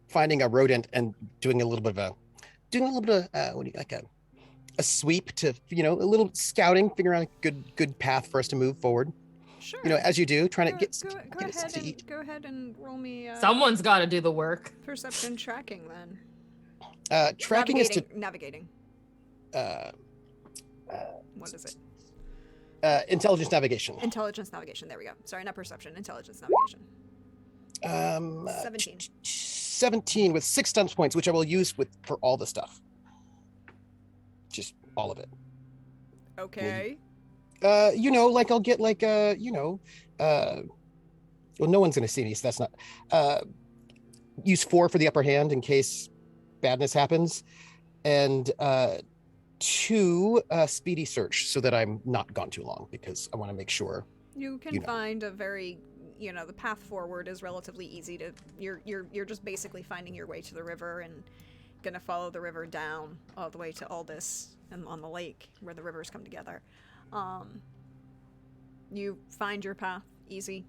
[SPEAKER 5] finding a rodent and doing a little bit of a sweep to, a little scouting, figuring out a good path for us to move forward.
[SPEAKER 1] Sure.
[SPEAKER 5] As you do, trying to
[SPEAKER 1] Go
[SPEAKER 5] get
[SPEAKER 1] ahead
[SPEAKER 5] to eat.
[SPEAKER 1] and go ahead and roll me
[SPEAKER 6] Someone's got to do the work.
[SPEAKER 1] perception tracking then.
[SPEAKER 5] Tracking is to
[SPEAKER 1] navigating.
[SPEAKER 5] uh,
[SPEAKER 1] What is it?
[SPEAKER 5] intelligence navigation.
[SPEAKER 1] Intelligence navigation. There we go. Sorry, not perception. Intelligence navigation. 17.
[SPEAKER 5] 17 with 6 stun points, which I will use for all the stuff. Just all of it.
[SPEAKER 1] Okay.
[SPEAKER 5] I'll get well, no one's gonna see me, so that's not use 4 for the upper hand in case badness happens, and 2 speedy search so that I'm not gone too long, because I want to make sure
[SPEAKER 1] You can find a very, the path forward is relatively easy to. You're just basically finding your way to the river and gonna follow the river down all the way to Aldis and on the lake where the rivers come together. You find your path easy.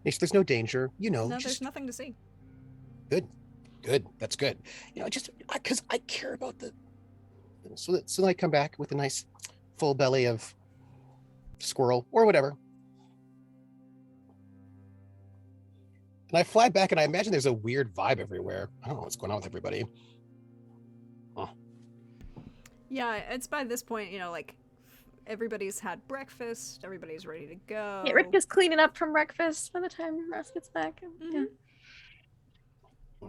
[SPEAKER 5] there's no danger,
[SPEAKER 1] No,
[SPEAKER 5] just
[SPEAKER 1] there's nothing to see.
[SPEAKER 5] good. That's good. Just because I care about so that I come back with a nice full belly of squirrel or whatever. And I fly back and I imagine there's a weird vibe everywhere. I don't know what's going on with everybody.
[SPEAKER 1] Yeah, it's by this point, like everybody's had breakfast, everybody's ready to go.
[SPEAKER 4] Yeah, Rick is cleaning up from breakfast by the time Russ gets back.
[SPEAKER 1] Mhm.
[SPEAKER 4] Yeah.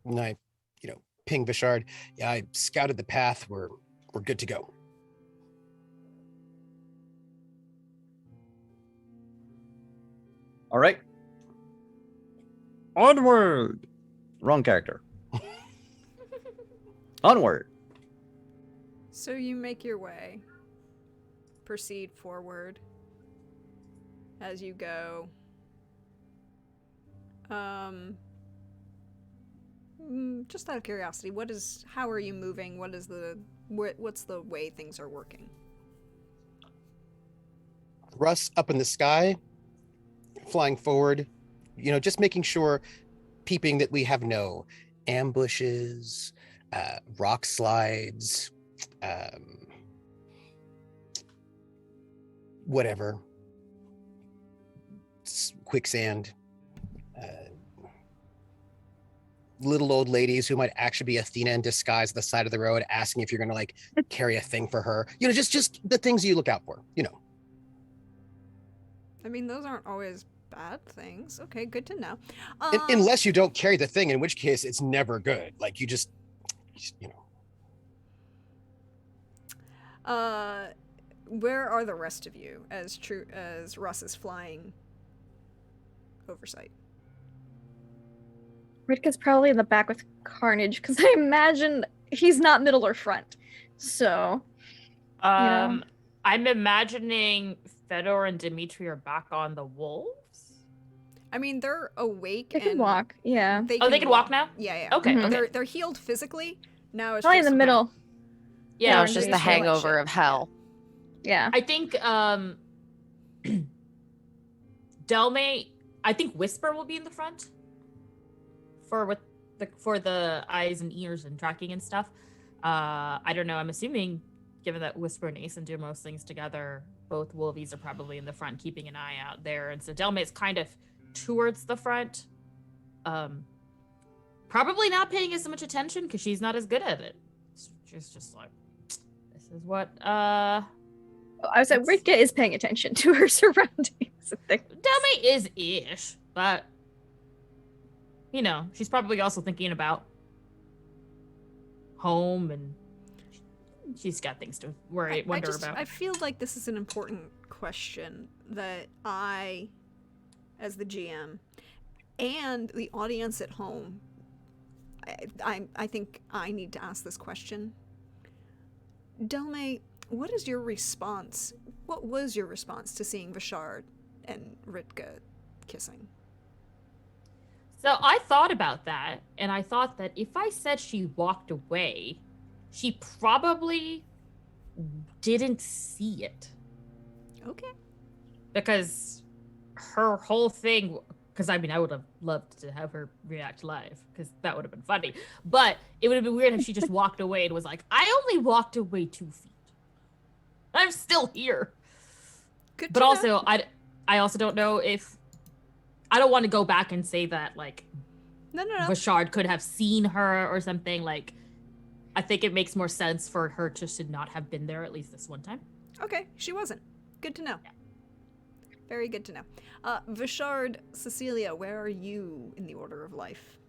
[SPEAKER 5] And I, ping Vishard. Yeah, I scouted the path. We're good to go.
[SPEAKER 3] All right. Onward. Wrong character. Onward.
[SPEAKER 1] So you make your way, proceed forward as you go. Just out of curiosity, how are you moving? What's the way things are working?
[SPEAKER 5] Russ up in the sky, flying forward, just making sure, peeping that we have no ambushes, rock slides, whatever, quicksand, little old ladies who might actually be Athena in disguise at the side of the road asking if you're going to carry a thing for her, just the things you look out for,
[SPEAKER 1] I mean, those aren't always bad things. Okay, good to know.
[SPEAKER 5] Unless you don't carry the thing, in which case it's never good. Like you just.
[SPEAKER 1] Where are the rest of you as Russ is flying oversight?
[SPEAKER 4] Ritka's probably in the back with Carnage, because I imagine he's not middle or front. So,
[SPEAKER 6] I'm imagining Fedor and Dimitri are back on the wolves.
[SPEAKER 1] I mean, they're awake.
[SPEAKER 4] they can
[SPEAKER 1] and
[SPEAKER 4] walk. Yeah.
[SPEAKER 1] They
[SPEAKER 6] They can walk now?
[SPEAKER 1] Yeah.
[SPEAKER 6] Okay,
[SPEAKER 4] Mhm.
[SPEAKER 6] okay.
[SPEAKER 1] They're healed physically. Now it's
[SPEAKER 4] Probably in
[SPEAKER 1] just
[SPEAKER 4] the middle.
[SPEAKER 6] Yeah,
[SPEAKER 2] No,
[SPEAKER 4] or
[SPEAKER 2] it's just
[SPEAKER 4] maybe
[SPEAKER 2] the
[SPEAKER 4] feel like
[SPEAKER 2] hangover
[SPEAKER 1] shit.
[SPEAKER 2] of hell.
[SPEAKER 4] Yeah.
[SPEAKER 6] I think Delme, I think Whisper will be in the front for the eyes and ears and tracking and stuff. I don't know. I'm assuming given that Whisper and Aeson do most things together, both Wolvies are probably in the front, keeping an eye out there. And so Delmay's kind of towards the front. Probably not paying as much attention because she's not as good at it. She's just like, this is what,
[SPEAKER 4] I was like, Rika is paying attention to her surroundings.
[SPEAKER 6] Delmay is ish, but, you know, she's probably also thinking about home, and she's got things to wonder about.
[SPEAKER 1] I feel like this is an important question that I, as the GM, and the audience at home, I think I need to ask this question. Delmay, what is your response? What was your response to seeing Vashard and Ritka kissing?
[SPEAKER 6] So I thought about that, and I thought that if I said she walked away, she probably didn't see it.
[SPEAKER 1] Okay.
[SPEAKER 6] Because her whole thing, because I mean, I would have loved to have her react live, because that would have been funny. But it would have been weird if she just walked away and was like, I only walked away 2 feet. I'm still here.
[SPEAKER 1] Good
[SPEAKER 6] But
[SPEAKER 1] to
[SPEAKER 6] also,
[SPEAKER 1] know.
[SPEAKER 6] I also don't know if, I don't want to go back and say that, like,
[SPEAKER 1] No.
[SPEAKER 6] Vashard could have seen her or something. Like, I think it makes more sense for her just to not have been there at least this one time.
[SPEAKER 1] Okay, she wasn't. Good to know.
[SPEAKER 6] Yeah.
[SPEAKER 1] Very good to know. Vashard, Cecilia, where are you in the order of life?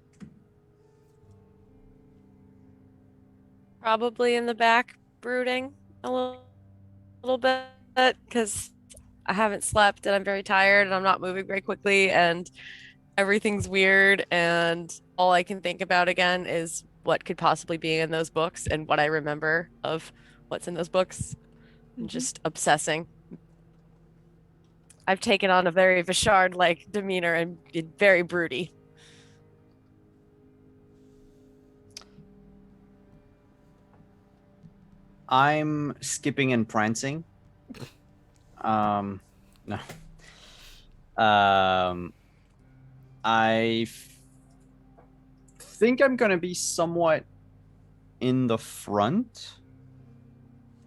[SPEAKER 2] Probably in the back, brooding a little bit, because I haven't slept and I'm very tired and I'm not moving very quickly and everything's weird, and all I can think about again is what could possibly be in those books and what I remember of what's in those books. I'm just obsessing. I've taken on a very Vashard-like demeanor and been very broody.
[SPEAKER 3] I'm skipping and prancing. No. Think I'm gonna be somewhat in the front.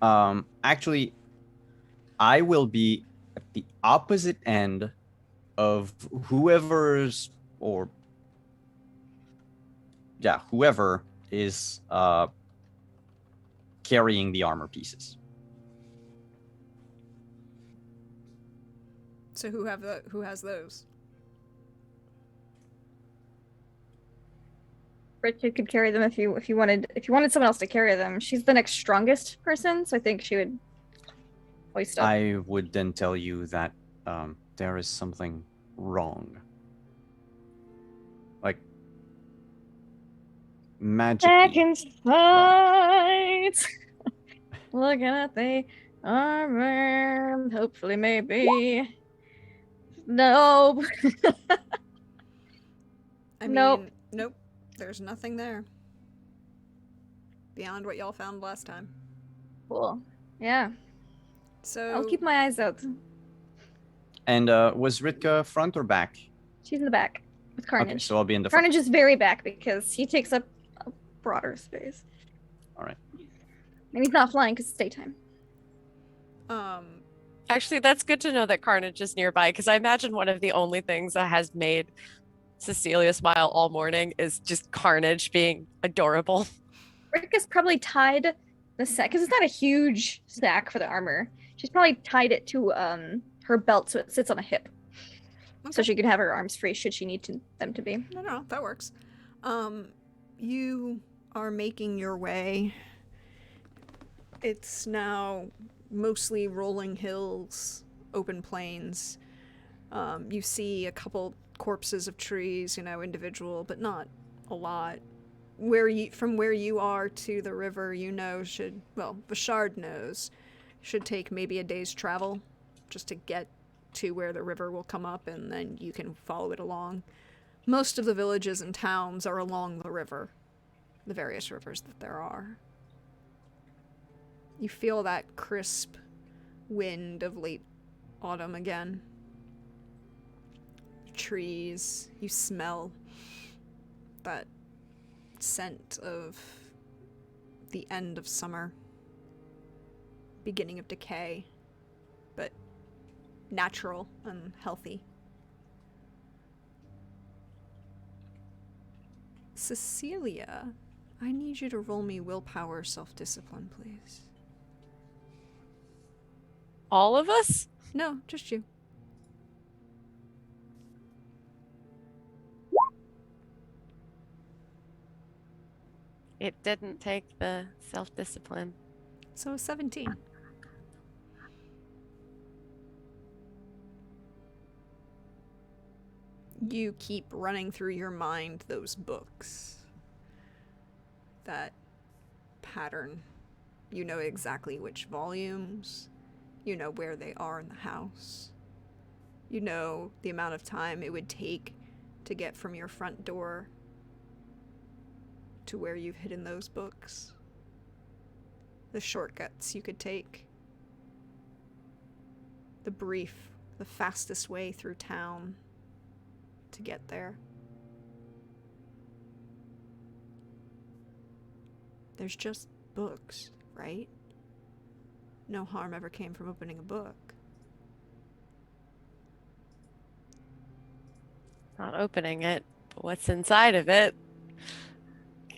[SPEAKER 3] Actually, I will be at the opposite end of whoever is carrying the armor pieces.
[SPEAKER 1] So who has those?
[SPEAKER 4] Richard could carry them if you wanted someone else to carry them. She's the next strongest person, so I think she would hoist up.
[SPEAKER 3] I would then tell you that there is something wrong. Like magically.
[SPEAKER 4] Back inside. Looking at the armor. Hopefully, maybe. Nope.
[SPEAKER 1] I mean,
[SPEAKER 4] Nope.
[SPEAKER 1] Nope. There's nothing there. Beyond what y'all found last time.
[SPEAKER 4] Cool. Yeah.
[SPEAKER 1] So
[SPEAKER 4] I'll keep my eyes out.
[SPEAKER 3] And was Ritka front or back?
[SPEAKER 4] She's in the back with Carnage.
[SPEAKER 3] Okay, so I'll be in the front.
[SPEAKER 4] Carnage is very back because he takes up a broader space.
[SPEAKER 3] All right.
[SPEAKER 4] And he's not flying because it's daytime.
[SPEAKER 2] Actually, that's good to know that Carnage is nearby, because I imagine one of the only things that has made Cecilia smile all morning is just Carnage being adorable.
[SPEAKER 4] Rick has probably tied the sack, because it's not a huge sack for the armor. She's probably tied it to her belt so it sits on a hip. So
[SPEAKER 1] Okay.
[SPEAKER 4] she could have her arms free should she need them to be.
[SPEAKER 1] No, that works. You are making your way. It's now mostly rolling hills, open plains. You see a couple corpses of trees, individual, but not a lot. From where you are to the river, Vashard knows, should take maybe a day's travel just to get to where the river will come up, and then you can follow it along. Most of the villages and towns are along the river, the various rivers that there are. You feel that crisp wind of late autumn again. Trees, you smell that scent of the end of summer. beginning of decay, but natural and healthy. Cecilia, I need you to roll me willpower self-discipline, please.
[SPEAKER 2] All of us?
[SPEAKER 1] No, just you.
[SPEAKER 2] It didn't take the self-discipline.
[SPEAKER 1] So 17. You keep running through your mind those books. That pattern. You know exactly which volumes. You know where they are in the house. You know the amount of time it would take to get from your front door to where you've hidden those books. The shortcuts you could take. The fastest way through town to get there. There's just books, right? No harm ever came from opening a book.
[SPEAKER 2] Not opening it, but what's inside of it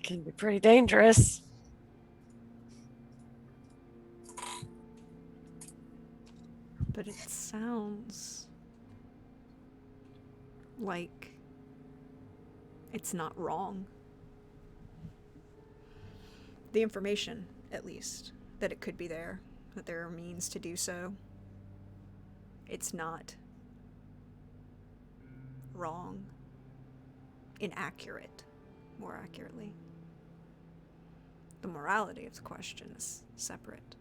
[SPEAKER 2] can be pretty dangerous.
[SPEAKER 1] But it sounds like it's not wrong. The information, at least, that it could be there, that there are means to do so. It's not wrong. Inaccurate, more accurately. The morality of the question is separate.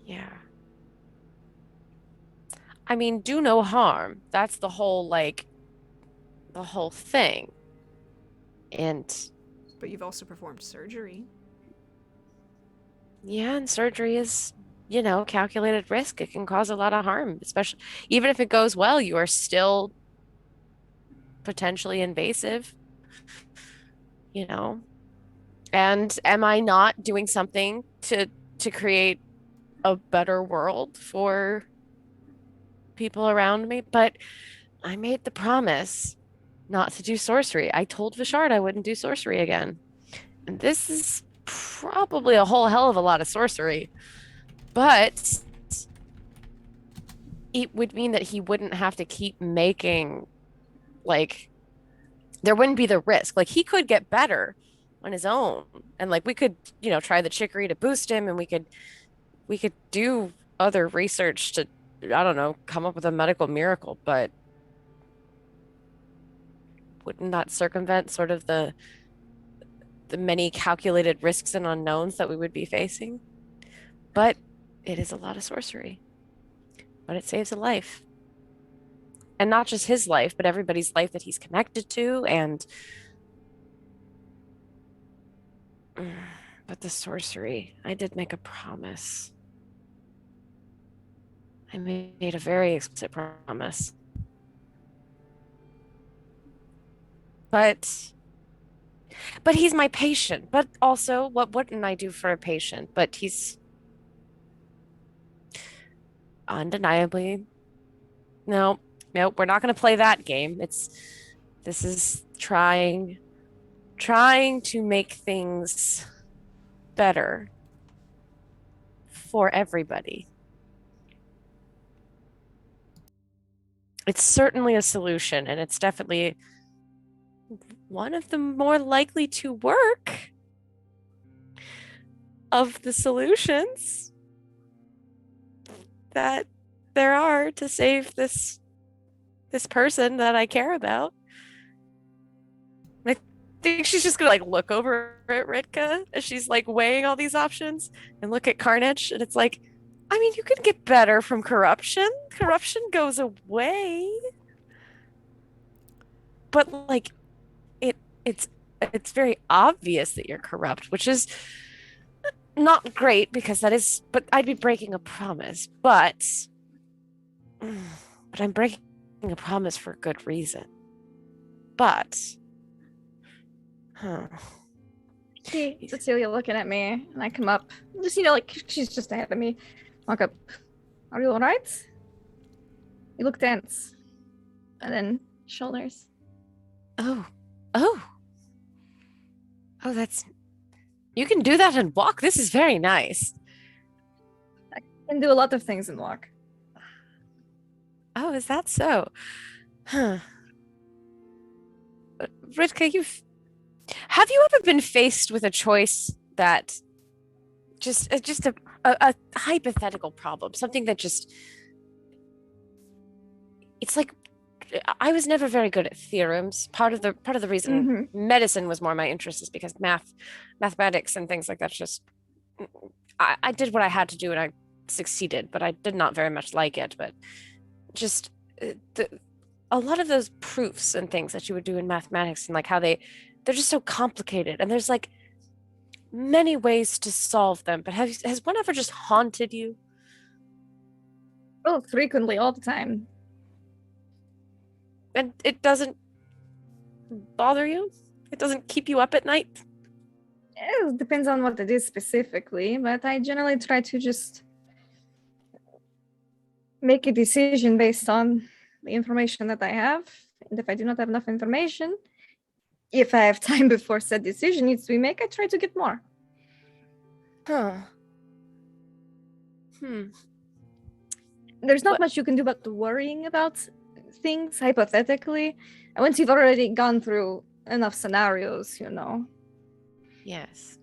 [SPEAKER 2] Yeah. I mean, do no harm. That's the whole thing. And
[SPEAKER 1] But you've also performed surgery.
[SPEAKER 2] yeah, and surgery is, calculated risk. It can cause a lot of harm, especially even if it goes well, you are still potentially invasive, And am I not doing something to create a better world for people around me? But I made the promise not to do sorcery. I told Vishard I wouldn't do sorcery again. And this is probably a whole hell of a lot of sorcery. But it would mean that he wouldn't have to keep making, there wouldn't be the risk. He could get better on his own. And we could, try the chicory to boost him, and we could do other research to, I don't know, come up with a medical miracle, but wouldn't that circumvent sort of the many calculated risks and unknowns that we would be facing? But it is a lot of sorcery. But it saves a life. And not just his life, but everybody's life that he's connected to. And but the sorcery, I did make a promise. I made a very explicit promise. But he's my patient. But also, what wouldn't I do for a patient? But he's undeniably, no, we're not going to play that game. This is trying to make things better for everybody. It's certainly a solution, and it's definitely one of the more likely to work of the solutions that there are to save this person that I care about. I think she's just gonna look over at Ritka as she's weighing all these options and look at Carnage, and it's I mean, you could get better from corruption. Corruption goes away. But it's very obvious that you're corrupt, which is not great because but I'd be breaking a promise. But I'm breaking a promise for a good reason. But
[SPEAKER 4] See Cecilia looking at me, and I come up. Just, like she's just ahead of me. Walk up. Are you alright? You look tense. And then shoulders.
[SPEAKER 2] Oh. That's... You can do that and walk. This is very nice.
[SPEAKER 4] I can do a lot of things and walk.
[SPEAKER 2] Oh, is that so? Huh. Ritka, have you ever been faced with a choice that just a hypothetical problem, something that just... It's like, I was never very good at theorems. Part of the reason medicine was more my interest is because mathematics and things like that just... I did what I had to do and I succeeded, but I did not very much like it. But just a lot of those proofs and things that you would do in mathematics, and like how they're just so complicated, and there's like many ways to solve them. But has one ever just haunted you?
[SPEAKER 4] Oh, frequently, all the time.
[SPEAKER 2] And it doesn't bother you? It doesn't keep you up at night?
[SPEAKER 4] It depends on what it is specifically, but I generally try to just make a decision based on the information that I have. And if I do not have enough information, if I have time before said decision needs to be made, I try to get more. There's not much you can do about worrying about things hypothetically. And once you've already gone through enough scenarios,
[SPEAKER 2] Yes.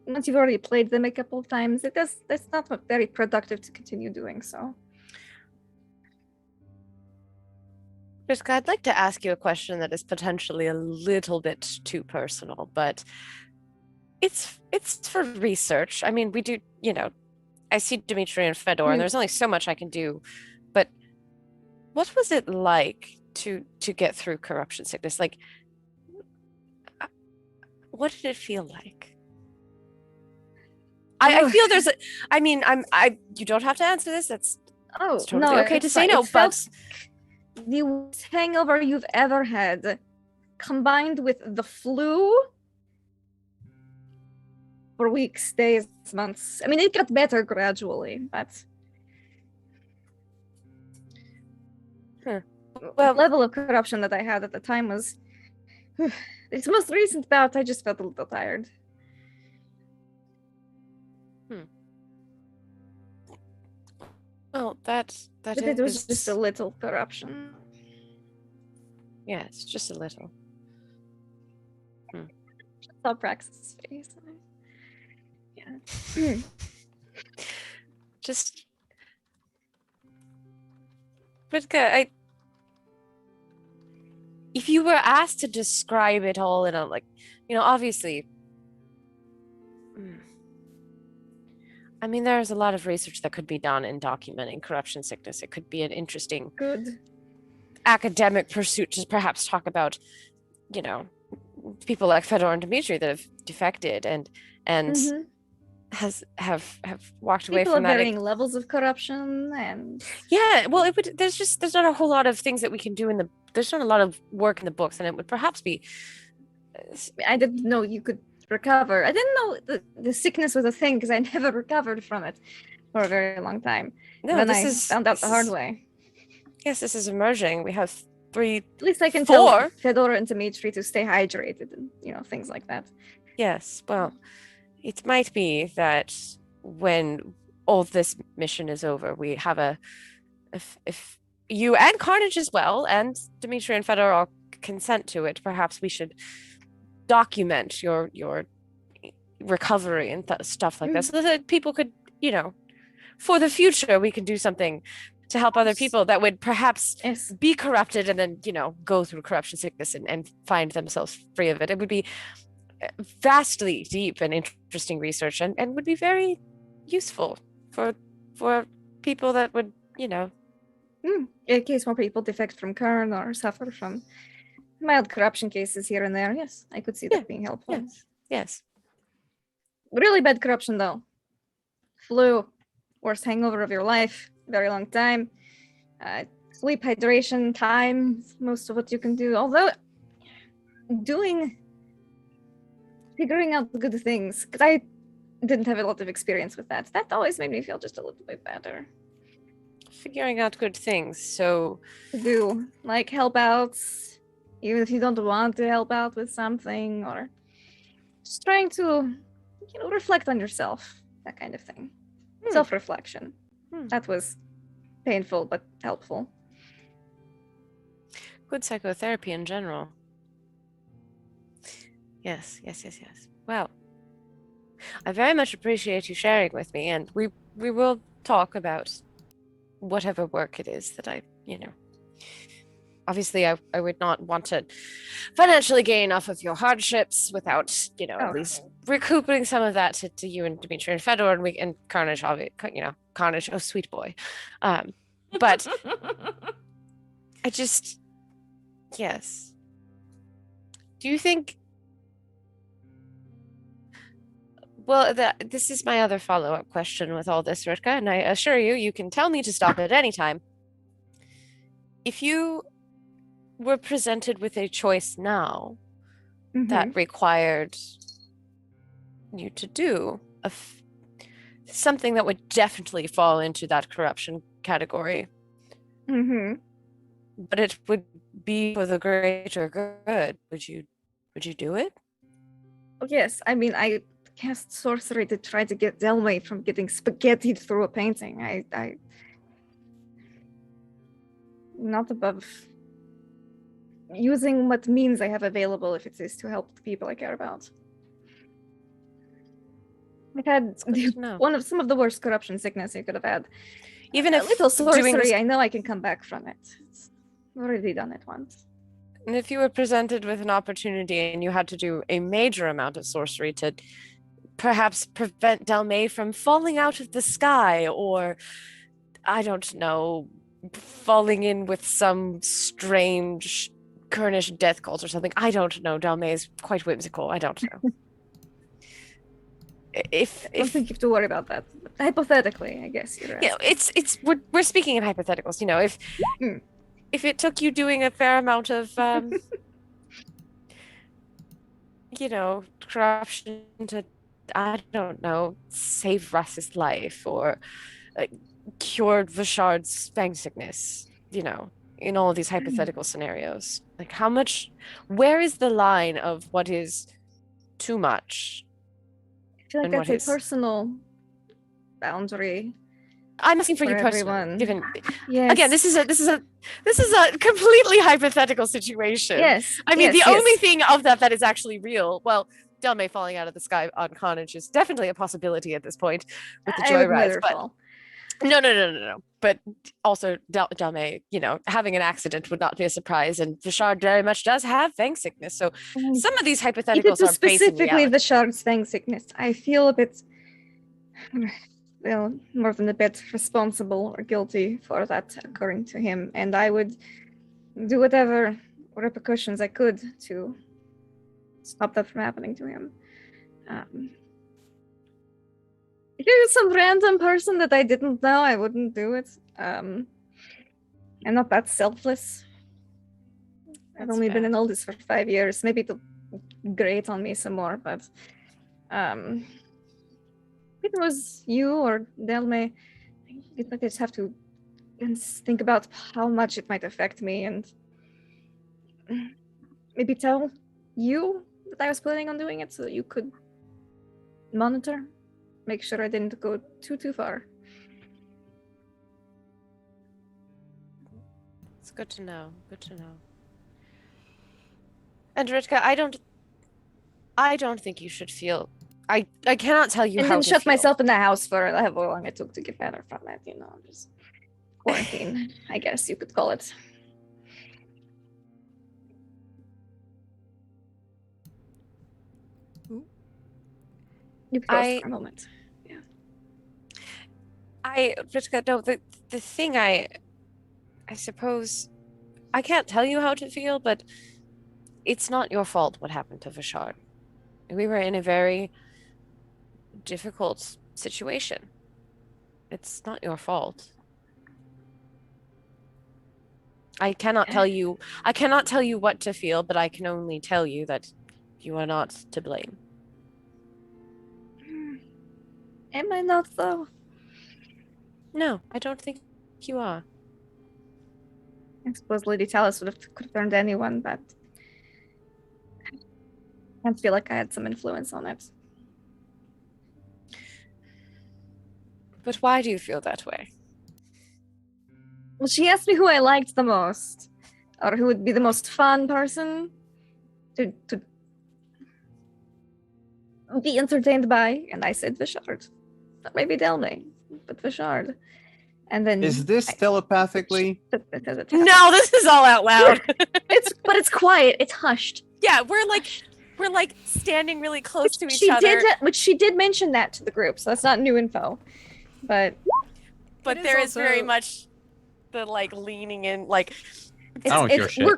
[SPEAKER 4] Once you've already played them a couple of times, that's not very productive to continue doing so.
[SPEAKER 2] Priska, I'd like to ask you a question that is potentially a little bit too personal, but it's for research. I mean, we do, I see Dimitri and Fedor, and there's only so much I can do. But what was it like to get through corruption sickness? Like, what did it feel like? I feel there's you don't have to answer this. It's totally okay to say no, but
[SPEAKER 4] the worst hangover you've ever had combined with the flu for weeks, days, months. I mean, it got better gradually, but
[SPEAKER 2] well,
[SPEAKER 4] the level of corruption that I had at the time was this most recent bout. I just felt a little tired.
[SPEAKER 2] Well, but
[SPEAKER 4] it was just a little corruption.
[SPEAKER 2] Yes, just a little.
[SPEAKER 4] Saw Praxis' face. Yeah.
[SPEAKER 2] Just, Ritka, if you were asked to describe it all in a, obviously, I mean, there's a lot of research that could be done in documenting corruption sickness. It could be an interesting academic pursuit to perhaps talk about, people like Fedor and Dmitri that have defected and have walked away from that.
[SPEAKER 4] People of varying levels of corruption and
[SPEAKER 2] well, there's not a whole lot of things that we can do there's not a lot of work in the books, and it would perhaps be.
[SPEAKER 4] I didn't know you could recover. I didn't know the sickness was a thing because I never recovered from it for a very long time.
[SPEAKER 2] No,
[SPEAKER 4] then I found out the hard way.
[SPEAKER 2] Yes, this is emerging. We have 3.
[SPEAKER 4] At least I can tell Fedor and Dmitri to stay hydrated and things like that.
[SPEAKER 2] Yes, well, it might be that when all this mission is over, we have if you and Carnage as well, and Dmitri and Fedor all consent to it, perhaps we should document your recovery and stuff like that, so that people could, for the future, we can do something to help other people that would perhaps be corrupted and then, go through corruption sickness and find themselves free of it. It would be vastly deep and interesting research and would be very useful for people that would,
[SPEAKER 4] In case more people defect from Kern or suffer from mild corruption cases here and there. Yes, I could see that being helpful.
[SPEAKER 2] Yes.
[SPEAKER 4] Really bad corruption, though. Flu, worst hangover of your life, very long time. Sleep, hydration, time, most of what you can do. Although doing figuring out the good things, because I didn't have a lot of experience with that. That always made me feel just a little bit better.
[SPEAKER 2] Figuring out good things. So
[SPEAKER 4] To do, like, help out, even if you don't want to help out with something, or just trying to, reflect on yourself, that kind of thing. Self-reflection. That was painful, but helpful.
[SPEAKER 2] good psychotherapy in general. Yes. Well, I very much appreciate you sharing with me, and we will talk about whatever work it is that obviously I would not want to financially gain off of your hardships without, at least recouping some of that to you and Dimitri and Fedor and Carnage, Carnage, oh sweet boy. But I just, yes. Do you think, well, this is my other follow-up question with all this, Ritka, and I assure you, you can tell me to stop at any time. If you were presented with a choice now that required you to do something that would definitely fall into that corruption category, but it would be for the greater good, would you do it?
[SPEAKER 4] Yes, I mean, I cast sorcery to try to get Delmay from getting spaghettied through a painting. I not above using what means I have available if it is to help the people I care about. I've had some of the worst corruption sickness you could have had.
[SPEAKER 2] Even
[SPEAKER 4] a
[SPEAKER 2] if
[SPEAKER 4] little sorcery,
[SPEAKER 2] doing this,
[SPEAKER 4] I know I can come back from it. I've already done it once.
[SPEAKER 2] and if you were presented with an opportunity and you had to do a major amount of sorcery to perhaps prevent Delmay from falling out of the sky, or I don't know, falling in with some strange Kurnish death cult or something. I don't know. Delmay is quite whimsical. I don't know.
[SPEAKER 4] I don't think you have to worry about that. But hypothetically, I guess you're right.
[SPEAKER 2] Yeah, it's we're speaking in hypotheticals. If it took you doing a fair amount of corruption to, I don't know, save Russ's life or cured Vashard's fang sickness, in all of these hypothetical scenarios. Like, where is the line of what is too much?
[SPEAKER 4] I feel like that's a personal boundary.
[SPEAKER 2] I'm asking for you
[SPEAKER 4] everyone.
[SPEAKER 2] personally. Given,
[SPEAKER 4] yes.
[SPEAKER 2] Again, this is a completely hypothetical situation.
[SPEAKER 4] Yes.
[SPEAKER 2] I mean, the only thing of that is actually real. Well, Delmay falling out of the sky on Carnage is definitely a possibility at this point with the joyrides. But no. But also Delmay, having an accident would not be a surprise, and Vashard very much does have fang sickness. So some of these hypotheticals are
[SPEAKER 4] specifically Vashard's fang sickness. I feel a bit, well, more than a bit responsible or guilty for that occurring to him, and I would do whatever repercussions I could to stop that from happening to him. If it was some random person that I didn't know, I wouldn't do it. I'm not that selfless. I've only been in Aldis for 5 years. Maybe it'll grate on me some more, but if it was you or Delmay, I just have to think about how much it might affect me and maybe tell you that I was planning on doing it so that you could monitor. Make sure I didn't go too far.
[SPEAKER 2] It's good to know. And Ritka, I don't think you should feel. I cannot tell you
[SPEAKER 4] and
[SPEAKER 2] how
[SPEAKER 4] then
[SPEAKER 2] to
[SPEAKER 4] shut
[SPEAKER 2] feel.
[SPEAKER 4] myself in the house for however long it took to get better from it. Just quarantine, I guess you could call it. You paused for a moment.
[SPEAKER 2] Ritka, no, the thing I suppose, I can't tell you how to feel, but it's not your fault what happened to Vashard. We were in a very difficult situation. It's not your fault. I cannot tell you what to feel, but I can only tell you that you are not to blame.
[SPEAKER 4] Am I not though?
[SPEAKER 2] No, I don't think you are.
[SPEAKER 4] I suppose Lady Talus could have turned anyone, but I feel like I had some influence on it.
[SPEAKER 2] But why do you feel that way?
[SPEAKER 4] Well, she asked me who I liked the most, or who would be the most fun person to be entertained by, and I said Vishard. Not maybe Delme, but Vishard. And then
[SPEAKER 3] Is this telepathically?
[SPEAKER 2] No, this is all out loud.
[SPEAKER 4] But it's quiet. It's hushed.
[SPEAKER 2] Yeah, we're like standing really close to each
[SPEAKER 4] She
[SPEAKER 2] other.
[SPEAKER 4] which she did mention that to the group, so that's not new info. But
[SPEAKER 2] But
[SPEAKER 1] It is
[SPEAKER 2] there is very
[SPEAKER 1] also-
[SPEAKER 2] much the like leaning in, like
[SPEAKER 4] it's,
[SPEAKER 7] don't give a shit.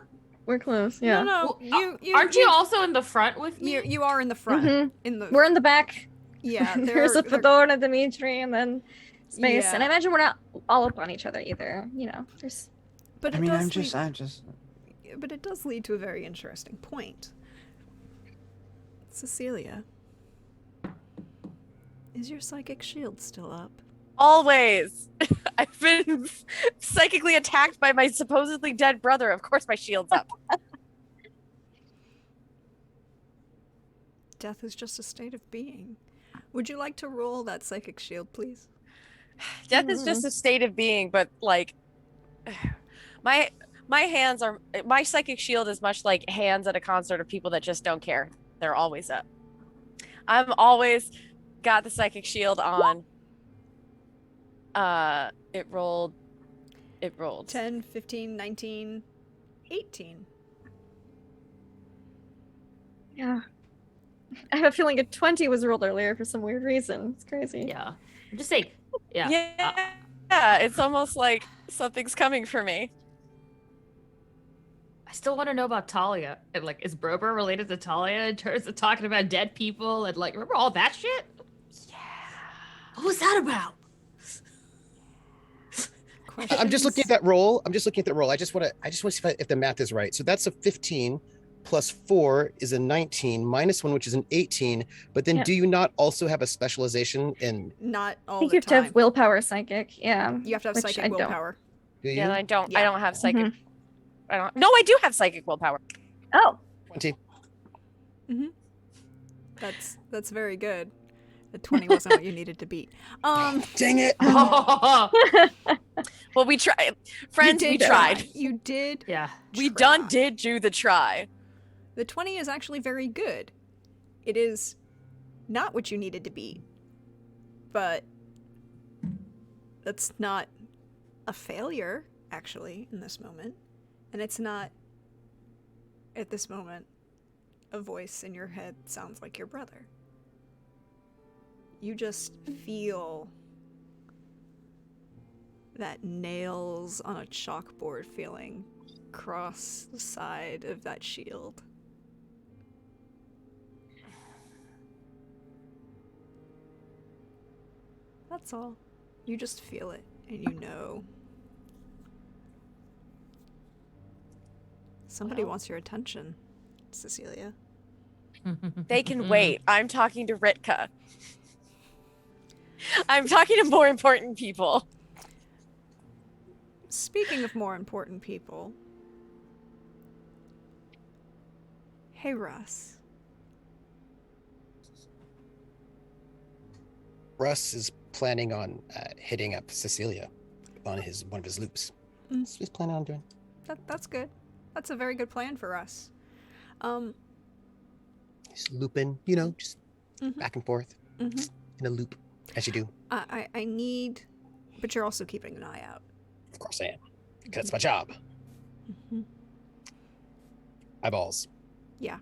[SPEAKER 4] we're close. Yeah.
[SPEAKER 1] No,
[SPEAKER 6] Well,
[SPEAKER 1] you
[SPEAKER 6] aren't you also in the front with me?
[SPEAKER 1] you are in the front.
[SPEAKER 4] Mhm.
[SPEAKER 1] In the
[SPEAKER 4] We're in the back.
[SPEAKER 1] yeah.
[SPEAKER 4] There's a Fedor and a Dimitri, and then space. And I
[SPEAKER 1] Yeah.
[SPEAKER 4] imagine we're not all up on each other either. You know, there's.
[SPEAKER 1] But
[SPEAKER 3] I
[SPEAKER 1] it
[SPEAKER 3] mean,
[SPEAKER 1] does
[SPEAKER 3] I'm just.
[SPEAKER 1] but it does lead to a very interesting point. Cecilia, is your psychic shield still up?
[SPEAKER 2] always. I've been psychically attacked by my supposedly dead brother. Of course my shield's up.
[SPEAKER 1] Death is just a state of being. Would you like to roll that psychic shield, please?
[SPEAKER 2] Death is just a state of being, but like my hands are, my psychic shield is much like hands at a concert of people that just don't care. They're always up. I'm always got the psychic shield on. It rolled
[SPEAKER 1] 10, 15, 19, 18.
[SPEAKER 4] Yeah. I have a feeling a 20 was rolled earlier for some weird reason. It's crazy.
[SPEAKER 6] Yeah. I'm just saying. Yeah.
[SPEAKER 2] Yeah, it's almost like something's coming for me.
[SPEAKER 6] I still want to know about Talia. And like, is Brober related to Talia in terms of talking about dead people and like, remember all that shit?
[SPEAKER 2] Yeah.
[SPEAKER 6] What was that about?
[SPEAKER 5] I'm just looking at that roll. I just want to see if the math is right. So that's a 15 plus 4 is a 19 minus 1, which is an 18. But then
[SPEAKER 4] Yeah.
[SPEAKER 5] do you not also have a specialization in?
[SPEAKER 1] Not
[SPEAKER 4] I
[SPEAKER 1] all
[SPEAKER 4] think
[SPEAKER 1] the
[SPEAKER 4] you have to
[SPEAKER 1] time.
[SPEAKER 4] have willpower psychic. Yeah.
[SPEAKER 1] You have to have
[SPEAKER 4] which
[SPEAKER 1] psychic
[SPEAKER 4] I don't.
[SPEAKER 1] willpower.
[SPEAKER 5] Do you?
[SPEAKER 2] Yeah, and I don't
[SPEAKER 1] Yeah.
[SPEAKER 2] have psychic. I don't. No, I do have psychic willpower.
[SPEAKER 4] Oh.
[SPEAKER 5] 20.
[SPEAKER 1] That's very good. The 20 wasn't what you needed to beat.
[SPEAKER 5] Dang it!
[SPEAKER 2] Well, we tried. Friends, we
[SPEAKER 1] did
[SPEAKER 2] tried.
[SPEAKER 1] try. You did.
[SPEAKER 6] Yeah.
[SPEAKER 2] We
[SPEAKER 1] try.
[SPEAKER 2] did do the try.
[SPEAKER 1] The 20 is actually very good. It is not what you needed to beat, but that's not a failure, actually, in this moment. And it's not, at this moment, a voice in your head sounds like your brother. You just feel that nails on a chalkboard feeling cross the side of that shield. That's all. You just feel it, and you know. Somebody wants your attention, Cecilia.
[SPEAKER 2] They can wait. I'm talking to Ritka. I'm talking to more important people.
[SPEAKER 1] Speaking of more important people, hey Russ.
[SPEAKER 5] Russ is planning on hitting up Cecilia on one of his loops.
[SPEAKER 1] Mm.
[SPEAKER 5] That's what he's planning on doing.
[SPEAKER 1] That's good. That's a very good plan for us.
[SPEAKER 5] He's looping, just
[SPEAKER 1] Mhm.
[SPEAKER 5] back and forth
[SPEAKER 1] Mhm.
[SPEAKER 5] in a loop, as you do.
[SPEAKER 1] I need, but you're also keeping an eye out.
[SPEAKER 5] Of course I am, because it's my job.
[SPEAKER 1] Mhm.
[SPEAKER 5] Eyeballs.
[SPEAKER 1] Yeah.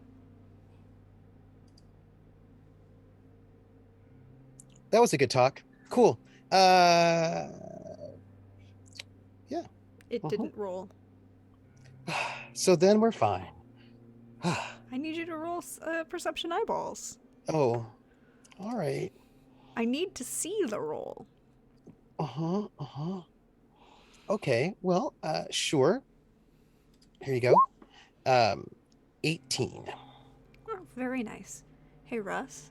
[SPEAKER 5] That was a good talk. Cool.
[SPEAKER 1] It didn't roll.
[SPEAKER 5] So then we're fine.
[SPEAKER 1] I need you to roll perception eyeballs.
[SPEAKER 5] Oh, all right.
[SPEAKER 1] I need to see the roll.
[SPEAKER 5] Okay, well, sure. Here you go. 18.
[SPEAKER 1] Oh, very nice. Hey Russ,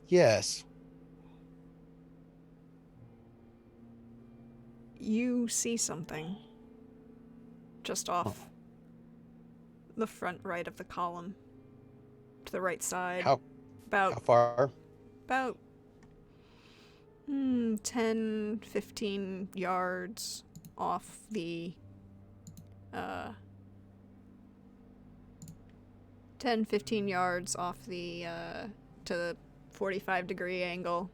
[SPEAKER 5] Yes.
[SPEAKER 1] You see something just off the front right of the column, to the right side.
[SPEAKER 5] How far?
[SPEAKER 1] About 10, 15 yards off the 10, 15 yards off the to the 45-degree angle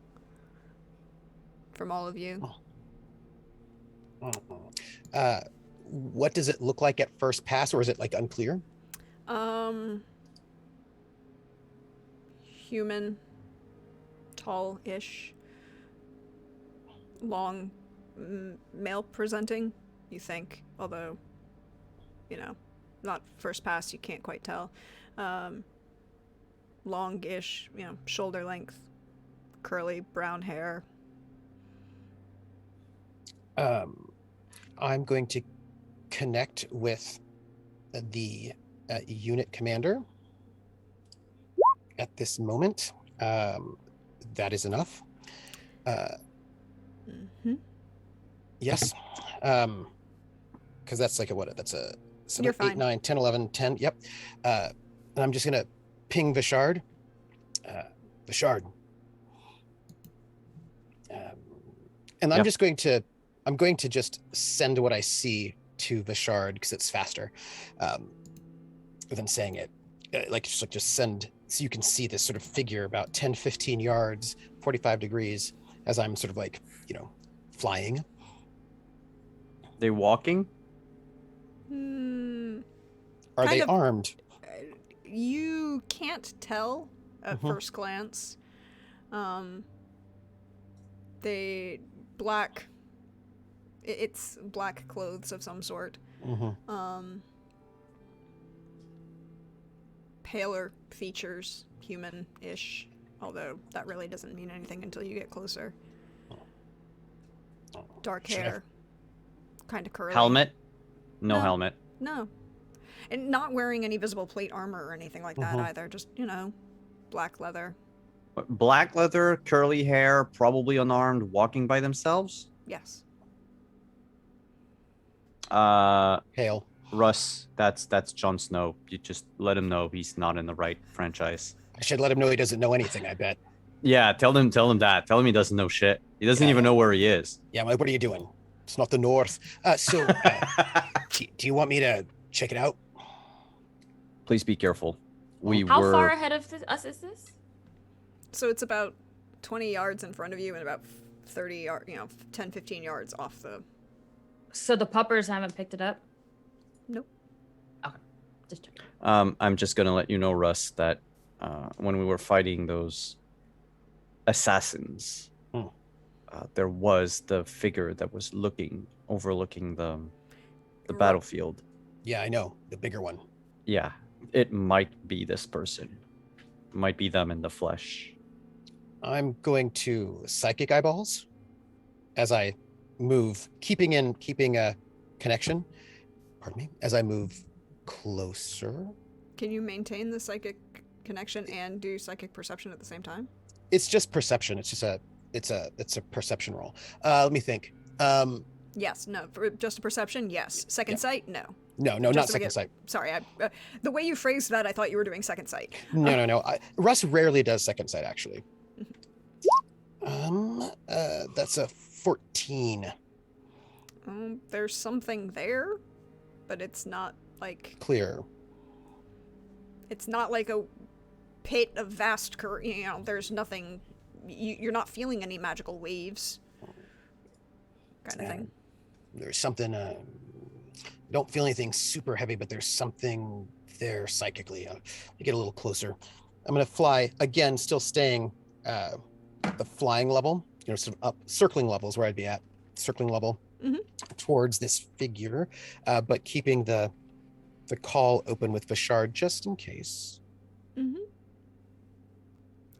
[SPEAKER 1] from all of you.
[SPEAKER 5] What does it look like at first pass, or is it like unclear?
[SPEAKER 1] Human, tall-ish, long, male presenting, you think, although, you know, not first pass, you can't quite tell. Long-ish, you know, shoulder length, curly brown hair.
[SPEAKER 5] I'm going to connect with the unit commander at this moment. That is enough. Yes. Because that's like that's a 7,
[SPEAKER 1] You're
[SPEAKER 5] 8,
[SPEAKER 1] fine.
[SPEAKER 5] 9, 10, 11, 10. Yep. And I'm just going to ping Vishard. Vishard. And I'm going to just send what I see to Vishard because it's faster than saying it. Just send so you can see this sort of figure about 10, 15 yards, 45 degrees as I'm sort of like, flying.
[SPEAKER 3] They walking?
[SPEAKER 5] Are they
[SPEAKER 1] Kind of.
[SPEAKER 5] armed?
[SPEAKER 1] You can't tell at first glance. They black. It's black clothes of some sort. Paler features, human-ish, although that really doesn't mean anything until you get closer. Dark hair, kind of curly.
[SPEAKER 3] Helmet? No
[SPEAKER 1] No.
[SPEAKER 3] helmet.
[SPEAKER 1] No. And not wearing any visible plate armor or anything like that either. Just, black leather.
[SPEAKER 3] Black leather, curly hair, probably unarmed, walking by themselves?
[SPEAKER 1] Yes.
[SPEAKER 5] Hail.
[SPEAKER 3] Russ, that's Jon Snow. You just let him know he's not in the right franchise.
[SPEAKER 5] I should let him know he doesn't know anything, I bet.
[SPEAKER 3] Yeah, tell him that. Tell him he doesn't know shit. He doesn't even know where he is.
[SPEAKER 5] Yeah, what are you doing? It's not the north. Do you want me to check it out?
[SPEAKER 3] Please be careful.
[SPEAKER 6] How far ahead of us is this?
[SPEAKER 1] So it's about 20 yards in front of you and about 30 10, 15 yards off the...
[SPEAKER 6] So the puppers haven't picked it up?
[SPEAKER 1] Nope.
[SPEAKER 6] Okay. Just checking.
[SPEAKER 3] I'm just gonna let you know, Russ, that when we were fighting those assassins, there was the figure that was overlooking the battlefield.
[SPEAKER 5] Yeah, I know. The bigger one.
[SPEAKER 3] Yeah, it might be this person. Might be them in the flesh.
[SPEAKER 5] I'm going to psychic eyeballs as I move, keeping a connection. Pardon me. As I move closer.
[SPEAKER 1] Can you maintain the psychic connection and do psychic perception at the same time?
[SPEAKER 5] It's just perception. It's just it's a perception roll. Let me think.
[SPEAKER 1] Yes. No. For just a perception. Yes. Second sight. No.
[SPEAKER 5] No,
[SPEAKER 1] Just
[SPEAKER 5] not
[SPEAKER 1] so we
[SPEAKER 5] second
[SPEAKER 1] get-
[SPEAKER 5] sight.
[SPEAKER 1] Sorry. The way you phrased that, I thought you were doing second sight.
[SPEAKER 5] No. Russ rarely does second sight, actually. That's a 14.
[SPEAKER 1] There's something there, but it's not like
[SPEAKER 5] Clear.
[SPEAKER 1] it's not like a pit of vast there's nothing. You're not feeling any magical waves, kind of thing.
[SPEAKER 5] There's something. Don't feel anything super heavy, but there's something there psychically. I get a little closer. I'm gonna fly again, still staying the flying level. Sort of up, circling levels where I'd be at. Circling level towards this figure, but keeping the call open with Vishard just in case.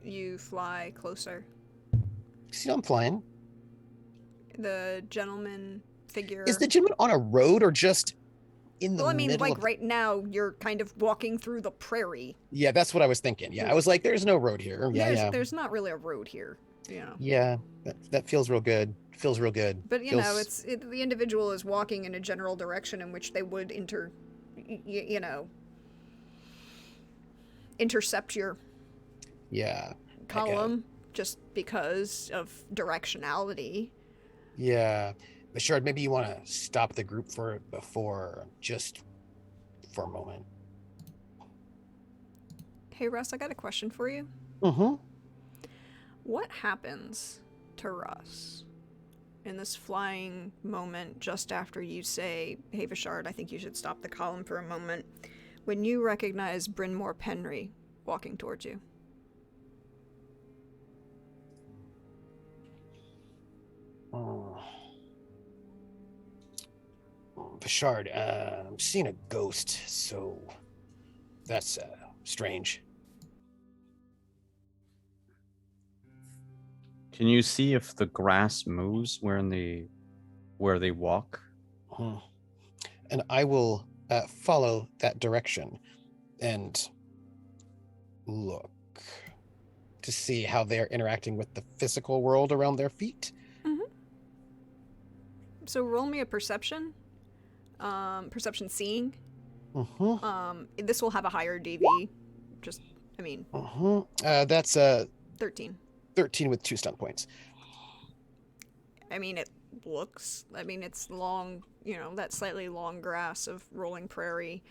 [SPEAKER 1] You fly closer.
[SPEAKER 5] See, I'm flying.
[SPEAKER 1] The gentleman figure.
[SPEAKER 5] Is the gentleman on a road or just in the
[SPEAKER 1] Well, I mean,
[SPEAKER 5] middle
[SPEAKER 1] like
[SPEAKER 5] of...
[SPEAKER 1] right now, you're kind of walking through the prairie.
[SPEAKER 5] Yeah, that's what I was thinking. Yeah, I was like, there's no road here. Yeah.
[SPEAKER 1] There's not really a road here. You know.
[SPEAKER 5] Yeah, that feels real good. Feels real good.
[SPEAKER 1] But you
[SPEAKER 5] Feels...
[SPEAKER 1] know, the individual is walking in a general direction in which they would intercept your
[SPEAKER 5] Yeah.
[SPEAKER 1] column just because of directionality.
[SPEAKER 5] Yeah. Bashard, maybe you want to stop the group just for a moment.
[SPEAKER 1] Hey Russ, I got a question for you.
[SPEAKER 5] Mm-hmm.
[SPEAKER 1] What happens to Russ in this flying moment just after you say, hey Vashard, I think you should stop the column for a moment, when you recognize Brynmore Penry walking towards you?
[SPEAKER 5] Vashard, I'm seeing a ghost, so that's strange.
[SPEAKER 3] Can you see if the grass moves where they walk?
[SPEAKER 5] And I will follow that direction and look to see how they're interacting with the physical world around their feet.
[SPEAKER 1] Mm-hmm. So roll me a perception. Perception seeing.
[SPEAKER 5] Mm-hmm.
[SPEAKER 1] This will have a higher DV.
[SPEAKER 5] That's
[SPEAKER 1] 13.
[SPEAKER 5] 13 with 2 stun points.
[SPEAKER 1] It's long, that slightly long grass of rolling prairie.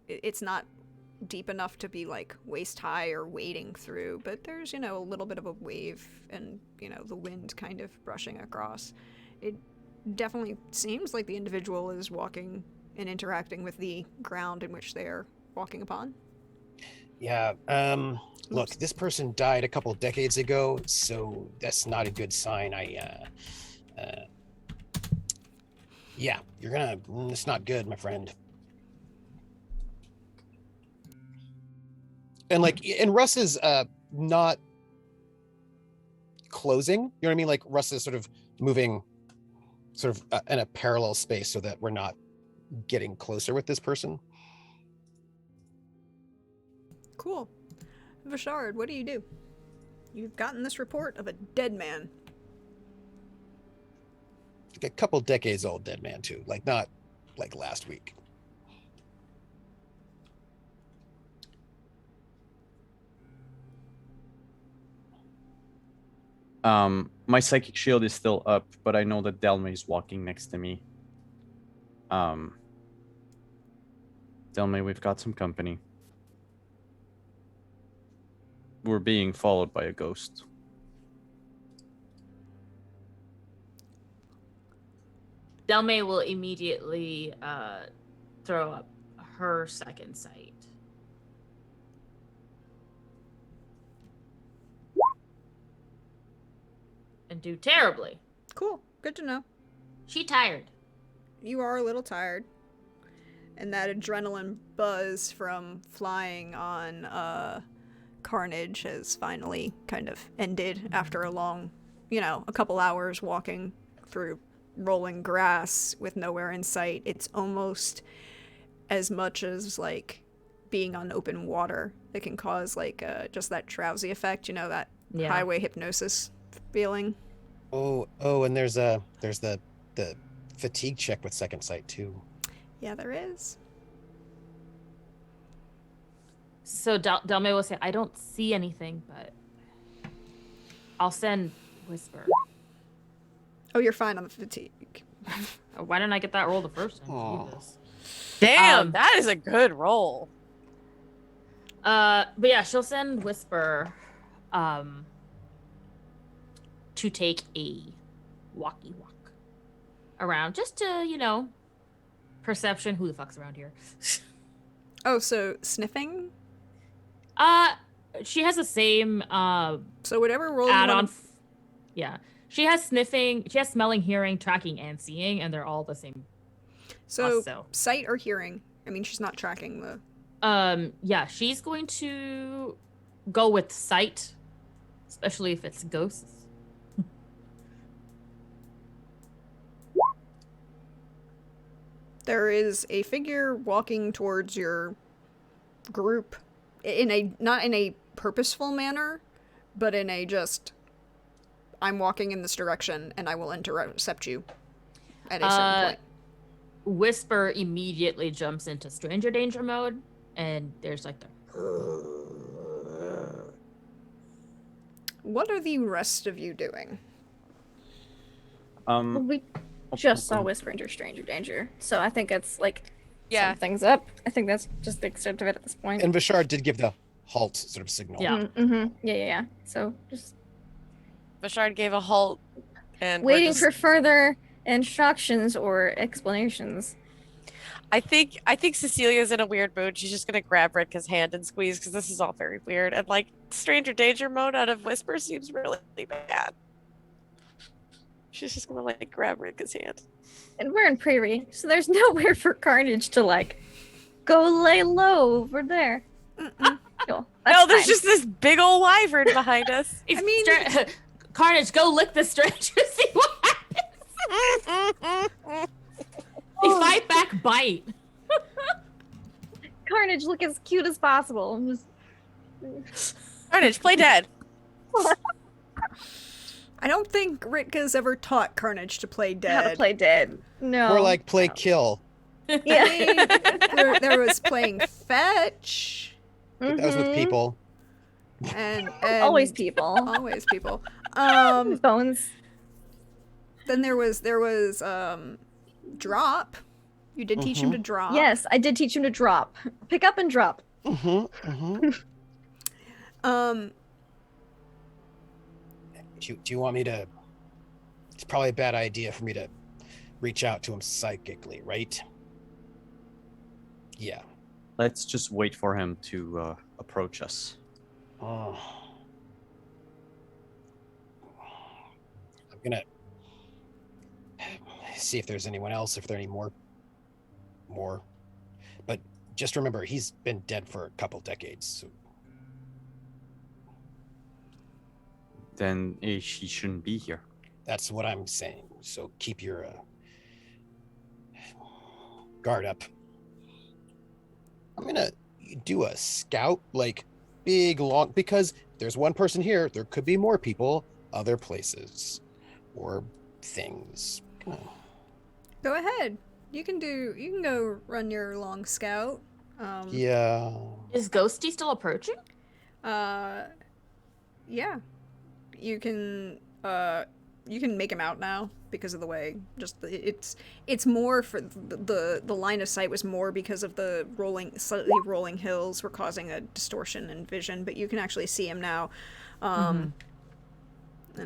[SPEAKER 1] It's not deep enough to be like waist high or wading through, but there's, a little bit of a wave and, the wind kind of brushing across. It definitely seems like the individual is walking and interacting with the ground in which they are walking upon.
[SPEAKER 5] Yeah, look, this person died a couple decades ago, so that's not a good sign. Yeah, it's not good, my friend. And Russ is not closing, you know what I mean? Like Russ is sort of moving sort of in a parallel space so that we're not getting closer with this person.
[SPEAKER 1] Cool. Vashard, what do you do? You've gotten this report of a dead man.
[SPEAKER 5] Like a couple decades old dead man too, like not like last week.
[SPEAKER 3] My psychic shield is still up, but I know that Delme is walking next to me. Delme, we've got some company. We're being followed by a ghost.
[SPEAKER 6] Delme will immediately throw up her second sight. And do terribly.
[SPEAKER 1] Cool. Good to know.
[SPEAKER 6] She tired.
[SPEAKER 1] You are a little tired. And that adrenaline buzz from flying on Carnage has finally kind of ended after a long, a couple hours walking through rolling grass with nowhere in sight. It's almost as much as like being on open water that can cause like just that drowsy effect, that highway hypnosis feeling.
[SPEAKER 5] Oh, and there's the fatigue check with second sight too.
[SPEAKER 1] Yeah, there is.
[SPEAKER 6] So Delme will say, I don't see anything, but I'll send Whisper.
[SPEAKER 1] Oh, you're fine on the fatigue.
[SPEAKER 6] Why didn't I get that roll the first time?
[SPEAKER 2] Damn, that is a good roll.
[SPEAKER 6] But yeah, she'll send Whisper to take a walkie walk around just to, perception. Who the fuck's around here?
[SPEAKER 1] Oh, so sniffing?
[SPEAKER 6] She has the same
[SPEAKER 1] so whatever role
[SPEAKER 6] add-on. Yeah. She has sniffing, she has smelling, hearing, tracking, and seeing, and they're all the same.
[SPEAKER 1] So sight or hearing? I mean, she's not tracking the...
[SPEAKER 6] Yeah, she's going to go with sight, especially if it's ghosts.
[SPEAKER 1] There is a figure walking towards your group not in a purposeful manner, but in a just, I'm walking in this direction and I will intercept you at a certain point.
[SPEAKER 6] Whisper immediately jumps into stranger danger mode, and there's like the.
[SPEAKER 1] What are the rest of you doing?
[SPEAKER 4] We just saw Whisper into stranger danger, so I think it's like
[SPEAKER 2] Yeah.
[SPEAKER 4] something's up. I think that's just the extent of it at this point.
[SPEAKER 5] And Vishard did give the halt sort of signal.
[SPEAKER 6] Yeah.
[SPEAKER 4] Yeah. So just
[SPEAKER 2] Bashard gave a halt, and we're
[SPEAKER 4] waiting
[SPEAKER 2] just-
[SPEAKER 4] for further instructions or explanations.
[SPEAKER 2] I think Cecilia's in a weird mood. She's just gonna grab Ritka's hand and squeeze because this is all very weird. And like stranger danger mode out of Whisper seems really bad. She's just gonna like grab Ritka's hand.
[SPEAKER 4] And we're in Prairie, so there's nowhere for Carnage to like go lay low over there. Cool.
[SPEAKER 2] No, there's
[SPEAKER 4] fine.
[SPEAKER 2] just this big old wyvern behind us.
[SPEAKER 6] If
[SPEAKER 1] I mean-
[SPEAKER 6] Carnage, go lick the stranger. See what happens. They fight back, bite.
[SPEAKER 4] Carnage look as cute as possible. I'm just...
[SPEAKER 2] Carnage, play dead.
[SPEAKER 1] I don't think Ritka's ever taught Carnage to play dead.
[SPEAKER 4] How to play dead. No.
[SPEAKER 5] Or like play kill.
[SPEAKER 4] Yeah.
[SPEAKER 1] there was playing fetch
[SPEAKER 5] But that was with people.
[SPEAKER 1] and
[SPEAKER 4] Always people.
[SPEAKER 1] always people.
[SPEAKER 4] Bones.
[SPEAKER 1] Then there was drop. You did teach him to drop.
[SPEAKER 4] Yes, I did teach him to drop. Pick up and drop.
[SPEAKER 5] Do you want me to? It's probably a bad idea for me to reach out to him psychically, right? Yeah.
[SPEAKER 3] Let's just wait for him to approach us.
[SPEAKER 5] Oh. I'm gonna see if there's anyone else, if there are any more. But just remember, he's been dead for a couple decades. So
[SPEAKER 3] Then he shouldn't be here.
[SPEAKER 5] that's what I'm saying. So keep your guard up. I'm gonna do a scout, like big, long, because there's one person here. There could be more people, other places, or things.
[SPEAKER 1] Go ahead. You can go run your long scout.
[SPEAKER 5] Yeah.
[SPEAKER 6] Is Ghosty still approaching?
[SPEAKER 1] Yeah. You can make him out now because of the way it's more for the line of sight was more because of the slightly rolling hills were causing a distortion in vision, but you can actually see him now. And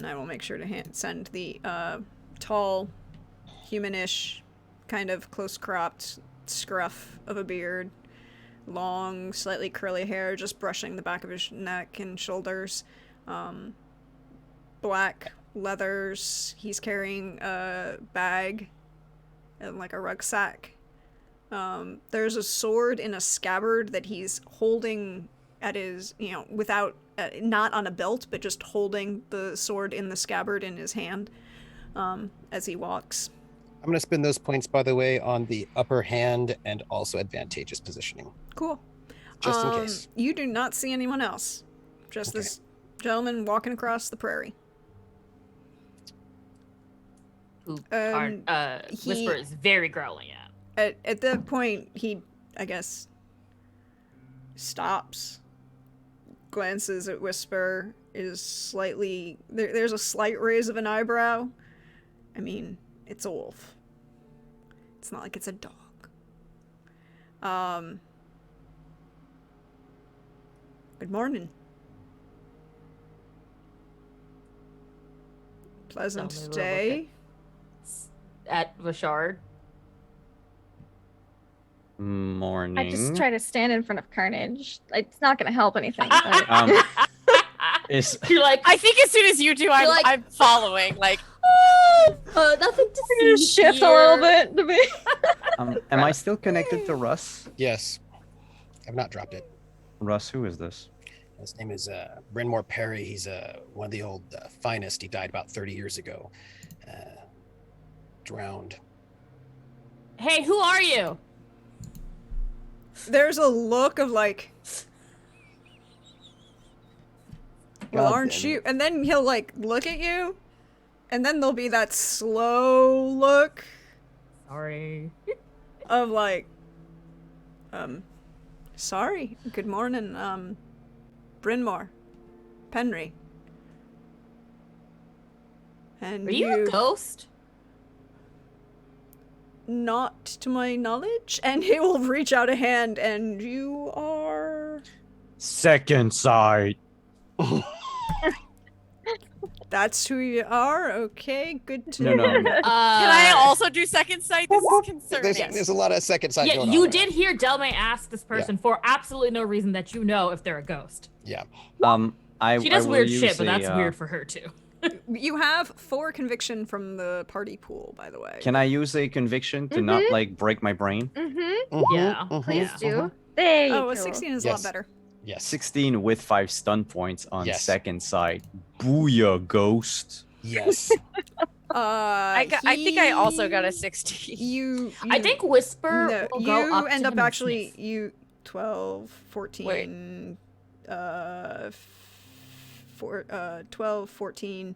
[SPEAKER 1] I will make sure to send the tall, humanish, kind of close-cropped scruff of a beard, long, slightly curly hair just brushing the back of his neck and shoulders, black leathers. He's carrying a bag and like a rucksack. There's a sword in a scabbard that he's holding at his, without, not on a belt, but just holding the sword in the scabbard in his hand as he walks.
[SPEAKER 5] I'm gonna spend those points, by the way, on the upper hand and also advantageous positioning,
[SPEAKER 1] Cool.
[SPEAKER 5] just in case.
[SPEAKER 1] You do not see anyone else. Just
[SPEAKER 5] Okay.
[SPEAKER 1] this gentleman walking across the prairie.
[SPEAKER 6] Who
[SPEAKER 1] he-
[SPEAKER 6] Whisper is very growly at.
[SPEAKER 1] At that point, he, I guess, stops, glances at Whisper, is slightly... There's a slight raise of an eyebrow. I mean, it's a wolf. It's not like it's a dog. Good morning. Pleasant
[SPEAKER 6] Tell me a little
[SPEAKER 1] day.
[SPEAKER 6] At Vashard.
[SPEAKER 3] Morning.
[SPEAKER 4] I just try to stand in front of Carnage. It's not going to help anything. But...
[SPEAKER 3] Is
[SPEAKER 6] You're like,
[SPEAKER 2] I think as soon as you do, I'm,
[SPEAKER 6] like-
[SPEAKER 2] I'm following. Like,
[SPEAKER 6] nothing to
[SPEAKER 4] I'm gonna
[SPEAKER 6] see
[SPEAKER 4] shift
[SPEAKER 6] here.
[SPEAKER 4] a little bit to be.
[SPEAKER 3] am I still connected to Russ?
[SPEAKER 5] Yes. I've not dropped it.
[SPEAKER 3] Russ, who is this?
[SPEAKER 5] His name is Brynmore Perry. He's one of the old finest. He died about 30 years ago. Drowned.
[SPEAKER 6] Hey, who are you?
[SPEAKER 1] There's a look of like, Well,
[SPEAKER 3] God
[SPEAKER 1] aren't
[SPEAKER 3] damn
[SPEAKER 1] you?
[SPEAKER 3] it.
[SPEAKER 1] And then he'll like look at you, and then there'll be that slow look
[SPEAKER 6] Sorry.
[SPEAKER 1] of like, sorry, good morning, Brynmore, Penry. And
[SPEAKER 6] Are you a ghost?
[SPEAKER 1] Not to my knowledge. And he will reach out a hand, and you are.
[SPEAKER 3] Second sight.
[SPEAKER 1] That's who you are. Okay, good to
[SPEAKER 3] No, no.
[SPEAKER 2] Can I also do second sight? This is concerning.
[SPEAKER 5] There's a lot of second sight
[SPEAKER 6] Yeah,
[SPEAKER 5] going on.
[SPEAKER 6] you
[SPEAKER 5] right
[SPEAKER 6] did hear Delmay ask this person for absolutely no reason that you know if they're a ghost.
[SPEAKER 5] Yeah.
[SPEAKER 6] She does
[SPEAKER 3] I will
[SPEAKER 6] weird
[SPEAKER 3] use
[SPEAKER 6] shit, but
[SPEAKER 3] a,
[SPEAKER 6] that's weird for her too.
[SPEAKER 1] You have 4 conviction from the party pool, by the way.
[SPEAKER 3] Can I use a conviction to not like break my brain?
[SPEAKER 4] Mm-hmm.
[SPEAKER 6] Yeah.
[SPEAKER 4] Please
[SPEAKER 6] Yeah.
[SPEAKER 4] do. There you
[SPEAKER 1] Oh,
[SPEAKER 4] go.
[SPEAKER 1] a 16 is a lot
[SPEAKER 5] Yes.
[SPEAKER 1] better.
[SPEAKER 5] Yes.
[SPEAKER 3] 16 with 5 stun points on
[SPEAKER 5] Yes.
[SPEAKER 3] second sight. Booyah, ghost.
[SPEAKER 5] Yes.
[SPEAKER 2] I think I also got a
[SPEAKER 1] he-
[SPEAKER 2] 16.
[SPEAKER 1] You,
[SPEAKER 6] I think Whisper
[SPEAKER 1] no,
[SPEAKER 6] will go
[SPEAKER 1] you
[SPEAKER 6] up
[SPEAKER 1] end
[SPEAKER 6] to
[SPEAKER 1] up
[SPEAKER 6] him and
[SPEAKER 1] actually
[SPEAKER 6] sniff.
[SPEAKER 1] you 12, 14, 12, 14,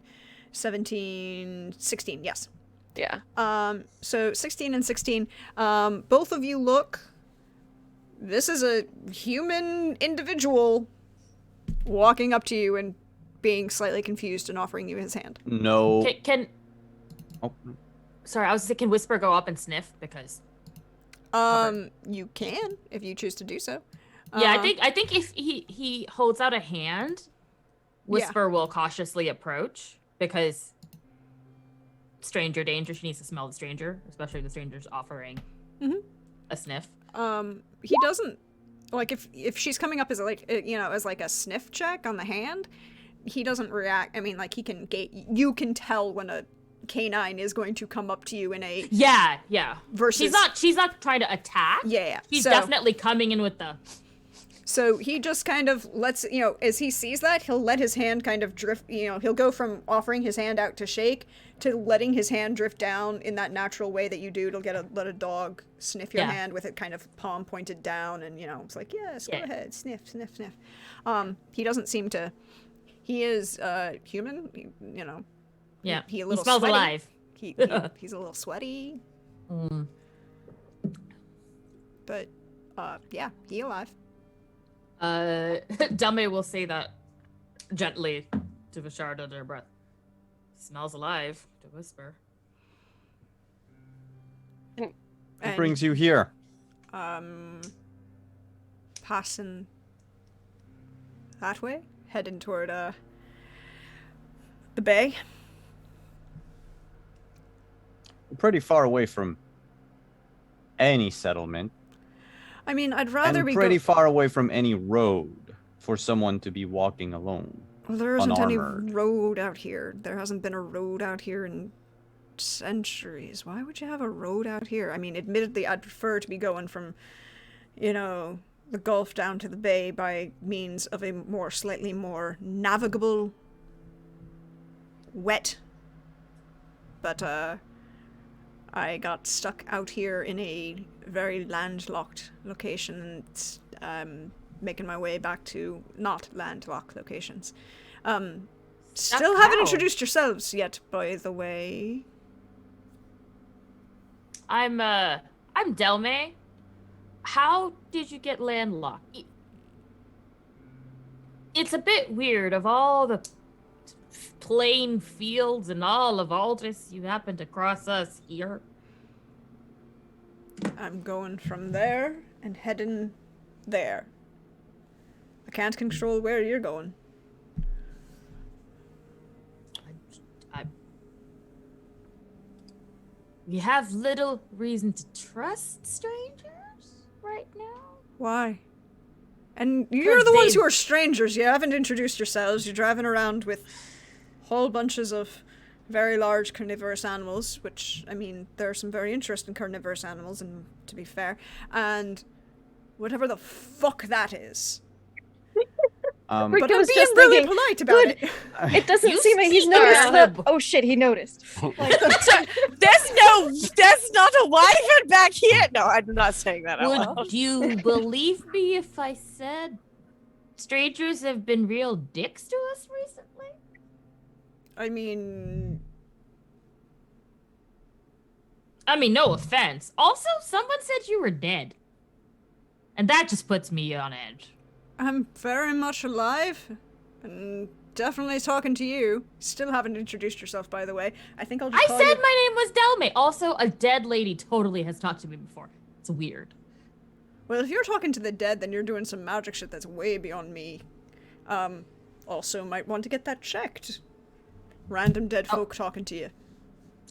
[SPEAKER 1] 17, 16. Yes.
[SPEAKER 2] Yeah.
[SPEAKER 1] So 16 and 16. Both of you look. This is a human individual walking up to you and being slightly confused and offering you his hand.
[SPEAKER 3] No.
[SPEAKER 6] Can
[SPEAKER 3] Oh,
[SPEAKER 6] sorry, I was thinking Whisper go up and sniff because
[SPEAKER 1] You can if you choose to do so.
[SPEAKER 6] yeah, I think if he holds out a hand,
[SPEAKER 1] Yeah.
[SPEAKER 6] Whisper will cautiously approach because stranger danger. She needs to smell the stranger, especially if the stranger's offering a sniff.
[SPEAKER 1] He doesn't like if she's coming up as like as like a sniff check on the hand. He doesn't react. I mean, like he can you can tell when a canine is going to come up to you in a
[SPEAKER 6] Yeah.
[SPEAKER 1] versus
[SPEAKER 6] She's not trying to attack.
[SPEAKER 1] yeah.
[SPEAKER 6] She's
[SPEAKER 1] So-
[SPEAKER 6] definitely coming in with the
[SPEAKER 1] So he just kind of lets, as he sees that, he'll let his hand kind of drift, he'll go from offering his hand out to shake to letting his hand drift down in that natural way that you do to let a dog sniff your
[SPEAKER 6] Yeah.
[SPEAKER 1] hand with it kind of palm pointed down and, it's like, yes, go
[SPEAKER 6] Yeah.
[SPEAKER 1] ahead, sniff, sniff, sniff. He doesn't seem to, he is human,
[SPEAKER 6] yeah.
[SPEAKER 1] He a
[SPEAKER 6] He
[SPEAKER 1] little
[SPEAKER 6] smells
[SPEAKER 1] sweaty.
[SPEAKER 6] alive.
[SPEAKER 1] He's a little sweaty,
[SPEAKER 6] Mm.
[SPEAKER 1] but yeah, he alive.
[SPEAKER 6] Dummy will say that gently to Vishard under her breath. Smells alive, to Whisper.
[SPEAKER 3] what
[SPEAKER 1] And,
[SPEAKER 3] brings you here?
[SPEAKER 1] passing that way, heading toward the bay.
[SPEAKER 3] Pretty far away from any settlement,
[SPEAKER 1] I mean, I'd rather
[SPEAKER 3] and
[SPEAKER 1] be
[SPEAKER 3] pretty far away from any road for someone to be walking alone.
[SPEAKER 1] Well, there isn't any
[SPEAKER 3] unarmored.
[SPEAKER 1] road out here. There hasn't been a road out here in centuries. Why would you have a road out here? I mean, admittedly, I'd prefer to be going from, the Gulf down to the bay by means of a slightly more navigable, wet. But, I got stuck out here in a very landlocked location and making my way back to not landlocked locations. Still haven't
[SPEAKER 6] how?
[SPEAKER 1] introduced yourselves yet, by the way.
[SPEAKER 6] I'm Delmay. How did you get landlocked? It's a bit weird. Of all the plain fields and all of Aldis, you happen to cross us here.
[SPEAKER 1] I'm going from there and heading there. I can't control where you're going.
[SPEAKER 6] We have little reason to trust strangers right now.
[SPEAKER 1] Why? And you're
[SPEAKER 6] 'Cause
[SPEAKER 1] the ones
[SPEAKER 6] they-
[SPEAKER 1] who are strangers. You haven't introduced yourselves. You're driving around with whole bunches of very large carnivorous animals, which, I mean, there are some very interesting carnivorous animals, and to be fair, and whatever the fuck that is. But I'm
[SPEAKER 4] Rico's
[SPEAKER 1] being
[SPEAKER 4] just
[SPEAKER 1] really
[SPEAKER 4] thinking,
[SPEAKER 1] polite about
[SPEAKER 4] "Good."
[SPEAKER 1] it.
[SPEAKER 4] It doesn't
[SPEAKER 6] You
[SPEAKER 4] seem like he's
[SPEAKER 6] speak
[SPEAKER 4] noticed
[SPEAKER 6] Arab.
[SPEAKER 4] the. Oh shit, he noticed. Like,
[SPEAKER 2] There's not a wyvern back here. No, I'm not saying that out loud.
[SPEAKER 6] Would you believe me if I said strangers have been real dicks to us recently?
[SPEAKER 1] I mean,
[SPEAKER 6] no offense. Also, someone said you were dead. And that just puts me on edge.
[SPEAKER 1] I'm very much alive, and definitely talking to you. Still haven't introduced yourself, by the way. I think I'll just
[SPEAKER 6] I
[SPEAKER 1] call
[SPEAKER 6] said
[SPEAKER 1] you...
[SPEAKER 6] my name was Delme. Also, a dead lady totally has talked to me before. It's weird.
[SPEAKER 1] Well, if you're talking to the dead, then you're doing some magic shit that's way beyond me. Also might want to get that checked. Random dead folk talking to you.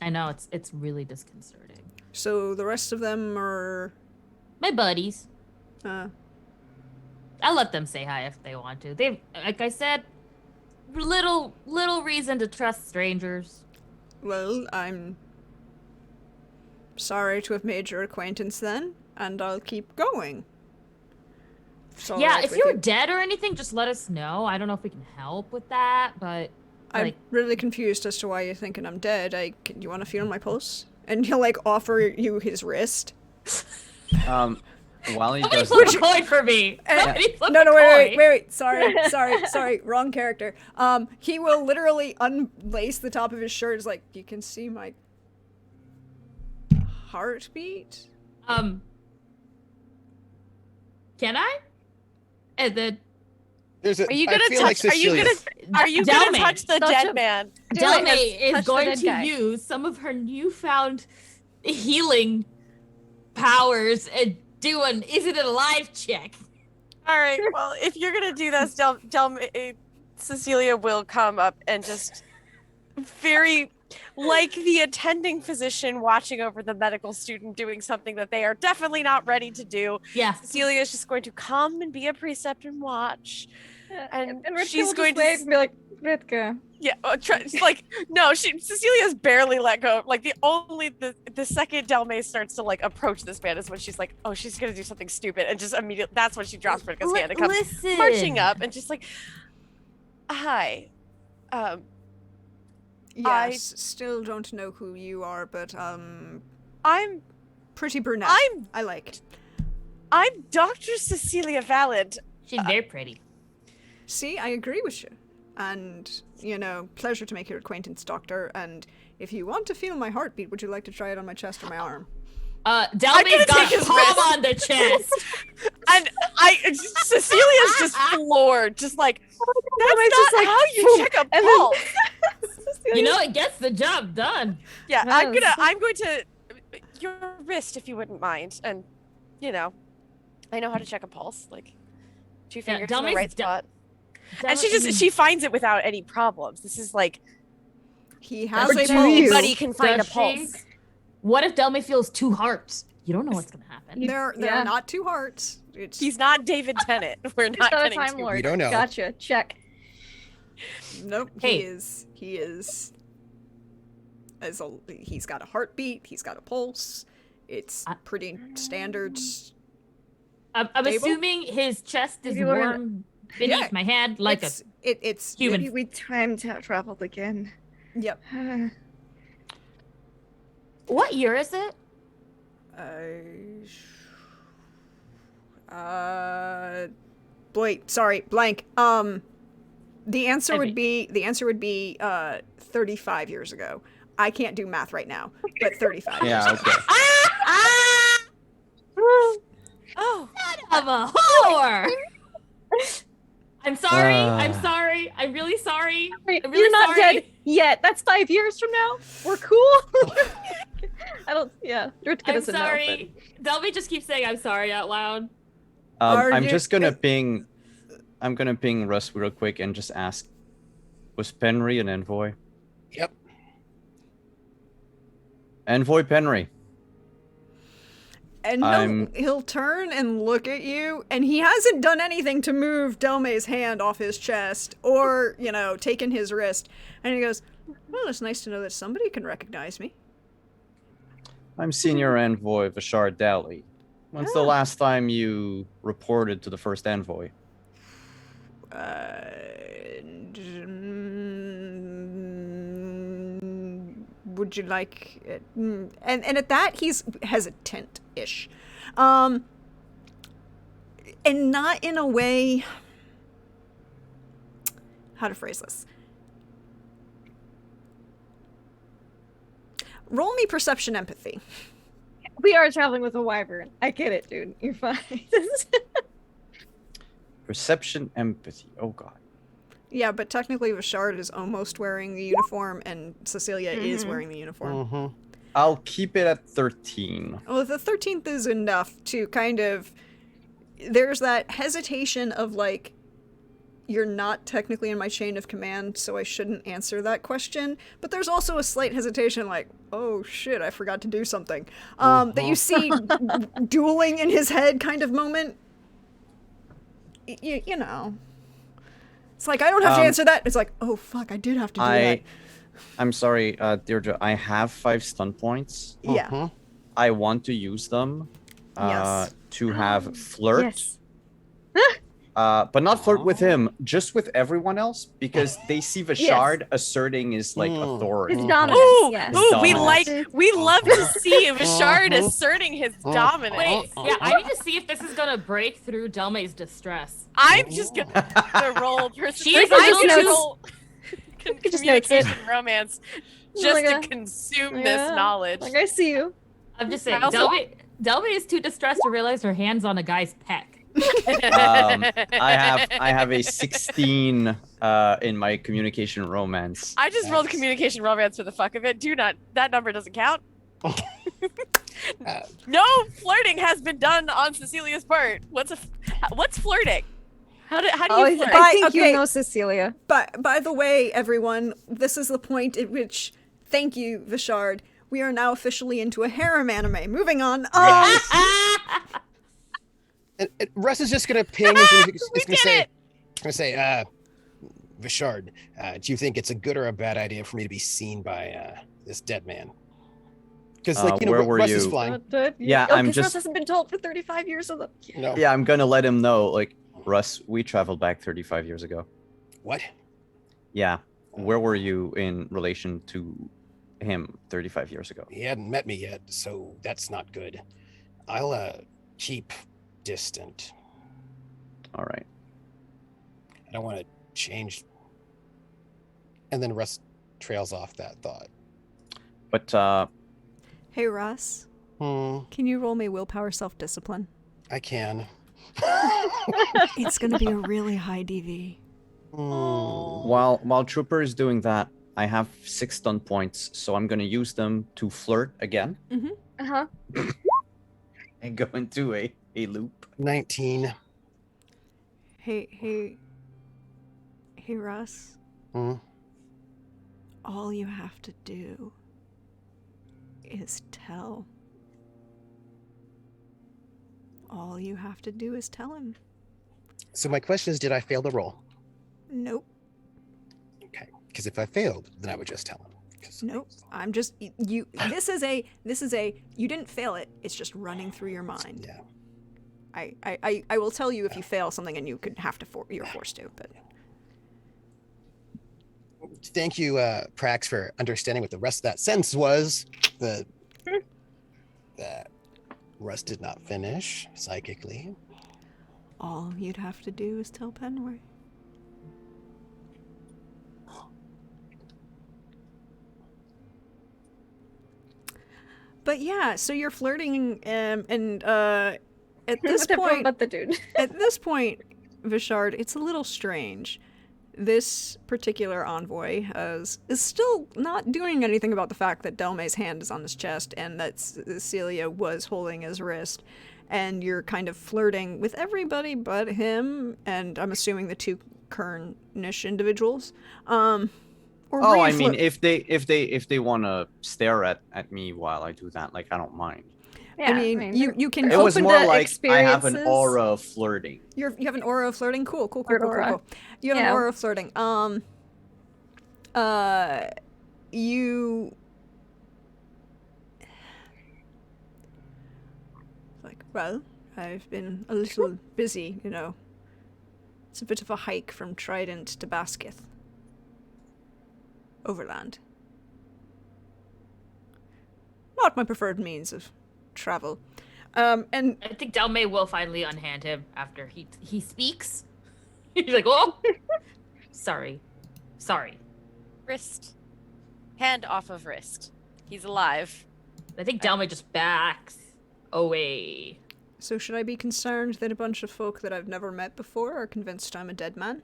[SPEAKER 6] I know, it's really disconcerting.
[SPEAKER 1] So the rest of them are...
[SPEAKER 6] My buddies.
[SPEAKER 1] Uh,
[SPEAKER 6] I'll let them say hi if they want to. They've, like I said, little reason to trust strangers.
[SPEAKER 1] well, I'm sorry to have made your acquaintance then, and I'll keep going. It's all
[SPEAKER 6] Yeah,
[SPEAKER 1] right
[SPEAKER 6] if
[SPEAKER 1] with
[SPEAKER 6] you're
[SPEAKER 1] you.
[SPEAKER 6] dead or anything, just let us know. I don't know if we can help with that, but
[SPEAKER 1] I'm
[SPEAKER 6] like,
[SPEAKER 1] really confused as to why you're thinking I'm dead. You want to feel my pulse? And he'll, like, offer you his wrist.
[SPEAKER 3] While he
[SPEAKER 6] somebody
[SPEAKER 3] does
[SPEAKER 6] flip
[SPEAKER 3] that,
[SPEAKER 6] a coin for me. Somebody flip
[SPEAKER 1] No,
[SPEAKER 6] a
[SPEAKER 1] wait,
[SPEAKER 6] coin.
[SPEAKER 1] Sorry, wrong character. He will literally unlace the top of his shirt. It's like, you can see my heartbeat?
[SPEAKER 6] Can I? And then
[SPEAKER 5] There's a.
[SPEAKER 2] Are you
[SPEAKER 5] I
[SPEAKER 2] gonna
[SPEAKER 5] feel
[SPEAKER 2] touch?
[SPEAKER 5] like
[SPEAKER 2] Are you
[SPEAKER 5] Cecilia.
[SPEAKER 2] gonna
[SPEAKER 6] Delme.
[SPEAKER 2] touch the
[SPEAKER 4] Touch
[SPEAKER 2] dead
[SPEAKER 4] him.
[SPEAKER 2] man?
[SPEAKER 4] Do
[SPEAKER 6] Delme
[SPEAKER 4] it.
[SPEAKER 6] is
[SPEAKER 4] Touch the
[SPEAKER 6] going
[SPEAKER 4] dead
[SPEAKER 6] to
[SPEAKER 4] guy.
[SPEAKER 6] use some of her newfound healing powers and do an is it alive check.
[SPEAKER 2] All right. Well, if you're gonna do this, Cecilia will come up and just very like the attending physician watching over the medical student doing something that they are definitely not ready to do.
[SPEAKER 6] Yeah.
[SPEAKER 2] Cecilia is just going to come and be a precept and watch. And
[SPEAKER 4] Ritka
[SPEAKER 2] she's
[SPEAKER 4] will
[SPEAKER 2] going
[SPEAKER 4] just wait
[SPEAKER 2] to
[SPEAKER 4] and be like, Ritka.
[SPEAKER 2] yeah, she's like no, Cecilia's barely let go. Like the second Delme starts to like approach this man is when she's like, oh, she's gonna do something stupid, and just immediately that's when she drops Ritka's hand and comes
[SPEAKER 6] Listen.
[SPEAKER 2] marching up and just like, hi,
[SPEAKER 1] Yes, still don't know who you are, but,
[SPEAKER 2] I'm
[SPEAKER 1] pretty brunette. I like.
[SPEAKER 2] I'm Dr. Cecilia Valent.
[SPEAKER 6] She's very pretty.
[SPEAKER 1] See, I agree with you. And, you know, pleasure to make your acquaintance, Doctor. And if you want to feel my heartbeat, would you like to try it on my chest or my arm?
[SPEAKER 6] Delme's got
[SPEAKER 2] take his
[SPEAKER 6] palm
[SPEAKER 2] wrist.
[SPEAKER 6] on the chest.
[SPEAKER 2] And Cecilia's just floored, just like that's
[SPEAKER 4] Delme's
[SPEAKER 2] not
[SPEAKER 4] just like,
[SPEAKER 2] how you
[SPEAKER 4] boom,
[SPEAKER 2] check a
[SPEAKER 4] and then-
[SPEAKER 2] pulse.
[SPEAKER 6] You know, it gets the job done.
[SPEAKER 2] Yeah,
[SPEAKER 4] Yes.
[SPEAKER 2] I'm going to your wrist if you wouldn't mind, and you know, I know how to check a pulse, like 2 fingers in the
[SPEAKER 6] Delme's
[SPEAKER 2] right
[SPEAKER 6] de-
[SPEAKER 2] spot. And she finds it without any problems. This is like
[SPEAKER 1] He has a
[SPEAKER 4] Does
[SPEAKER 1] pulse.
[SPEAKER 4] you?
[SPEAKER 2] anybody can find
[SPEAKER 6] Does
[SPEAKER 2] a
[SPEAKER 6] she?
[SPEAKER 2] pulse.
[SPEAKER 6] What if Delme feels 2 hearts? You don't know what's gonna happen.
[SPEAKER 1] There
[SPEAKER 4] Yeah.
[SPEAKER 1] are not 2 hearts. It's
[SPEAKER 2] He's not David Tennant. We're
[SPEAKER 4] He's
[SPEAKER 2] not
[SPEAKER 4] not a
[SPEAKER 2] getting
[SPEAKER 4] Time
[SPEAKER 2] too-
[SPEAKER 4] Lord.
[SPEAKER 5] We don't know.
[SPEAKER 4] Gotcha. Check.
[SPEAKER 1] nope.
[SPEAKER 6] Hey.
[SPEAKER 1] He is. He's got a heartbeat. He's got a pulse. It's pretty standard.
[SPEAKER 6] I'm
[SPEAKER 1] Stable?
[SPEAKER 6] assuming his chest is
[SPEAKER 4] Maybe we're
[SPEAKER 6] warm beneath
[SPEAKER 1] Yeah,
[SPEAKER 6] my head, like
[SPEAKER 1] it's
[SPEAKER 6] human.
[SPEAKER 4] Maybe we time traveled again.
[SPEAKER 1] Yep.
[SPEAKER 6] What year is it?
[SPEAKER 1] Blank. The answer would
[SPEAKER 6] Heavy.
[SPEAKER 1] be 35 years ago. I can't do math right now, but 35 years
[SPEAKER 3] Yeah,
[SPEAKER 1] ago.
[SPEAKER 3] okay.
[SPEAKER 2] Oh,
[SPEAKER 6] Of a whore. I'm sorry. I'm
[SPEAKER 3] Ah.
[SPEAKER 6] sorry. I'm really sorry. I'm really
[SPEAKER 4] You're not
[SPEAKER 6] sorry.
[SPEAKER 4] dead yet. That's 5 years from now. We're cool. I don't. Yeah, Ritka
[SPEAKER 6] I'm
[SPEAKER 4] doesn't know.
[SPEAKER 6] sorry. Delme just keeps saying I'm sorry out loud.
[SPEAKER 1] Are
[SPEAKER 3] I'm
[SPEAKER 1] you-
[SPEAKER 3] just gonna ping. I'm gonna ping Russ real quick and just ask, was Penry an envoy?
[SPEAKER 5] Yep.
[SPEAKER 3] Envoy Penry.
[SPEAKER 1] And he'll turn and look at you, and he hasn't done anything to move Delme's hand off his chest or, you know, taken his wrist. And he goes, well, it's nice to know that somebody can recognize me.
[SPEAKER 3] I'm senior envoy Vashar Dali. When's the last time you reported to the first envoy?
[SPEAKER 1] Would you like it? And at that, he's hesitant-ish. And not in a way how to phrase this. Roll me perception empathy.
[SPEAKER 4] We are traveling with a wyvern. I get it, dude. You're fine.
[SPEAKER 3] Perception, empathy. Oh god.
[SPEAKER 1] Yeah, but technically Vishard is almost wearing the uniform and Cecilia is wearing the uniform.
[SPEAKER 5] Mm-hmm.
[SPEAKER 3] I'll keep it at 13.
[SPEAKER 1] Well, the 13th is enough to kind of... There's that hesitation of, like, you're not technically in my chain of command, so I shouldn't answer that question. But there's also a slight hesitation, like, oh shit, I forgot to do something. That you see dueling in his head kind of moment. You know. It's like, I don't have to answer that. It's like, oh fuck, I did have to do that.
[SPEAKER 3] I'm sorry, Deirdre. I have 5 stun points.
[SPEAKER 1] Yeah.
[SPEAKER 3] I want to use them
[SPEAKER 1] Yes.
[SPEAKER 3] to have flirt.
[SPEAKER 4] Yes.
[SPEAKER 3] But not flirt with him, just with everyone else, because they see Vishard asserting his like authority.
[SPEAKER 4] His dominance.
[SPEAKER 2] Ooh,
[SPEAKER 4] Yes.
[SPEAKER 2] ooh,
[SPEAKER 3] Dominance.
[SPEAKER 2] we love to see Vishard asserting his dominance.
[SPEAKER 6] Wait, yeah, I need to see if this is gonna break through Delmay's distress.
[SPEAKER 2] I'm just gonna roll
[SPEAKER 6] She is
[SPEAKER 2] I'm
[SPEAKER 6] also
[SPEAKER 2] gonna
[SPEAKER 6] too-
[SPEAKER 2] roll
[SPEAKER 4] just notes it.
[SPEAKER 2] communication romance just
[SPEAKER 4] Like
[SPEAKER 2] to
[SPEAKER 4] a-
[SPEAKER 2] consume
[SPEAKER 4] Yeah.
[SPEAKER 2] this knowledge.
[SPEAKER 4] Like, I see you.
[SPEAKER 6] I'm just saying,
[SPEAKER 2] I also-
[SPEAKER 6] Delmay is too distressed to realize her hand's on a guy's peck.
[SPEAKER 3] I have a 16 in my communication romance.
[SPEAKER 2] I just rolled communication romance for the fuck of it. That number doesn't count. No flirting has been done on Cecilia's part. What's flirting? How do you flirt?
[SPEAKER 4] I think
[SPEAKER 1] Okay.
[SPEAKER 4] you know Cecilia.
[SPEAKER 1] But by the way, everyone, this is the point at which, thank you, Vishard, we are now officially into a harem anime. Moving on.
[SPEAKER 5] And Russ is just gonna ping and he's
[SPEAKER 2] We
[SPEAKER 5] gonna
[SPEAKER 2] did
[SPEAKER 5] say,
[SPEAKER 2] it!
[SPEAKER 5] Vishard, do you think it's a good or a bad idea for me to be seen by this dead man? Because
[SPEAKER 3] where were
[SPEAKER 5] Russ is
[SPEAKER 3] you?
[SPEAKER 5] flying.
[SPEAKER 3] Yeah,
[SPEAKER 4] Oh,
[SPEAKER 3] I'm
[SPEAKER 4] 'cause Russ
[SPEAKER 3] just-
[SPEAKER 4] hasn't been told for 35 years. So
[SPEAKER 5] No.
[SPEAKER 3] Yeah, I'm gonna let him know. Like, Russ, we traveled back 35 years ago.
[SPEAKER 5] What?
[SPEAKER 3] Yeah. Where were you in relation to him 35 years ago?
[SPEAKER 5] He hadn't met me yet, so that's not good. I'll keep distant.
[SPEAKER 3] All right.
[SPEAKER 5] I don't want to change. And then Russ trails off that thought.
[SPEAKER 3] But
[SPEAKER 1] Hey, Russ, can you roll me willpower self-discipline?
[SPEAKER 5] I can.
[SPEAKER 1] It's going to be a really high DV.
[SPEAKER 3] while Trooper is doing that, I have 6 stun points, so I'm gonna use them to flirt again
[SPEAKER 4] Uh-huh.
[SPEAKER 3] and go into a loop.
[SPEAKER 5] 19.
[SPEAKER 1] Hey, Russ.
[SPEAKER 5] Hmm.
[SPEAKER 1] All you have to do is tell. All you have to do is tell him.
[SPEAKER 5] So my question is, did I fail the roll?
[SPEAKER 1] Nope.
[SPEAKER 5] Okay. Because if I failed, then I would just tell him. 'Cause-
[SPEAKER 1] Nope. I'm just you. This is a. You didn't fail it. It's just running through your mind.
[SPEAKER 5] Yeah.
[SPEAKER 1] I will tell you if you fail something and you could have to. You're forced to. But
[SPEAKER 5] Thank you, Prax, for understanding what the rest of that sentence was. That Russ did not finish psychically.
[SPEAKER 1] all you'd have to do is tell Penway. But yeah, so you're flirting, and at this
[SPEAKER 4] With everyone
[SPEAKER 1] point,
[SPEAKER 4] but the dude.
[SPEAKER 1] at this point, Vishard, it's a little strange. This particular envoy is still not doing anything about the fact that Delmay's hand is on his chest and that Celia was holding his wrist, and you're kind of flirting with everybody but him, and I'm assuming the two Kernish individuals. Or
[SPEAKER 3] Oh,
[SPEAKER 1] were you
[SPEAKER 3] I mean,
[SPEAKER 1] flirt-
[SPEAKER 3] if they want to stare at me while I do that, like, I don't mind.
[SPEAKER 4] Yeah,
[SPEAKER 1] I mean, you can.
[SPEAKER 3] It was
[SPEAKER 4] Open
[SPEAKER 3] more
[SPEAKER 4] to
[SPEAKER 3] like I have an
[SPEAKER 4] experiences.
[SPEAKER 3] aura of flirting.
[SPEAKER 1] You have an aura of flirting. Cool.
[SPEAKER 4] Flirt aura.
[SPEAKER 1] You have an
[SPEAKER 4] Yeah.
[SPEAKER 1] aura of flirting. You like, well, I've been a little busy, you know. It's a bit of a hike from Trident to Basketh. Overland. Not my preferred means of travel. And
[SPEAKER 6] I think Delmay will finally unhand him after he speaks. He's like, oh, sorry. Sorry.
[SPEAKER 2] Wrist. Hand off of wrist. He's alive.
[SPEAKER 6] I think Delma just backs away.
[SPEAKER 1] So should I be concerned that a bunch of folk that I've never met before are convinced I'm a dead man?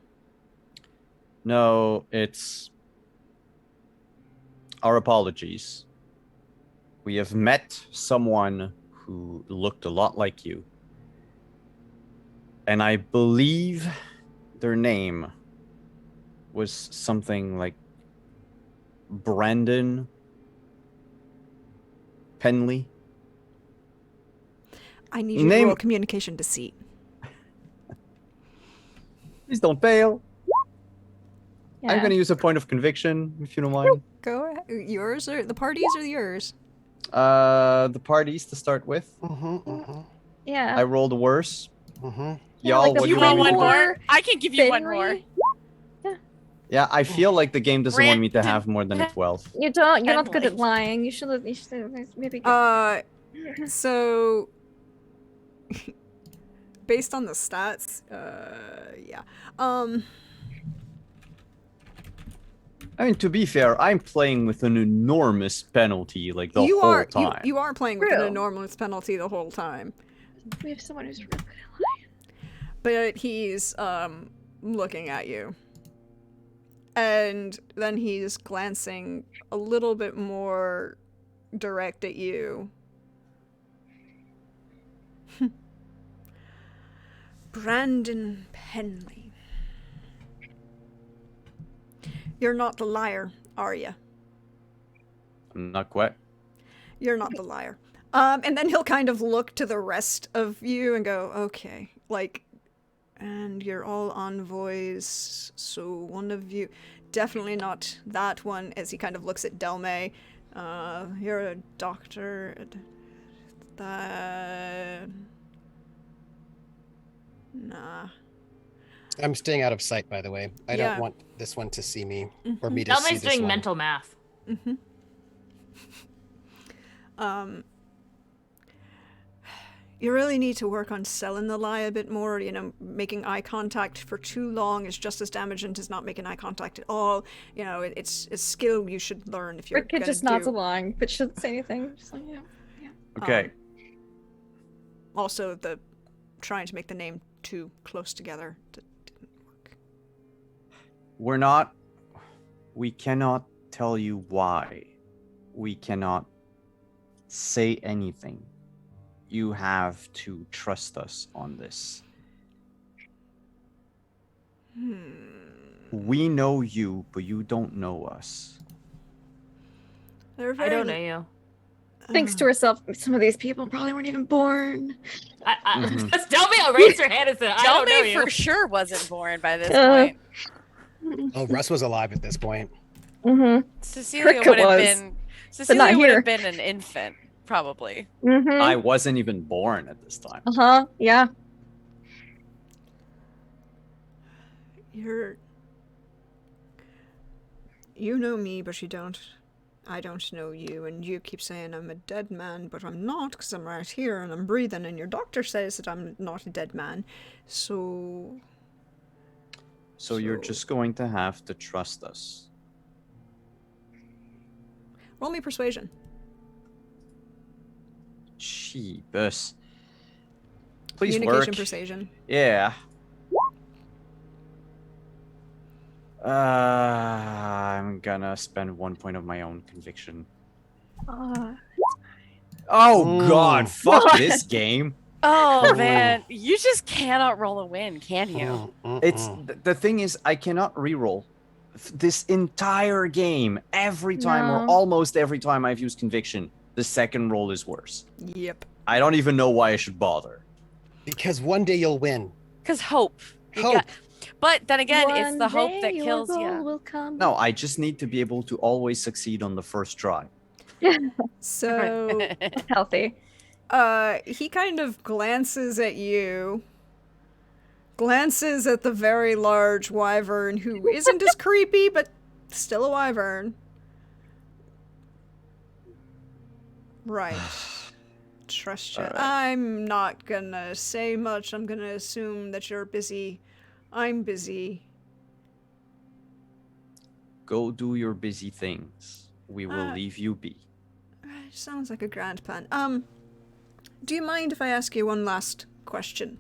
[SPEAKER 3] No, it's our apologies. We have met someone who looked a lot like you. And I believe their name was something like Brandon Penley.
[SPEAKER 1] I need you to roll communication deceit.
[SPEAKER 3] Please don't fail.
[SPEAKER 4] Yeah.
[SPEAKER 3] I'm going to use a point of conviction, if you don't mind.
[SPEAKER 1] Go ahead. Yours or the parties or yours?
[SPEAKER 3] The parties to start with.
[SPEAKER 4] Yeah.
[SPEAKER 3] I rolled worse.
[SPEAKER 4] Yeah,
[SPEAKER 3] Y'all,
[SPEAKER 4] like a
[SPEAKER 3] what do
[SPEAKER 2] You
[SPEAKER 3] you
[SPEAKER 2] want
[SPEAKER 3] want me
[SPEAKER 2] one
[SPEAKER 3] to do?
[SPEAKER 2] more? I can give you one more.
[SPEAKER 4] Finley?
[SPEAKER 3] Yeah, I feel like the game doesn't want me to
[SPEAKER 2] Brandon
[SPEAKER 3] have more than a 12.
[SPEAKER 4] You don't. You're not good at
[SPEAKER 2] Finley.
[SPEAKER 4] lying. You should maybe. Get...
[SPEAKER 1] So based on the stats, yeah.
[SPEAKER 3] I mean, to be fair, I'm playing with an enormous penalty, like, the
[SPEAKER 1] you
[SPEAKER 3] whole
[SPEAKER 1] are
[SPEAKER 3] time.
[SPEAKER 1] You are playing with an
[SPEAKER 4] True.
[SPEAKER 1] enormous penalty the whole time.
[SPEAKER 4] We have someone who's real good at lying.
[SPEAKER 1] But he's looking at you. And then he's glancing a little bit more direct at you. Brandon Penley. You're not the liar, are you?
[SPEAKER 3] I'm not quite.
[SPEAKER 1] You're not the liar. And then he'll kind of look to the rest of you and go, okay, like, and you're all envoys, so one of you, definitely not that one, as he kind of looks at Delme. You're a doctor. Nah.
[SPEAKER 5] I'm staying out of sight, by the way. I
[SPEAKER 1] Yeah.
[SPEAKER 5] don't want this one to see me or me to see
[SPEAKER 6] Delma's
[SPEAKER 5] this
[SPEAKER 6] doing
[SPEAKER 5] one.
[SPEAKER 6] mental math.
[SPEAKER 1] Mm-hmm. You really need to work on selling the lie a bit more. You know, making eye contact for too long is just as damaging as not making eye contact at all. You know, it's a skill you should learn if you're
[SPEAKER 4] Rick kid
[SPEAKER 1] gonna
[SPEAKER 4] just nods
[SPEAKER 1] do.
[SPEAKER 4] along, but she doesn't say anything. Just like, yeah.
[SPEAKER 3] Okay.
[SPEAKER 1] Also, the trying to make the name too close together didn't work.
[SPEAKER 3] We cannot tell you why. We cannot say anything. You have to trust us on this. We know you, but you don't know us.
[SPEAKER 1] They're
[SPEAKER 6] I
[SPEAKER 1] very
[SPEAKER 6] don't know you.
[SPEAKER 4] Thinks to herself, some of these people probably weren't even born.
[SPEAKER 3] Mhm.
[SPEAKER 6] Delma raised her hand and said, I don't know
[SPEAKER 2] Delme
[SPEAKER 6] you.
[SPEAKER 2] for sure wasn't born by this
[SPEAKER 4] Uh,
[SPEAKER 2] point.
[SPEAKER 5] Oh, Russ was alive at this point.
[SPEAKER 4] Mm-hmm.
[SPEAKER 2] Cecilia
[SPEAKER 4] Cricket
[SPEAKER 2] would have
[SPEAKER 4] was,
[SPEAKER 2] been.
[SPEAKER 4] not
[SPEAKER 2] Cecilia would
[SPEAKER 4] here.
[SPEAKER 2] have been an infant, probably.
[SPEAKER 4] Mm-hmm.
[SPEAKER 3] I wasn't even born at this time.
[SPEAKER 4] Uh-huh. Yeah.
[SPEAKER 1] You know me, but I don't know you, and you keep saying I'm a dead man, but I'm not, because I'm right here and I'm breathing, and your doctor says that I'm not a dead man. So
[SPEAKER 3] You're just going to have to trust us.
[SPEAKER 1] roll me persuasion.
[SPEAKER 3] Jeebus. Please
[SPEAKER 1] Communication
[SPEAKER 3] work.
[SPEAKER 1] persuasion.
[SPEAKER 3] Yeah. I'm gonna spend 1 point of my own conviction. Oh God! Fuck this game.
[SPEAKER 2] Oh man, you just cannot roll a win, can you?
[SPEAKER 3] It's the thing is, I cannot reroll this entire game. Every time or
[SPEAKER 4] No.
[SPEAKER 3] almost every time I've used conviction, the second roll is worse.
[SPEAKER 1] Yep.
[SPEAKER 3] I don't even know why I should bother.
[SPEAKER 5] Because one day you'll win.
[SPEAKER 2] Because hope. You
[SPEAKER 5] Hope.
[SPEAKER 2] But then again, it's
[SPEAKER 4] One
[SPEAKER 2] the hope
[SPEAKER 4] day
[SPEAKER 2] that
[SPEAKER 4] your
[SPEAKER 2] kills
[SPEAKER 4] goal
[SPEAKER 2] you.
[SPEAKER 4] will come.
[SPEAKER 3] No, I just need to be able to always succeed on the first try.
[SPEAKER 1] So
[SPEAKER 4] That's healthy.
[SPEAKER 1] he kind of glances at you, glances at the very large wyvern, who isn't as creepy, but still a wyvern. Right. Trust you.
[SPEAKER 3] All right.
[SPEAKER 1] I'm not gonna say much. I'm gonna assume that you're busy. I'm busy.
[SPEAKER 3] go do your busy things. We will
[SPEAKER 1] Uh,
[SPEAKER 3] leave you be.
[SPEAKER 1] Sounds like a grand plan. Do you mind if I ask you one last question?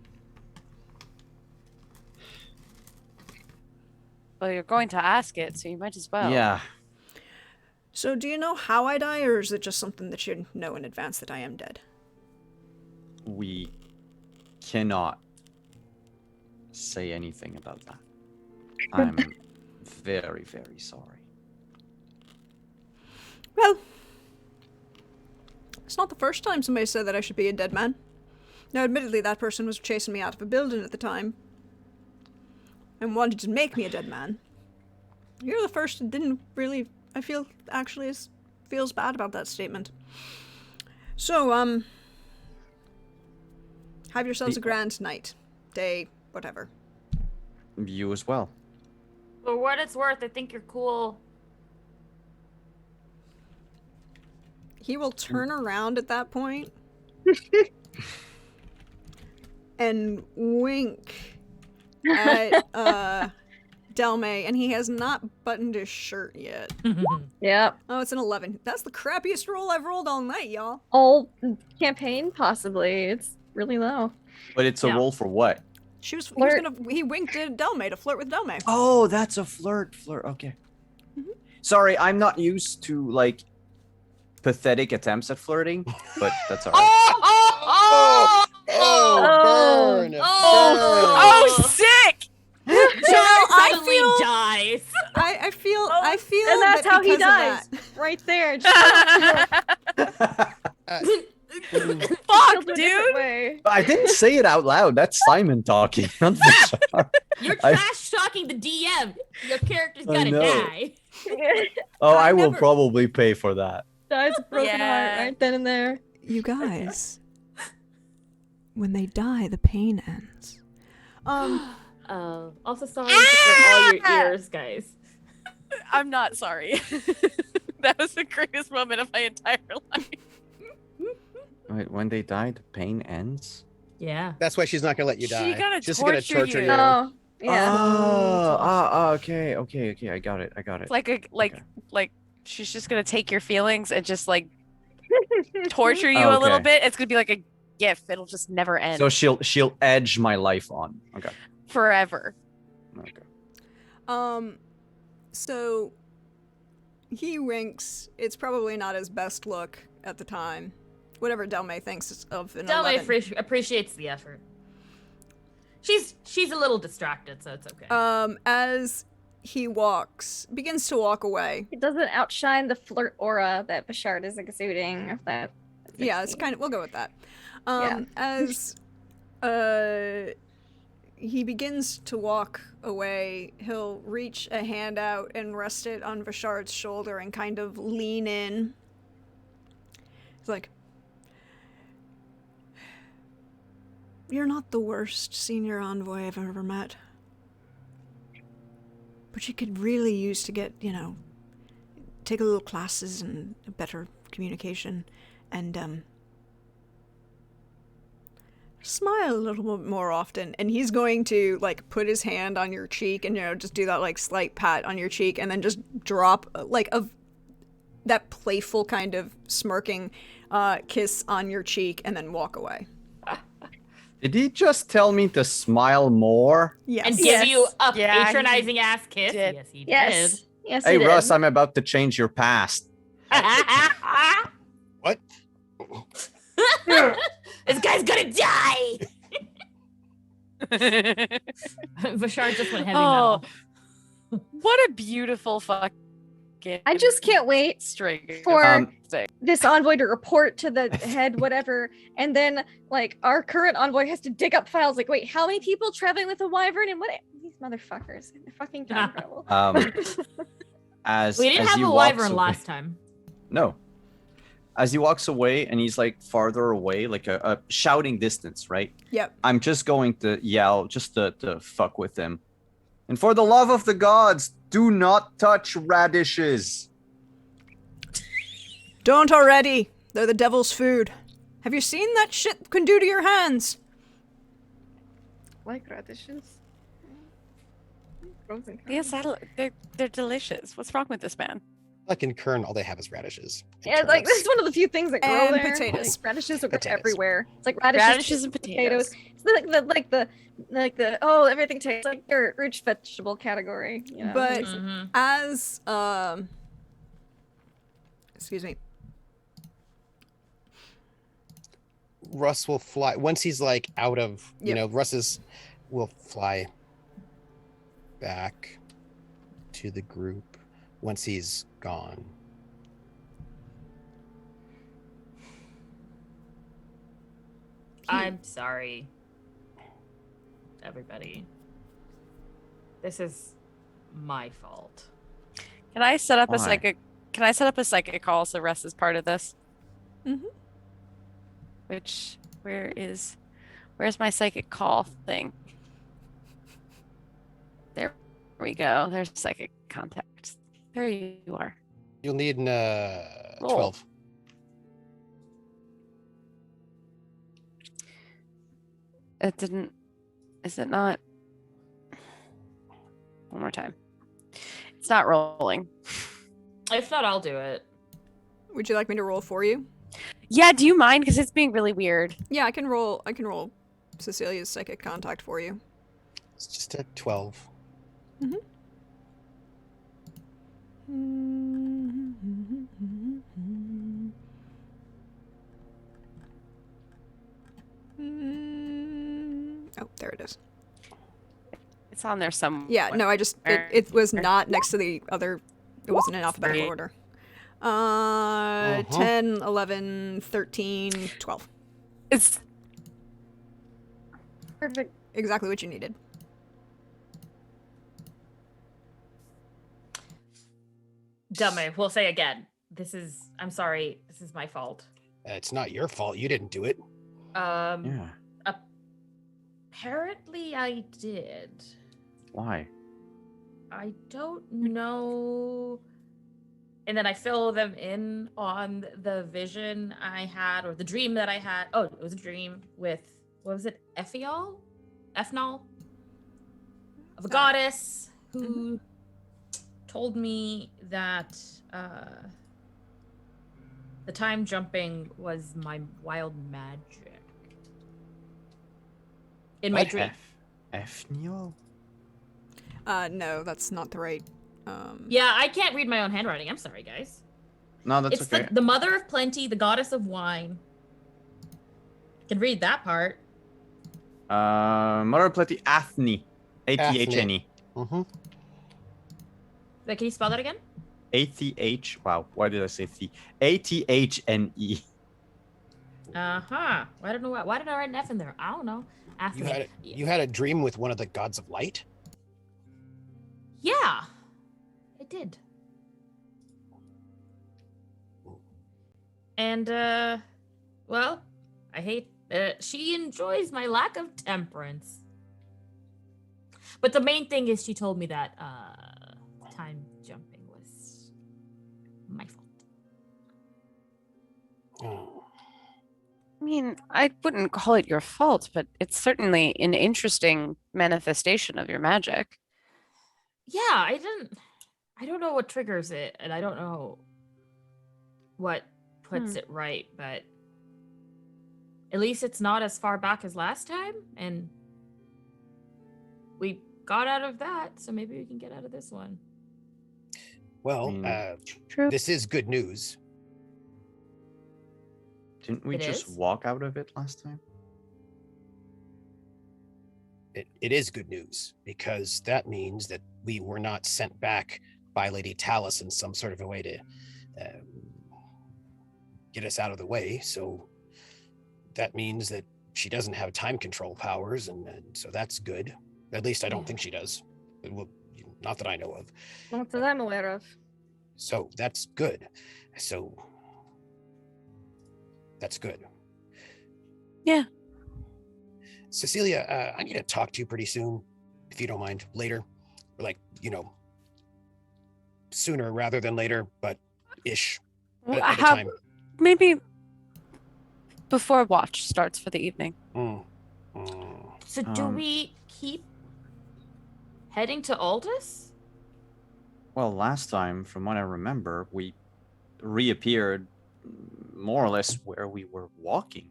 [SPEAKER 2] Well, you're going to ask it, so you might as well.
[SPEAKER 3] Yeah.
[SPEAKER 1] So, do you know how I die, or is it just something that you know in advance that I am dead?
[SPEAKER 3] We cannot say anything about that. I'm very, very sorry.
[SPEAKER 1] Well, it's not the first time somebody said that I should be a dead man. Now, admittedly, that person was chasing me out of a building at the time and wanted to make me a dead man. You're the first that didn't really, I feel, actually feels bad about that statement. So, have yourselves a grand night, day, whatever.
[SPEAKER 3] You as well.
[SPEAKER 6] For what it's worth, I think you're cool.
[SPEAKER 1] He will turn around at that point and wink at Delmay, and he has not buttoned his shirt yet.
[SPEAKER 4] Yep.
[SPEAKER 1] Oh, it's an 11. That's the crappiest roll I've rolled all night, y'all.
[SPEAKER 4] All campaign, possibly. It's really low.
[SPEAKER 3] But it's a
[SPEAKER 6] Yeah.
[SPEAKER 3] roll for what?
[SPEAKER 4] Flirt.
[SPEAKER 1] He winked at Delmay to flirt with Delmay.
[SPEAKER 3] Oh, that's a flirt. Okay. Sorry, I'm not used to, like, pathetic attempts at flirting, but that's alright.
[SPEAKER 5] Burn!
[SPEAKER 2] Oh, sick!
[SPEAKER 6] Charles
[SPEAKER 1] I
[SPEAKER 6] suddenly
[SPEAKER 1] feel-
[SPEAKER 6] dies.
[SPEAKER 1] I feel
[SPEAKER 4] And that's
[SPEAKER 1] that
[SPEAKER 4] how he
[SPEAKER 1] because of
[SPEAKER 4] dies.
[SPEAKER 1] that-
[SPEAKER 4] Right there. Just
[SPEAKER 2] Fuck,
[SPEAKER 4] killed a different
[SPEAKER 2] dude!
[SPEAKER 4] way.
[SPEAKER 3] I didn't say it out loud. That's Simon talking. not Vishar.
[SPEAKER 6] You're
[SPEAKER 3] I-
[SPEAKER 6] trash talking the DM. Your character's
[SPEAKER 3] I
[SPEAKER 6] gotta
[SPEAKER 3] know.
[SPEAKER 6] die.
[SPEAKER 3] Oh,
[SPEAKER 1] I
[SPEAKER 3] I will
[SPEAKER 1] never-
[SPEAKER 3] probably pay for that.
[SPEAKER 4] Dies a broken
[SPEAKER 2] Yeah.
[SPEAKER 4] heart right then and there.
[SPEAKER 1] You guys, when they die, the pain ends.
[SPEAKER 6] Also sorry for all your ears, guys.
[SPEAKER 2] I'm not sorry. That was the greatest moment of my entire life.
[SPEAKER 3] Wait, when they die, the pain ends?
[SPEAKER 6] Yeah.
[SPEAKER 5] That's why she's not gonna let you die.
[SPEAKER 2] She gonna
[SPEAKER 5] She's gonna
[SPEAKER 2] torture
[SPEAKER 5] torture
[SPEAKER 2] you.
[SPEAKER 5] you.
[SPEAKER 4] Oh, yeah.
[SPEAKER 3] Oh, okay. I got it.
[SPEAKER 2] It's like she's just gonna take your feelings and just like torture you
[SPEAKER 3] Oh,
[SPEAKER 2] a little
[SPEAKER 3] okay.
[SPEAKER 2] bit. It's gonna be like a GIF. It'll just never end
[SPEAKER 3] So she'll edge my life on. Okay.
[SPEAKER 2] forever.
[SPEAKER 3] Okay.
[SPEAKER 1] So he winks. It's probably not his best look at the time. Whatever Delmay thinks of an
[SPEAKER 6] Delmay
[SPEAKER 1] 11.
[SPEAKER 6] appreciates the effort. She's a little distracted, so it's okay.
[SPEAKER 1] As he begins to walk away.
[SPEAKER 4] It doesn't outshine the flirt aura that Bashard is exuding. If that.
[SPEAKER 1] Yeah, it's kind of. We'll go with that.
[SPEAKER 4] Yeah.
[SPEAKER 1] As he begins to walk away, he'll reach a hand out and rest it on Vashard's shoulder and kind of lean in. He's like, "You're not the worst senior envoy I've ever met. But you could really use to get, take a little classes and better communication and, smile a little bit more often." And he's going to, like, put his hand on your cheek and, just do that, like, slight pat on your cheek and then just drop, like, that playful kind of smirking kiss on your cheek and then walk away.
[SPEAKER 3] Did he just tell me to smile more?
[SPEAKER 1] Yes.
[SPEAKER 6] and give
[SPEAKER 4] Yes.
[SPEAKER 6] you a
[SPEAKER 2] Yeah, he
[SPEAKER 6] patronizing ass kiss.
[SPEAKER 2] did.
[SPEAKER 6] Yes, he
[SPEAKER 4] Yes. Yes.
[SPEAKER 3] Hey,
[SPEAKER 4] he did.
[SPEAKER 3] Russ, I'm about to change your past.
[SPEAKER 6] did.
[SPEAKER 5] What?
[SPEAKER 6] This guy's gonna die. Vashard just went heavy
[SPEAKER 2] Oh,
[SPEAKER 6] metal.
[SPEAKER 2] what a beautiful fucking.
[SPEAKER 4] I just can't wait
[SPEAKER 2] string
[SPEAKER 4] for
[SPEAKER 3] Um,
[SPEAKER 4] this envoy to report to the head, whatever, and then like our current envoy has to dig up files. Like, wait, how many people traveling with a wyvern and what? These motherfuckers, they're fucking time travel.
[SPEAKER 3] As
[SPEAKER 6] We didn't
[SPEAKER 3] as
[SPEAKER 6] have
[SPEAKER 3] he
[SPEAKER 6] a
[SPEAKER 3] walks
[SPEAKER 6] wyvern
[SPEAKER 3] away-
[SPEAKER 6] last time.
[SPEAKER 3] No. As he walks away and he's like farther away, like a shouting distance, right?
[SPEAKER 1] Yep.
[SPEAKER 3] I'm just going to yell just to fuck with him. And for the love of the gods, do not touch radishes.
[SPEAKER 1] Don't already. They're the devil's food. Have you seen that shit can do to your hands?
[SPEAKER 4] Like radishes. Frozen
[SPEAKER 2] Yes, they're delicious. What's wrong with this man?
[SPEAKER 5] Like in Kern, all they have is radishes. and
[SPEAKER 4] Yeah, it's like this
[SPEAKER 5] turnips.
[SPEAKER 4] is one of the few things that grow
[SPEAKER 1] And
[SPEAKER 4] there.
[SPEAKER 1] potatoes.
[SPEAKER 4] Like, radishes are
[SPEAKER 5] Potatoes.
[SPEAKER 4] everywhere. It's like radishes
[SPEAKER 2] And potatoes.
[SPEAKER 4] It's like the everything tastes like dirt, rich vegetable category. You know,
[SPEAKER 1] But-
[SPEAKER 4] basically.
[SPEAKER 6] Mhm.
[SPEAKER 1] As excuse me.
[SPEAKER 5] Russ will fly once he's like out of
[SPEAKER 1] Yep.
[SPEAKER 5] Russ will fly back to the group once he's gone.
[SPEAKER 6] I'm sorry, everybody. This is my fault.
[SPEAKER 2] Can I set up
[SPEAKER 3] Why?
[SPEAKER 2] a psychic? Can I set up a psychic call so Russ is part of this?
[SPEAKER 1] Mhm.
[SPEAKER 2] Where's my psychic call thing? There we go. There's psychic contact. There you are.
[SPEAKER 5] You'll need an
[SPEAKER 2] Roll.
[SPEAKER 5] 12.
[SPEAKER 2] It didn't. Is it not? One more time. It's not rolling.
[SPEAKER 6] If not, I'll do it.
[SPEAKER 1] Would you like me to roll for you?
[SPEAKER 2] Yeah, do you mind? Because it's being really weird.
[SPEAKER 1] Yeah, I can roll Cecilia's psychic contact for you.
[SPEAKER 5] It's just a 12.
[SPEAKER 1] Oh, there it is.
[SPEAKER 2] It's on there somewhere.
[SPEAKER 1] Yeah, no, it was not next to the other. It wasn't in alphabetical
[SPEAKER 2] Sorry.
[SPEAKER 1] order.
[SPEAKER 5] Uh-huh.
[SPEAKER 1] 10, 11, 13, 12.
[SPEAKER 2] It's
[SPEAKER 4] Perfect.
[SPEAKER 1] Exactly what you needed.
[SPEAKER 6] Dummy, we'll say again. I'm sorry. This is my fault.
[SPEAKER 5] It's not your fault. You didn't do it.
[SPEAKER 3] Yeah.
[SPEAKER 6] Apparently I did.
[SPEAKER 3] Why?
[SPEAKER 6] I don't know. And then I fill them in on the vision I had, or the dream that I had. Oh, it was a dream with, what was it? Ethnol? Of a goddess who told me that the time jumping was my wild magic. In my
[SPEAKER 5] What?
[SPEAKER 6] dream.
[SPEAKER 3] Efniol?
[SPEAKER 1] No, that's not the right.
[SPEAKER 6] Yeah, I can't read my own handwriting. I'm sorry, guys.
[SPEAKER 3] No, that's
[SPEAKER 6] It's
[SPEAKER 3] okay.
[SPEAKER 6] the mother of plenty, the goddess of wine. I can read that part.
[SPEAKER 3] Mother Pleti Athne. A-T-H-N-E.
[SPEAKER 5] Mm-hmm.
[SPEAKER 6] Wait, can you spell that again?
[SPEAKER 3] A-T-H. Wow, why did I say C? A-T-H-N-E.
[SPEAKER 6] Uh-huh. I don't know why did I write an F in there? I don't know.
[SPEAKER 5] You had a dream with one of the gods of light?
[SPEAKER 6] Yeah. I did. And well, I hate she enjoys my lack of temperance. But the main thing is she told me that time jumping was my fault.
[SPEAKER 5] Oh.
[SPEAKER 2] I mean, I wouldn't call it your fault, but it's certainly an interesting manifestation of your magic.
[SPEAKER 6] Yeah, I don't know what triggers it, and I don't know what puts it right, but at least it's not as far back as last time, and we got out of that, so maybe we can get out of this one.
[SPEAKER 5] Well,
[SPEAKER 2] True.
[SPEAKER 5] this is good news.
[SPEAKER 3] Didn't we
[SPEAKER 6] It
[SPEAKER 3] just
[SPEAKER 6] is?
[SPEAKER 3] walk out of it last time?
[SPEAKER 5] It is good news because that means that we were not sent back by Lady Talus in some sort of a way to get us out of the way. So that means that she doesn't have time control powers, and so that's good. At least I don't think she does. Well, not that I know of.
[SPEAKER 4] Not that I'm aware of.
[SPEAKER 5] So that's good. So that's good.
[SPEAKER 2] Yeah.
[SPEAKER 5] Cecilia, I need to talk to you pretty soon, if you don't mind, later. Or like, sooner rather than later, but ish.
[SPEAKER 2] Well,
[SPEAKER 5] At a
[SPEAKER 2] how-
[SPEAKER 5] time.
[SPEAKER 2] maybe before watch starts for the evening.
[SPEAKER 5] Mm. Mm.
[SPEAKER 6] So do
[SPEAKER 3] Um,
[SPEAKER 6] we keep Heading to Aldis?
[SPEAKER 3] Well, last time, from what I remember, we reappeared more or less where we were walking.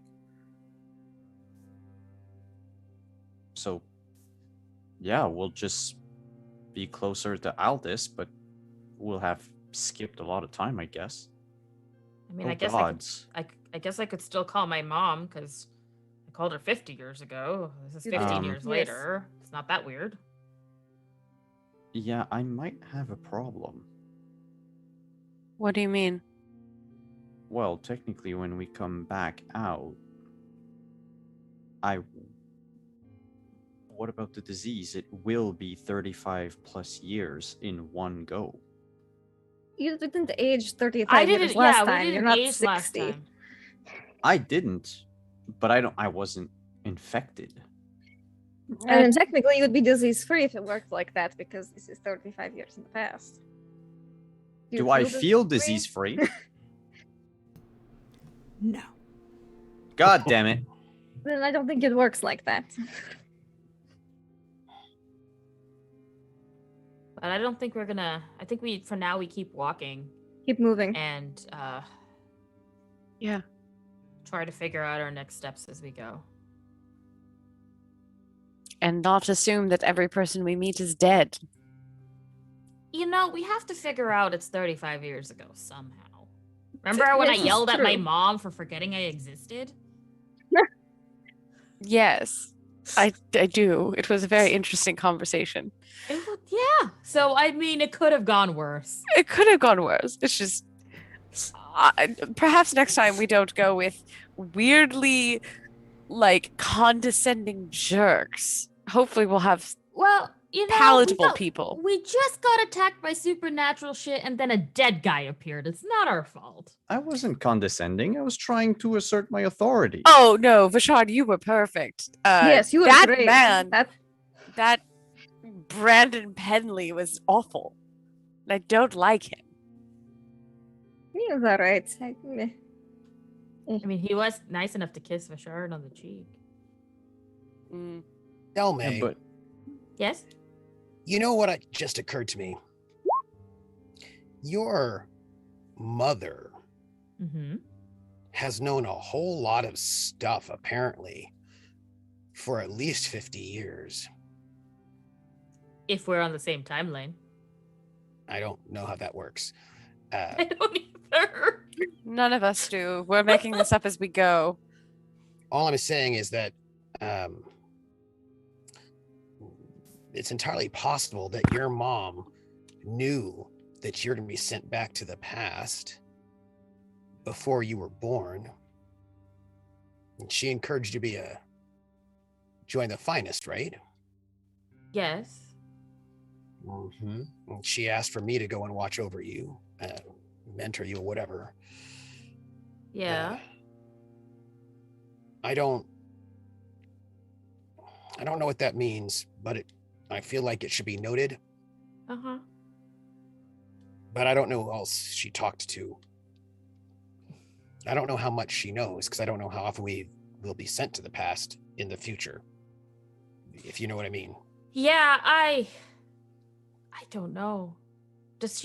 [SPEAKER 3] So, yeah, we'll just be closer to Aldis, but we'll have skipped a lot of time, I guess.
[SPEAKER 6] I mean,
[SPEAKER 3] Oh,
[SPEAKER 6] I guess
[SPEAKER 3] gods.
[SPEAKER 6] I guess I could still call my mom because I called her 50 years ago. This is 15 years
[SPEAKER 4] Yes.
[SPEAKER 6] later. It's not that weird.
[SPEAKER 3] Yeah, I might have a problem.
[SPEAKER 2] What do you mean?
[SPEAKER 3] Well, technically, when we come back out, what about the disease? It will be 35 plus years in one go.
[SPEAKER 4] You didn't age 35
[SPEAKER 6] I
[SPEAKER 4] years
[SPEAKER 6] didn't.
[SPEAKER 4] last
[SPEAKER 6] Yeah,
[SPEAKER 4] time.
[SPEAKER 6] we
[SPEAKER 4] You're
[SPEAKER 6] didn't
[SPEAKER 4] not
[SPEAKER 6] age
[SPEAKER 4] 60.
[SPEAKER 6] last time.
[SPEAKER 3] I didn't, but I wasn't infected.
[SPEAKER 4] And technically, you would be disease-free if it worked like that, because this is 35 years in the past.
[SPEAKER 3] Do I feel disease-free?
[SPEAKER 1] No.
[SPEAKER 3] God damn it.
[SPEAKER 4] Then I don't think it works like that.
[SPEAKER 6] But I don't think we're gonna. I think for now we keep walking
[SPEAKER 4] Keep moving.
[SPEAKER 6] and
[SPEAKER 2] Yeah.
[SPEAKER 6] try to figure out our next steps as we go.
[SPEAKER 2] And not assume that every person we meet is dead.
[SPEAKER 6] You know, we have to figure out it's 35 years ago somehow. Remember when I
[SPEAKER 4] This is
[SPEAKER 6] yelled at my
[SPEAKER 4] true.
[SPEAKER 6] mom for forgetting I existed?
[SPEAKER 2] Yes, I do. It was a very interesting conversation.
[SPEAKER 6] Yeah. So, I mean, it could have gone worse.
[SPEAKER 2] It could have gone worse. It's just... perhaps next time we don't go with weirdly, like, condescending jerks. Hopefully we'll have
[SPEAKER 6] Well, you know,
[SPEAKER 2] palatable people.
[SPEAKER 6] We just got attacked by supernatural shit and then a dead guy appeared. It's not our fault.
[SPEAKER 3] I wasn't condescending. I was trying to assert my authority.
[SPEAKER 2] Oh, no, Vashard, you were perfect.
[SPEAKER 4] Yes, you were
[SPEAKER 2] that
[SPEAKER 4] great.
[SPEAKER 2] man,
[SPEAKER 4] That
[SPEAKER 2] that Brandon Penley was awful. And I don't like him.
[SPEAKER 4] he was alright.
[SPEAKER 6] I mean, he was nice enough to kiss Vashard on the cheek.
[SPEAKER 2] Mm.
[SPEAKER 5] Elme,
[SPEAKER 3] Yeah, but
[SPEAKER 6] Yes?
[SPEAKER 5] you know what just occurred to me? Your mother
[SPEAKER 6] Mm-hmm.
[SPEAKER 5] has known a whole lot of stuff, apparently, for at least 50 years.
[SPEAKER 6] If we're on the same timeline.
[SPEAKER 5] I don't know how that works.
[SPEAKER 6] I don't either.
[SPEAKER 2] None of us do. We're making this up as we go.
[SPEAKER 5] All I'm saying is that it's entirely possible that your mom knew that you're going to be sent back to the past before you were born. And she encouraged you to join the finest, right?
[SPEAKER 6] Yes.
[SPEAKER 5] Mm-hmm. And she asked for me to go and watch over you, mentor you, whatever.
[SPEAKER 6] Yeah.
[SPEAKER 5] I don't know what that means, but I feel like it should be noted.
[SPEAKER 6] Uh-huh.
[SPEAKER 5] But I don't know who else she talked to. I don't know how much she knows, because I don't know how often we will be sent to the past in the future. If you know what I mean.
[SPEAKER 6] Yeah, I don't know. Does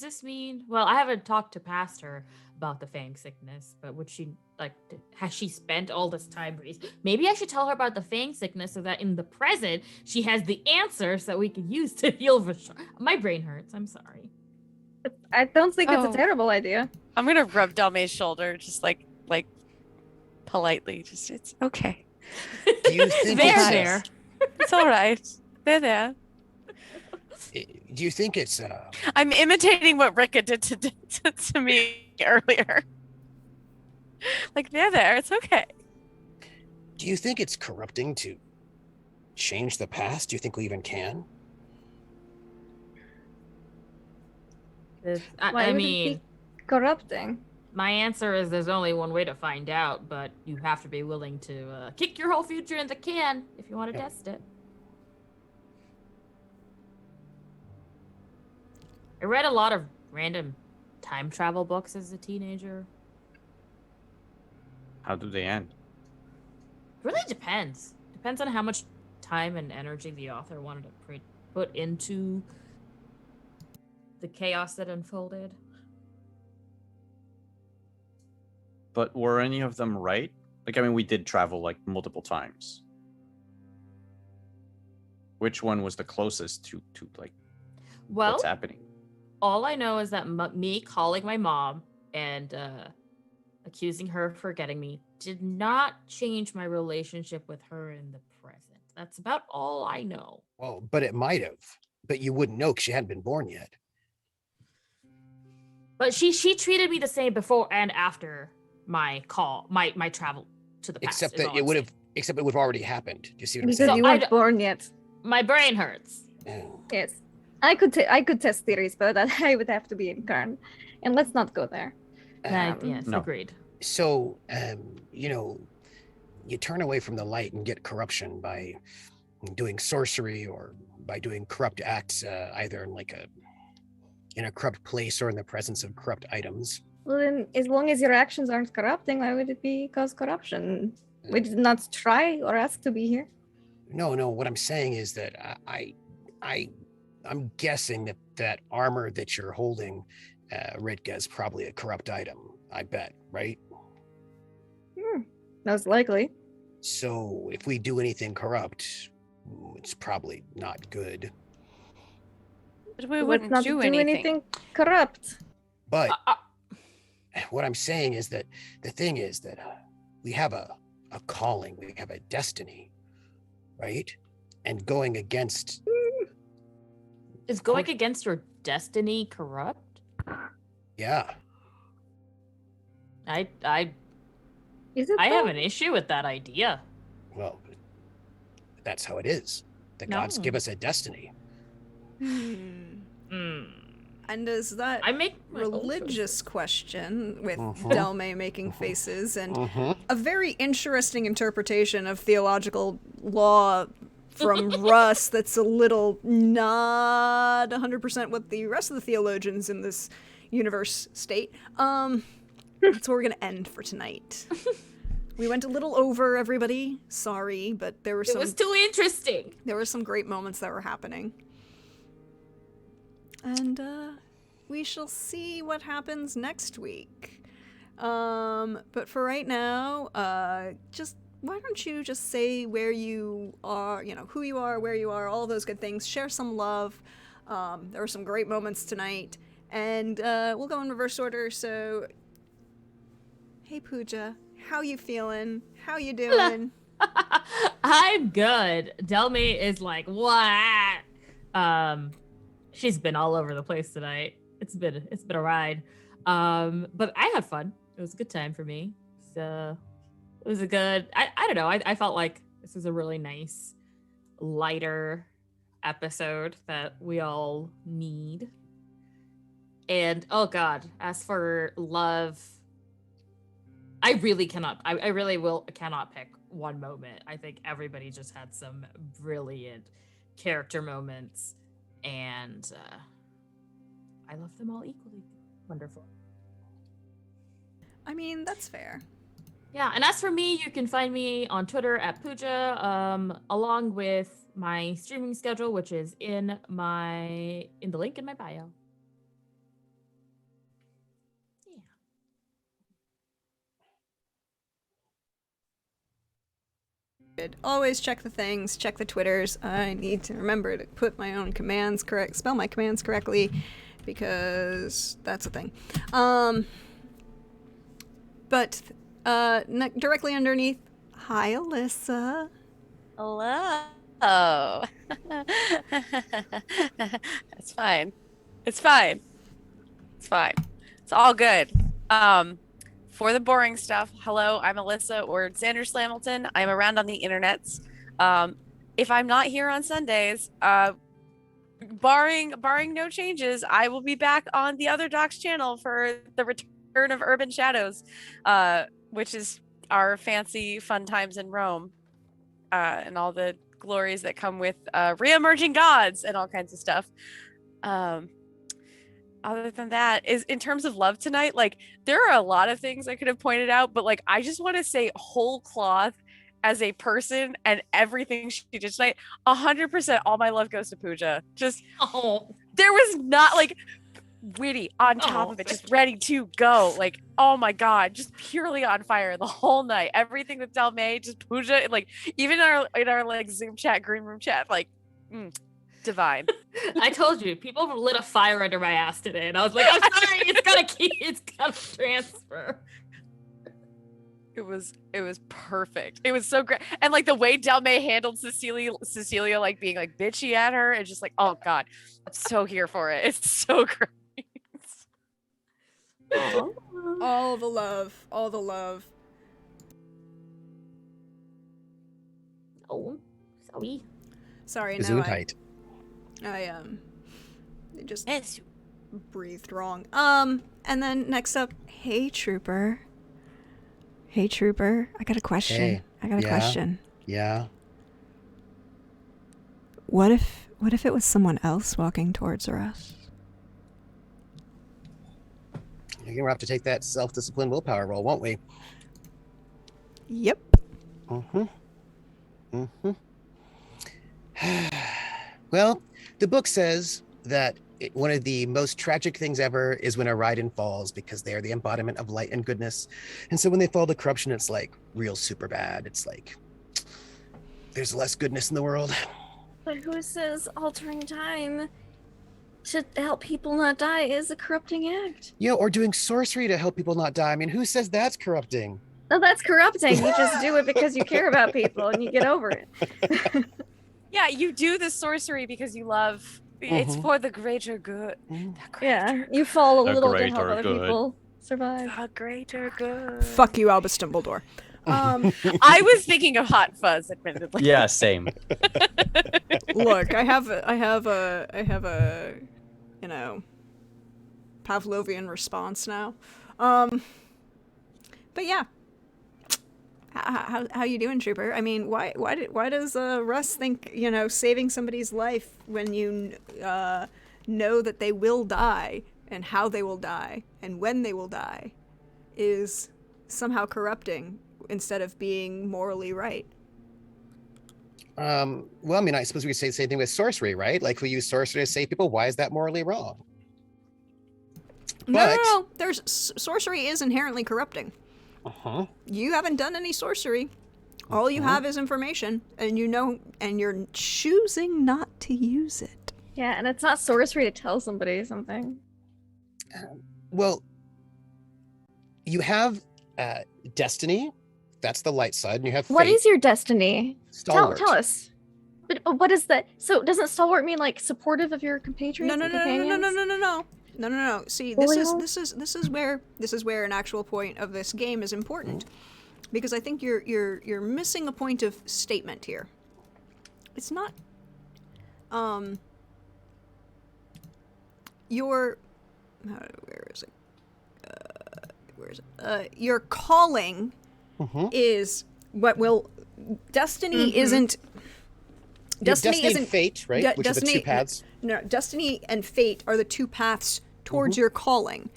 [SPEAKER 6] this mean, well, I haven't talked to past her about the fang sickness, but would she, like, has she spent all this time? Maybe I should tell her about the fang sickness so that in the present, she has the answers that we can use to heal Vashard. My brain hurts, I'm sorry.
[SPEAKER 4] I don't think it's
[SPEAKER 2] Oh.
[SPEAKER 4] a terrible idea.
[SPEAKER 2] I'm gonna rub Delmay's shoulder, just like politely. Just it's okay.
[SPEAKER 5] Do you think
[SPEAKER 6] There.
[SPEAKER 2] It's all right. They're there.
[SPEAKER 5] Do you think it's
[SPEAKER 2] I'm imitating what Rika did to me earlier. Like they're there. It's okay.
[SPEAKER 5] do you think it's corrupting to change the past? Do you think we even can?
[SPEAKER 4] Why
[SPEAKER 6] I
[SPEAKER 4] would it
[SPEAKER 6] mean,
[SPEAKER 4] be corrupting?
[SPEAKER 6] my answer is there's only one way to find out, but you have to be willing to kick your whole future in the can if you want to
[SPEAKER 5] Yeah.
[SPEAKER 6] test it. I read a lot of random time travel books as a teenager.
[SPEAKER 3] how do they end?
[SPEAKER 6] It really depends. Depends on how much time and energy the author wanted to put into the chaos that unfolded.
[SPEAKER 7] But were any of them right? Like, I mean, we did travel like multiple times. Which one was the closest to like
[SPEAKER 6] Well,
[SPEAKER 7] what's happening?
[SPEAKER 6] all I know is that me calling my mom and accusing her of forgetting me did not change my relationship with her in the present. That's about all I know.
[SPEAKER 5] Well, but it might have. But you wouldn't know because she hadn't been born yet.
[SPEAKER 6] But she treated me the same before and after my call, my travel to the past.
[SPEAKER 5] Except that it would have already happened. Do you see what I'm
[SPEAKER 4] Because
[SPEAKER 5] saying?
[SPEAKER 4] you weren't born yet.
[SPEAKER 6] My brain hurts.
[SPEAKER 5] Oh.
[SPEAKER 4] Yes. I could test theories, but I would have to be in Karn. And let's not go there.
[SPEAKER 6] Yes,
[SPEAKER 7] No.
[SPEAKER 6] agreed.
[SPEAKER 5] So, you turn away from the light and get corruption by doing sorcery or by doing corrupt acts, either in a corrupt place or in the presence of corrupt items.
[SPEAKER 4] Well, then, as long as your actions aren't corrupting, why would it cause corruption? We did not try or ask to be here.
[SPEAKER 5] No. What I'm saying is that I'm guessing that armor that you're holding, Ritka, is probably a corrupt item. I bet, right?
[SPEAKER 4] Most likely.
[SPEAKER 5] So if we do anything corrupt, it's probably not good.
[SPEAKER 2] But we
[SPEAKER 4] Let's
[SPEAKER 2] wouldn't
[SPEAKER 4] not
[SPEAKER 2] do anything.
[SPEAKER 4] corrupt.
[SPEAKER 5] But what I'm saying is that the thing is that we have a calling, we have a destiny, right? And going against.
[SPEAKER 6] Is going against your destiny corrupt?
[SPEAKER 5] Yeah.
[SPEAKER 4] Is it?
[SPEAKER 6] I have
[SPEAKER 4] though?
[SPEAKER 6] an issue with that idea.
[SPEAKER 5] Well, that's how it is. The
[SPEAKER 6] No.
[SPEAKER 5] gods give us a destiny.
[SPEAKER 1] And is that
[SPEAKER 6] I make my own
[SPEAKER 1] religious question with
[SPEAKER 5] Mhm.
[SPEAKER 1] Delme making faces and
[SPEAKER 5] Mm-hmm.
[SPEAKER 1] a very interesting interpretation of theological law from Russ that's a little not 100% what the rest of the theologians in this universe state. That's where we're gonna end for tonight. We went a little over, everybody. Sorry, but there were
[SPEAKER 6] It was too interesting.
[SPEAKER 1] there were some great moments that were happening. And we shall see what happens next week. But for right now, just why don't you just say where you are, who you are, where you are, all those good things. Share some love. There were some great moments tonight. And we'll go in reverse order. So, hey Pooja, how you feeling? How you doing?
[SPEAKER 6] I'm good. Delme is like, what? She's been all over the place tonight. It's been a ride. But I had fun. It was a good time for me. So it was a good, I don't know. I felt like this was a really nice, lighter episode that we all need. And oh God, as for love, I really cannot pick one moment. I think everybody just had some brilliant character moments, and I love them all equally. Wonderful.
[SPEAKER 1] I mean, that's fair.
[SPEAKER 6] Yeah, and as for me, you can find me on Twitter at Pooja, along with my streaming schedule, which is in the link in my bio.
[SPEAKER 1] Always check the things, check the Twitters. I need to remember to put my own commands correct, spell my commands correctly, because that's a thing. But directly underneath, hi Alyssa.
[SPEAKER 2] Hello. It's fine. It's fine. It's fine. It's all good. For the boring stuff, hello, I'm Alyssa or Xander Slamilton. I'm around on the internets. If I'm not here on Sundays, barring no changes, I will be back on the Other Docs channel for the return of Urban Shadows, which is our fancy fun times in Rome, and all the glories that come with re-emerging gods and all kinds of stuff. Other than that, is in terms of love tonight, like there are a lot of things I could have pointed out, but like I just want to say whole cloth as a person and everything she did tonight, 100% all my love goes to Pooja. Just there was not like witty on top of it, just ready to go. Like, oh my god, just purely on fire the whole night. Everything with Del May, just Pooja, like even in our like Zoom chat, green room chat, like divine.
[SPEAKER 6] I told you, people lit a fire under my ass today, and I was like, I'm sorry, it's gotta transfer.
[SPEAKER 2] It was perfect. It was so great. And like the way Del May handled Cecilia like being like bitchy at her, and just like, oh god, I'm so here for it. It's so great.
[SPEAKER 1] All the love. All the love.
[SPEAKER 6] Oh, sorry.
[SPEAKER 1] Sorry, no, I just breathed wrong. And then next up, hey Trooper. Hey Trooper, I got a question.
[SPEAKER 5] Hey.
[SPEAKER 1] I got a question.
[SPEAKER 5] Yeah.
[SPEAKER 1] What if it was someone else walking towards us?
[SPEAKER 5] You're gonna have to take that self-discipline willpower roll, won't we?
[SPEAKER 1] Yep.
[SPEAKER 5] Well, the book says that one of the most tragic things ever is when a Raiden falls, because they are the embodiment of light and goodness. And so when they fall to corruption, it's like real super bad. It's like there's less goodness in the world.
[SPEAKER 4] But who says altering time to help people not die is a corrupting act?
[SPEAKER 5] Yeah, or doing sorcery to help people not die. I mean, who says that's corrupting?
[SPEAKER 4] No, that's corrupting. You just do it because you care about people and you get over it.
[SPEAKER 2] Yeah, you do the sorcery because you love. It's for the greater good.
[SPEAKER 4] Yeah, you fall a
[SPEAKER 7] The
[SPEAKER 4] little to help
[SPEAKER 7] greater
[SPEAKER 4] other
[SPEAKER 7] good.
[SPEAKER 4] people survive.
[SPEAKER 2] The greater good.
[SPEAKER 1] Fuck you, Albus Dumbledore.
[SPEAKER 2] I was thinking of Hot Fuzz, admittedly.
[SPEAKER 7] Yeah, same.
[SPEAKER 1] Look, I have a, you know, Pavlovian response now. But yeah. How you doing, Trooper? I mean, why does Russ think, you know, saving somebody's life when you know that they will die and how they will die and when they will die is somehow corrupting instead of being morally right?
[SPEAKER 5] Well, I mean, I suppose we could say the same thing with sorcery, right? Like, we use sorcery to save people. Why is that morally wrong?
[SPEAKER 1] No. There's sorcery is inherently corrupting. You haven't done any sorcery. All you have is information, and you know, and you're choosing not to use it.
[SPEAKER 4] Yeah, and it's not sorcery to tell somebody something.
[SPEAKER 5] Well, you have destiny. That's the light side, and you have fate.
[SPEAKER 4] What is your destiny?
[SPEAKER 5] Stalwart.
[SPEAKER 4] Tell us. But what is that? So doesn't stalwart mean like supportive of your compatriots?
[SPEAKER 1] No. See, this is where an actual point of this game is important, because I think you're missing a point of statement here. It's not. Where is it? Your calling is what will. Destiny isn't.
[SPEAKER 5] Destiny isn't fate, right? Which are the two paths.
[SPEAKER 1] No, destiny and fate are the two paths towards your calling.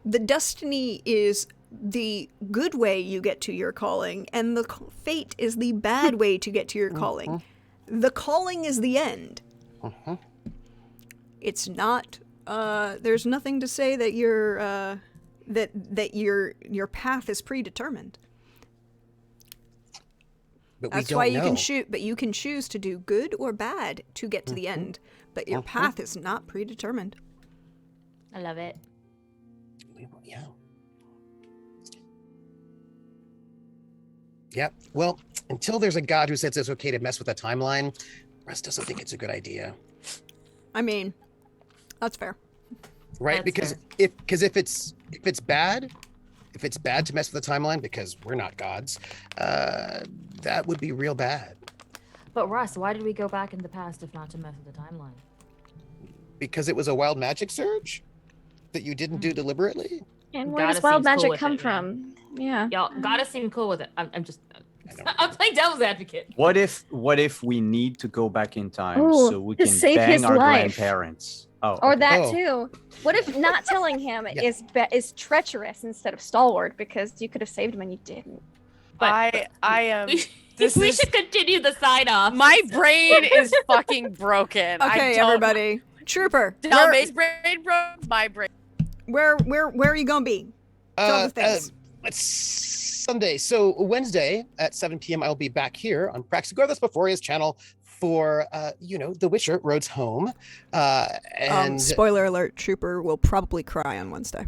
[SPEAKER 1] The destiny is the good way you get to your calling, and the fate is the bad way to get to your calling. The calling is the end. It's not. There's nothing to say that your path is predetermined.
[SPEAKER 5] But
[SPEAKER 1] That's why you can shoot. But you can choose to do good or bad to get to the end. But your path is not predetermined.
[SPEAKER 6] I love it.
[SPEAKER 5] Yeah. Yep. Well, until there's a god who says it's okay to mess with the timeline, Russ doesn't think it's a good idea.
[SPEAKER 1] I mean, that's fair.
[SPEAKER 5] Right?
[SPEAKER 6] That's
[SPEAKER 5] Because if it's bad to mess with the timeline, because we're not gods, that would be real bad.
[SPEAKER 6] But Russ, why did we go back in the past if not to mess with the timeline?
[SPEAKER 5] Because it was a wild magic surge that you didn't do deliberately?
[SPEAKER 4] And where does
[SPEAKER 6] Gotta
[SPEAKER 4] wild
[SPEAKER 6] seems cool
[SPEAKER 4] magic
[SPEAKER 6] with
[SPEAKER 4] come
[SPEAKER 6] it,
[SPEAKER 4] from? Yeah.
[SPEAKER 6] Y'all gotta seem cool with it. I'm just. I'm playing devil's advocate.
[SPEAKER 7] What if we need to go back in time
[SPEAKER 4] Ooh,
[SPEAKER 7] so we
[SPEAKER 4] to
[SPEAKER 7] can
[SPEAKER 4] save
[SPEAKER 7] bang
[SPEAKER 4] his
[SPEAKER 7] our
[SPEAKER 4] life.
[SPEAKER 7] grandparents? Oh,
[SPEAKER 4] Or
[SPEAKER 7] okay.
[SPEAKER 4] that
[SPEAKER 5] Oh.
[SPEAKER 4] too. What if not telling him is treacherous instead of stalwart, because you could have saved him and you didn't?
[SPEAKER 6] But
[SPEAKER 2] I am.
[SPEAKER 6] we
[SPEAKER 2] This
[SPEAKER 6] we
[SPEAKER 2] is
[SPEAKER 6] should continue the sign off.
[SPEAKER 2] my brain is fucking broken.
[SPEAKER 1] Okay, everybody. Trooper,
[SPEAKER 2] Dalmay's brain broke. My brain.
[SPEAKER 1] where are you gonna be? Tell the things.
[SPEAKER 5] It's Sunday. So Wednesday at 7 p.m. I'll be back here on Praxagorthus Beforia's channel for The Witcher Roads Home. And
[SPEAKER 1] Spoiler alert, Trooper will probably cry on Wednesday.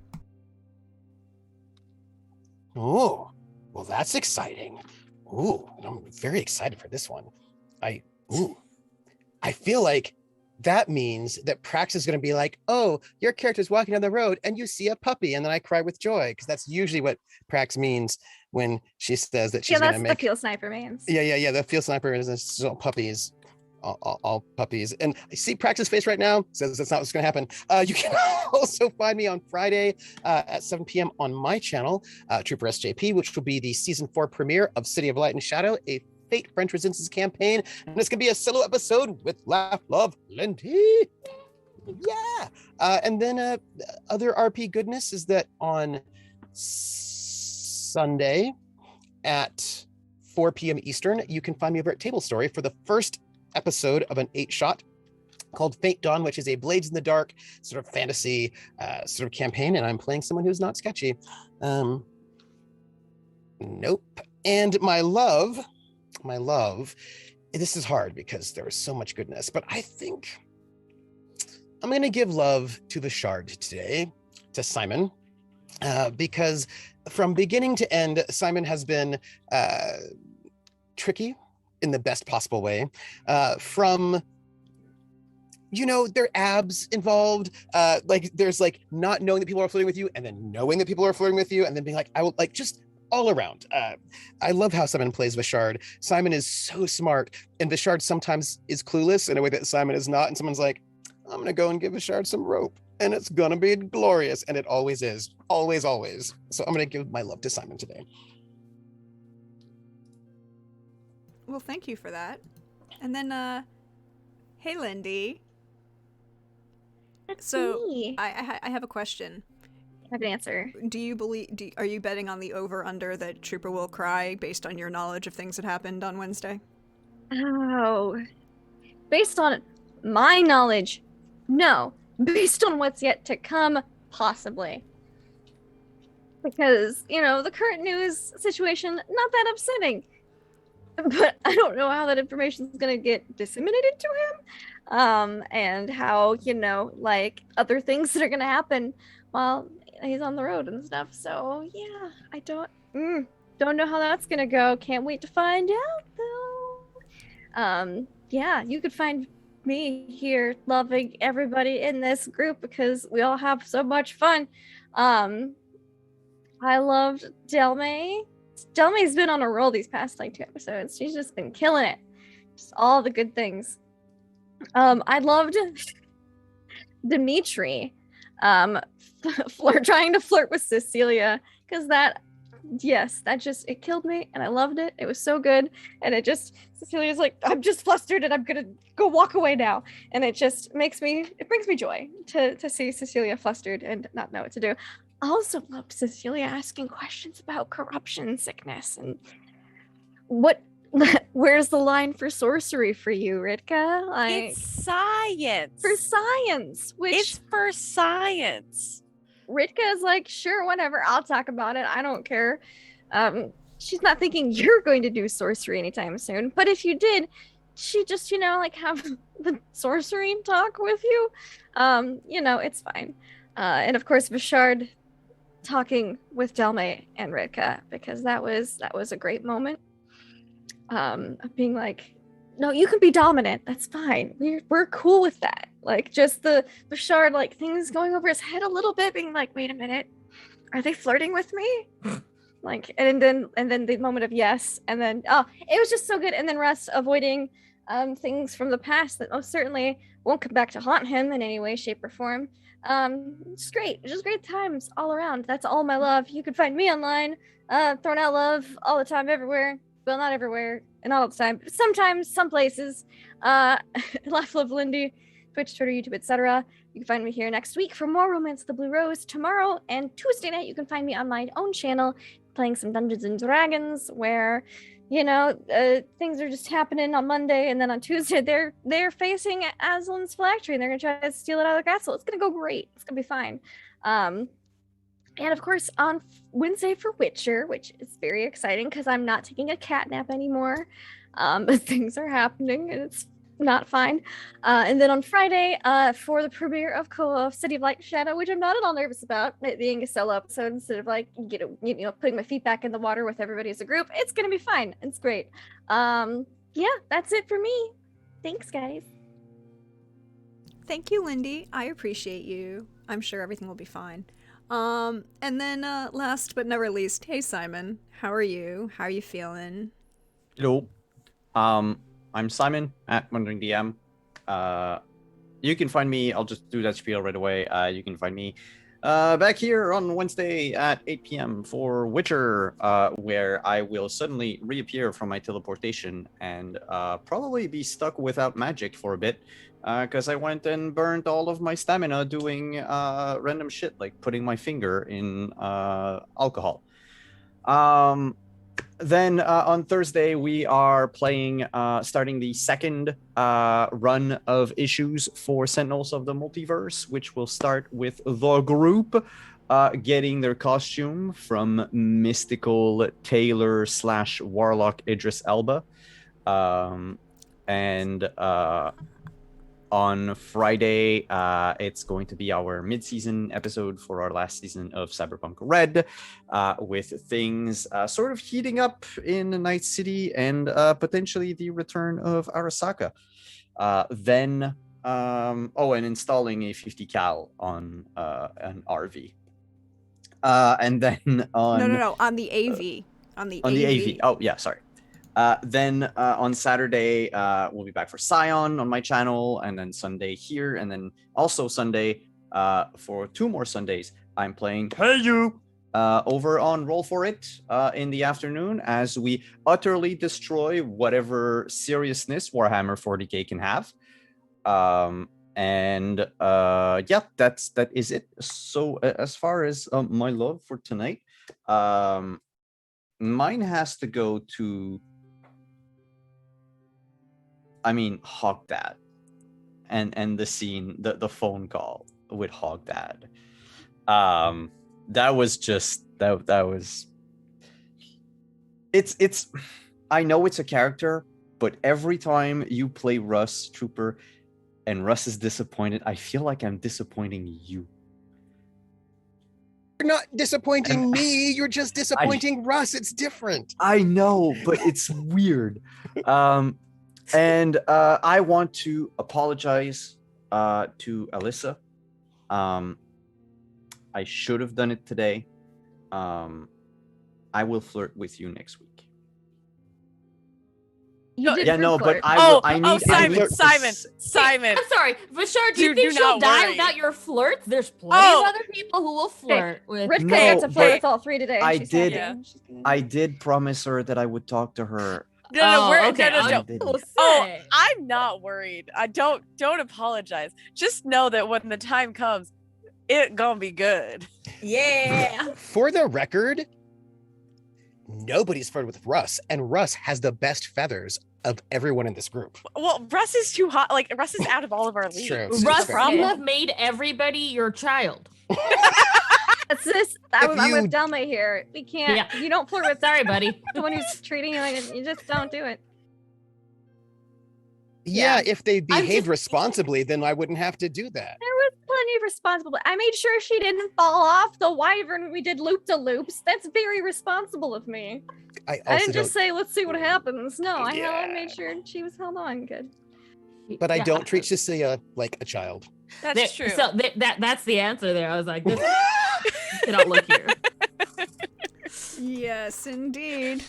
[SPEAKER 5] oh, well, that's exciting. Ooh, I'm very excited for this one. I feel like that means that Prax is going to be like, oh, your character's walking down the road and you see a puppy, and then I cry with joy, because that's usually what Prax means when she says that she's going to make.
[SPEAKER 4] That's the field sniper means.
[SPEAKER 5] Yeah. The field sniper is all puppies, all puppies. And I see Prax's face right now. Says that's not what's going to happen. You can also find me on Friday at 7 p.m. on my channel, Trooper SJP, which will be the season 4 premiere of City of Light and Shadow, a Fate French Resistance campaign, and it's gonna be a solo episode with Laugh Love Lindy. Yeah. And then other RP goodness is that on Sunday at 4 p.m. Eastern, you can find me over at Table Story for the first episode of an 8-shot called Fate Dawn, which is a Blades in the Dark sort of fantasy sort of campaign, and I'm playing someone who's not sketchy. Nope. And my love, this is hard because there is so much goodness, but I think I'm going to give love to the Shard today, to Simon, because from beginning to end, Simon has been tricky in the best possible way. From their abs involved, like there's like not knowing that people are flirting with you, and then knowing that people are flirting with you, and then being like, I will, like, just all around. I love how Simon plays Vishard. Simon is so smart, and Vishard sometimes is clueless in a way that Simon is not, and someone's like, I'm gonna go and give Vishard some rope, and it's gonna be glorious, and it always is. Always. So I'm gonna give my love to Simon today.
[SPEAKER 1] Well, thank you for that. And then, hey, Lindy. So
[SPEAKER 4] Me.
[SPEAKER 1] I have a question.
[SPEAKER 4] I have an answer.
[SPEAKER 1] Do you believe? Are you betting on the over/under that Trooper will cry based on your knowledge of things that happened on Wednesday?
[SPEAKER 4] Oh, based on my knowledge, no. Based on what's yet to come, possibly. Because the current news situation, not that upsetting. But I don't know how that information is going to get disseminated to him, and how like other things that are going to happen while he's on the road and stuff. So yeah, I don't know how that's going to go. Can't wait to find out though. Yeah, you could find me here loving everybody in this group because we all have so much fun. I loved Delmay. Delmay's been on a roll these past 2 episodes. She's just been killing it. Just all the good things. I loved Dimitri trying to flirt with Cecilia, because that just, it killed me, and I loved it. It was so good. And Cecilia's like, I'm just flustered and I'm gonna go walk away now. And it brings me joy to see Cecilia flustered and not know what to do. I also loved Cecilia asking questions about corruption sickness and where's the line for sorcery for you, Ritka?
[SPEAKER 2] It's science.
[SPEAKER 4] For science,
[SPEAKER 2] It's for science.
[SPEAKER 4] Ritka is like, sure, whatever, I'll talk about it. I don't care. She's not thinking you're going to do sorcery anytime soon. But if you did, she just, have the sorcery talk with you. It's fine. And of course, Vishard talking with Delmay and Ritka, because that was a great moment. Of being like, no, you can be dominant. That's fine. We're cool with that. Like, just the Bashard, like, things going over his head a little bit, being like, wait a minute, are they flirting with me? Like, and then the moment of yes, and then it was just so good. And then Russ avoiding things from the past that most certainly won't come back to haunt him in any way, shape, or form. Just great times all around. That's all my love. You can find me online, throwing out love all the time, everywhere. Well, not everywhere and all the time, but sometimes, some places. Laugh Love Lindy, Twitch, Twitter, YouTube, etc. You can find me here next week for more Romance of the Blue Rose. Tomorrow and Tuesday night, you can find me on my own channel, playing some Dungeons and Dragons where, things are just happening on Monday, and then on Tuesday they're facing Aslan's phylactery, and they're gonna try to steal it out of the castle. It's gonna go great. It's gonna be fine. And of course on Wednesday for Witcher, which is very exciting because I'm not taking a cat nap anymore. Things are happening, and it's not fine. And then on Friday, for the premiere of City of Light and Shadow, which I'm not at all nervous about, it being a solo episode instead of like putting my feet back in the water with everybody as a group. It's gonna be fine. It's great. Yeah, that's it for me. Thanks, guys.
[SPEAKER 1] Thank you, Lindy. I appreciate you. I'm sure everything will be fine. And then last but never least, hey Simon, how are you? How are you feeling?
[SPEAKER 7] Hello. I'm Simon at Wandering DM. You can find me. I'll just do that spiel right away. You can find me back here on Wednesday at 8 p.m. for Witcher, where I will suddenly reappear from my teleportation and probably be stuck without magic for a bit, because I went and burned all of my stamina doing random shit like putting my finger in alcohol. Then on Thursday, we are playing, starting the second run of issues for Sentinels of the Multiverse, which will start with the group getting their costume from mystical Taylor / Warlock Idris Elba. And on Friday, it's going to be our mid-season episode for our last season of Cyberpunk Red, with things sort of heating up in Night City and potentially the return of Arasaka. Then, and installing a 50 cal on an RV. And then on...
[SPEAKER 1] No, on the AV. On the
[SPEAKER 7] AV. Oh, yeah, sorry. Then on Saturday, we'll be back for Scion on my channel, and then Sunday here, and then also Sunday for 2 more Sundays, I'm playing Hey You over on Roll For It in the afternoon as we utterly destroy whatever seriousness Warhammer 40k can have. That is it. So as far as my love for tonight, mine has to go to... Hogdad, and the scene, the phone call with Hogdad. That was just that was. It's. I know it's a character, but every time you play Russ Trooper, and Russ is disappointed, I feel like I'm disappointing you.
[SPEAKER 5] You're not disappointing me. You're just disappointing Russ. It's different.
[SPEAKER 7] I know, but it's weird. And I want to apologize to Alyssa. I should have done it today. I will flirt with you next week.
[SPEAKER 4] Flirt.
[SPEAKER 2] Simon.
[SPEAKER 6] I'm sorry, Vashar, do you
[SPEAKER 2] Dude,
[SPEAKER 6] think
[SPEAKER 2] do
[SPEAKER 6] she'll
[SPEAKER 2] not
[SPEAKER 6] die
[SPEAKER 2] worry.
[SPEAKER 6] without your flirts? There's plenty of other people who will flirt with.
[SPEAKER 4] Rivka
[SPEAKER 7] No,
[SPEAKER 4] gets to flirt
[SPEAKER 7] but
[SPEAKER 4] with all 3 today.
[SPEAKER 7] I
[SPEAKER 4] She's
[SPEAKER 7] did-
[SPEAKER 4] happy. She's good.
[SPEAKER 7] I did promise her that I would talk to her.
[SPEAKER 2] No.
[SPEAKER 6] Say.
[SPEAKER 2] I'm not worried. I don't apologize. Just know that when the time comes, it gonna be good.
[SPEAKER 6] Yeah.
[SPEAKER 5] For the record, nobody's flirted with Russ, and Russ has the best feathers of everyone in this group.
[SPEAKER 2] Well, Russ is too hot. Like Russ is out of all of our leagues.
[SPEAKER 5] True.
[SPEAKER 6] Russ,
[SPEAKER 2] Problem.
[SPEAKER 6] you have made everybody your child.
[SPEAKER 4] That's this. I'm with Delma here. We can't.
[SPEAKER 6] Yeah.
[SPEAKER 4] You don't flirt with
[SPEAKER 6] Sorry, buddy.
[SPEAKER 4] someone who's treating you like you just don't do it.
[SPEAKER 5] Yeah, if they
[SPEAKER 6] I'm
[SPEAKER 5] behaved
[SPEAKER 6] just-
[SPEAKER 5] responsibly, then I wouldn't have to do that.
[SPEAKER 4] There was plenty of responsible. I made sure she didn't fall off the Wyvern when we did loop-de-loops. That's very responsible of me.
[SPEAKER 5] I
[SPEAKER 4] I
[SPEAKER 5] also
[SPEAKER 4] didn't just say, let's see what happens. No, I
[SPEAKER 5] Yeah.
[SPEAKER 4] made sure she was held on good.
[SPEAKER 5] but I
[SPEAKER 6] Yeah.
[SPEAKER 5] don't treat Cecilia like a child.
[SPEAKER 2] That's true.
[SPEAKER 6] So that's the answer there. I was like, this cannot look here.
[SPEAKER 1] Yes, indeed.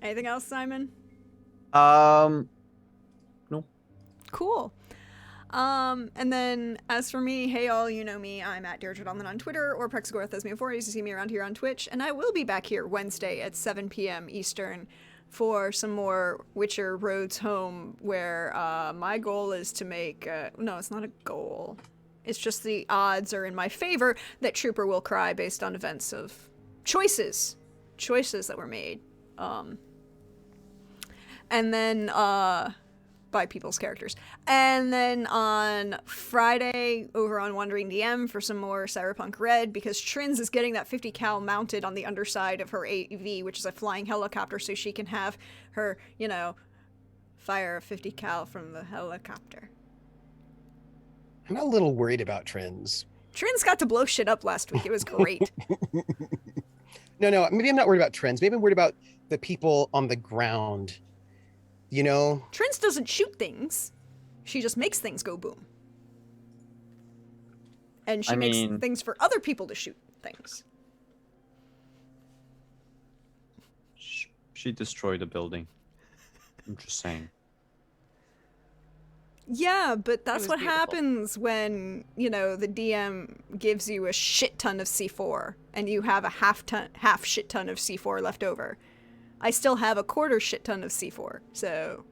[SPEAKER 1] Anything else, Simon?
[SPEAKER 7] No.
[SPEAKER 1] Cool. And then as for me, hey all, you know me, I'm at Deirdre Donlin on Twitter or Prexagorthesme4 to see me around here on Twitch, and I will be back here Wednesday at 7 p.m. Eastern for some more Witcher Roads Home, where my goal is to make, no, it's not a goal. It's just the odds are in my favor that Trooper will cry based on events of choices that were made. And then by people's characters. And then on Friday over on Wandering DM for some more Cyberpunk Red, because Trins is getting that 50 cal mounted on the underside of her AV, which is a flying helicopter, so she can have her, you know, fire a 50 cal from the helicopter.
[SPEAKER 5] I'm a little worried about Trins.
[SPEAKER 1] Trins got to blow shit up last week. It was great.
[SPEAKER 5] No, maybe I'm not worried about Trins. Maybe I'm worried about the people on the ground. You know?
[SPEAKER 1] Trins doesn't shoot things. She just makes things go boom. And she makes things for other people to shoot things.
[SPEAKER 7] She destroyed a building. I'm just saying.
[SPEAKER 1] Yeah, but that's what
[SPEAKER 2] beautiful.
[SPEAKER 1] happens when, you know, the DM gives you a shit ton of C4 and you have a half shit ton of C4 left over. I still have a quarter shit ton of C4, so,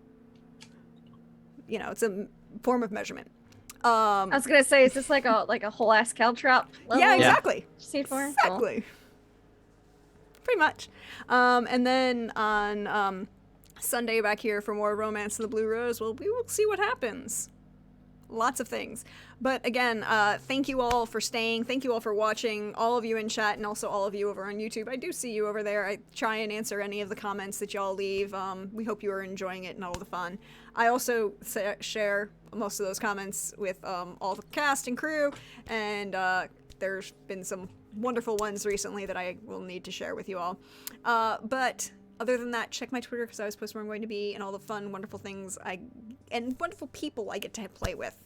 [SPEAKER 1] you know, it's a form of measurement.
[SPEAKER 4] I was gonna say, is this like a whole ass caltrop level?
[SPEAKER 1] Yeah, exactly.
[SPEAKER 4] C4?
[SPEAKER 1] Exactly. Pretty much. And then on Sunday back here for more Romance of the Blue Rose, well, we will see what happens. Lots of things. But again, thank you all for staying. Thank you all for watching. All of you in chat and also all of you over on YouTube. I do see you over there. I try and answer any of the comments that y'all leave. We hope you are enjoying it and all the fun. I also share most of those comments with all the cast and crew. And there's been some wonderful ones recently that I will need to share with you all. But other than that, check my Twitter because I was posting where I'm going to be and all the fun, wonderful things and wonderful people I get to play with.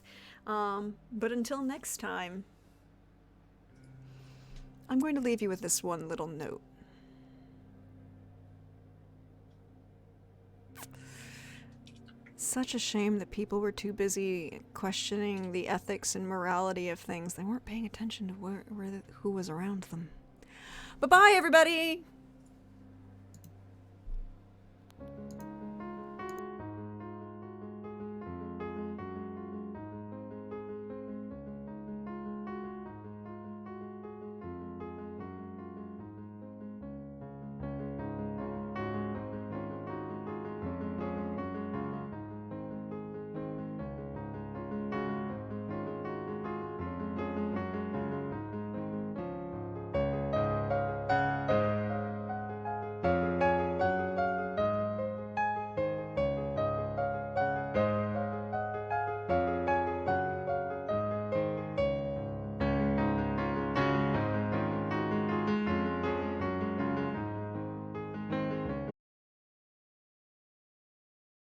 [SPEAKER 1] But until next time, I'm going to leave you with this one little note. Such a shame that people were too busy questioning the ethics and morality of things. They weren't paying attention to who was around them. Bye-bye, everybody!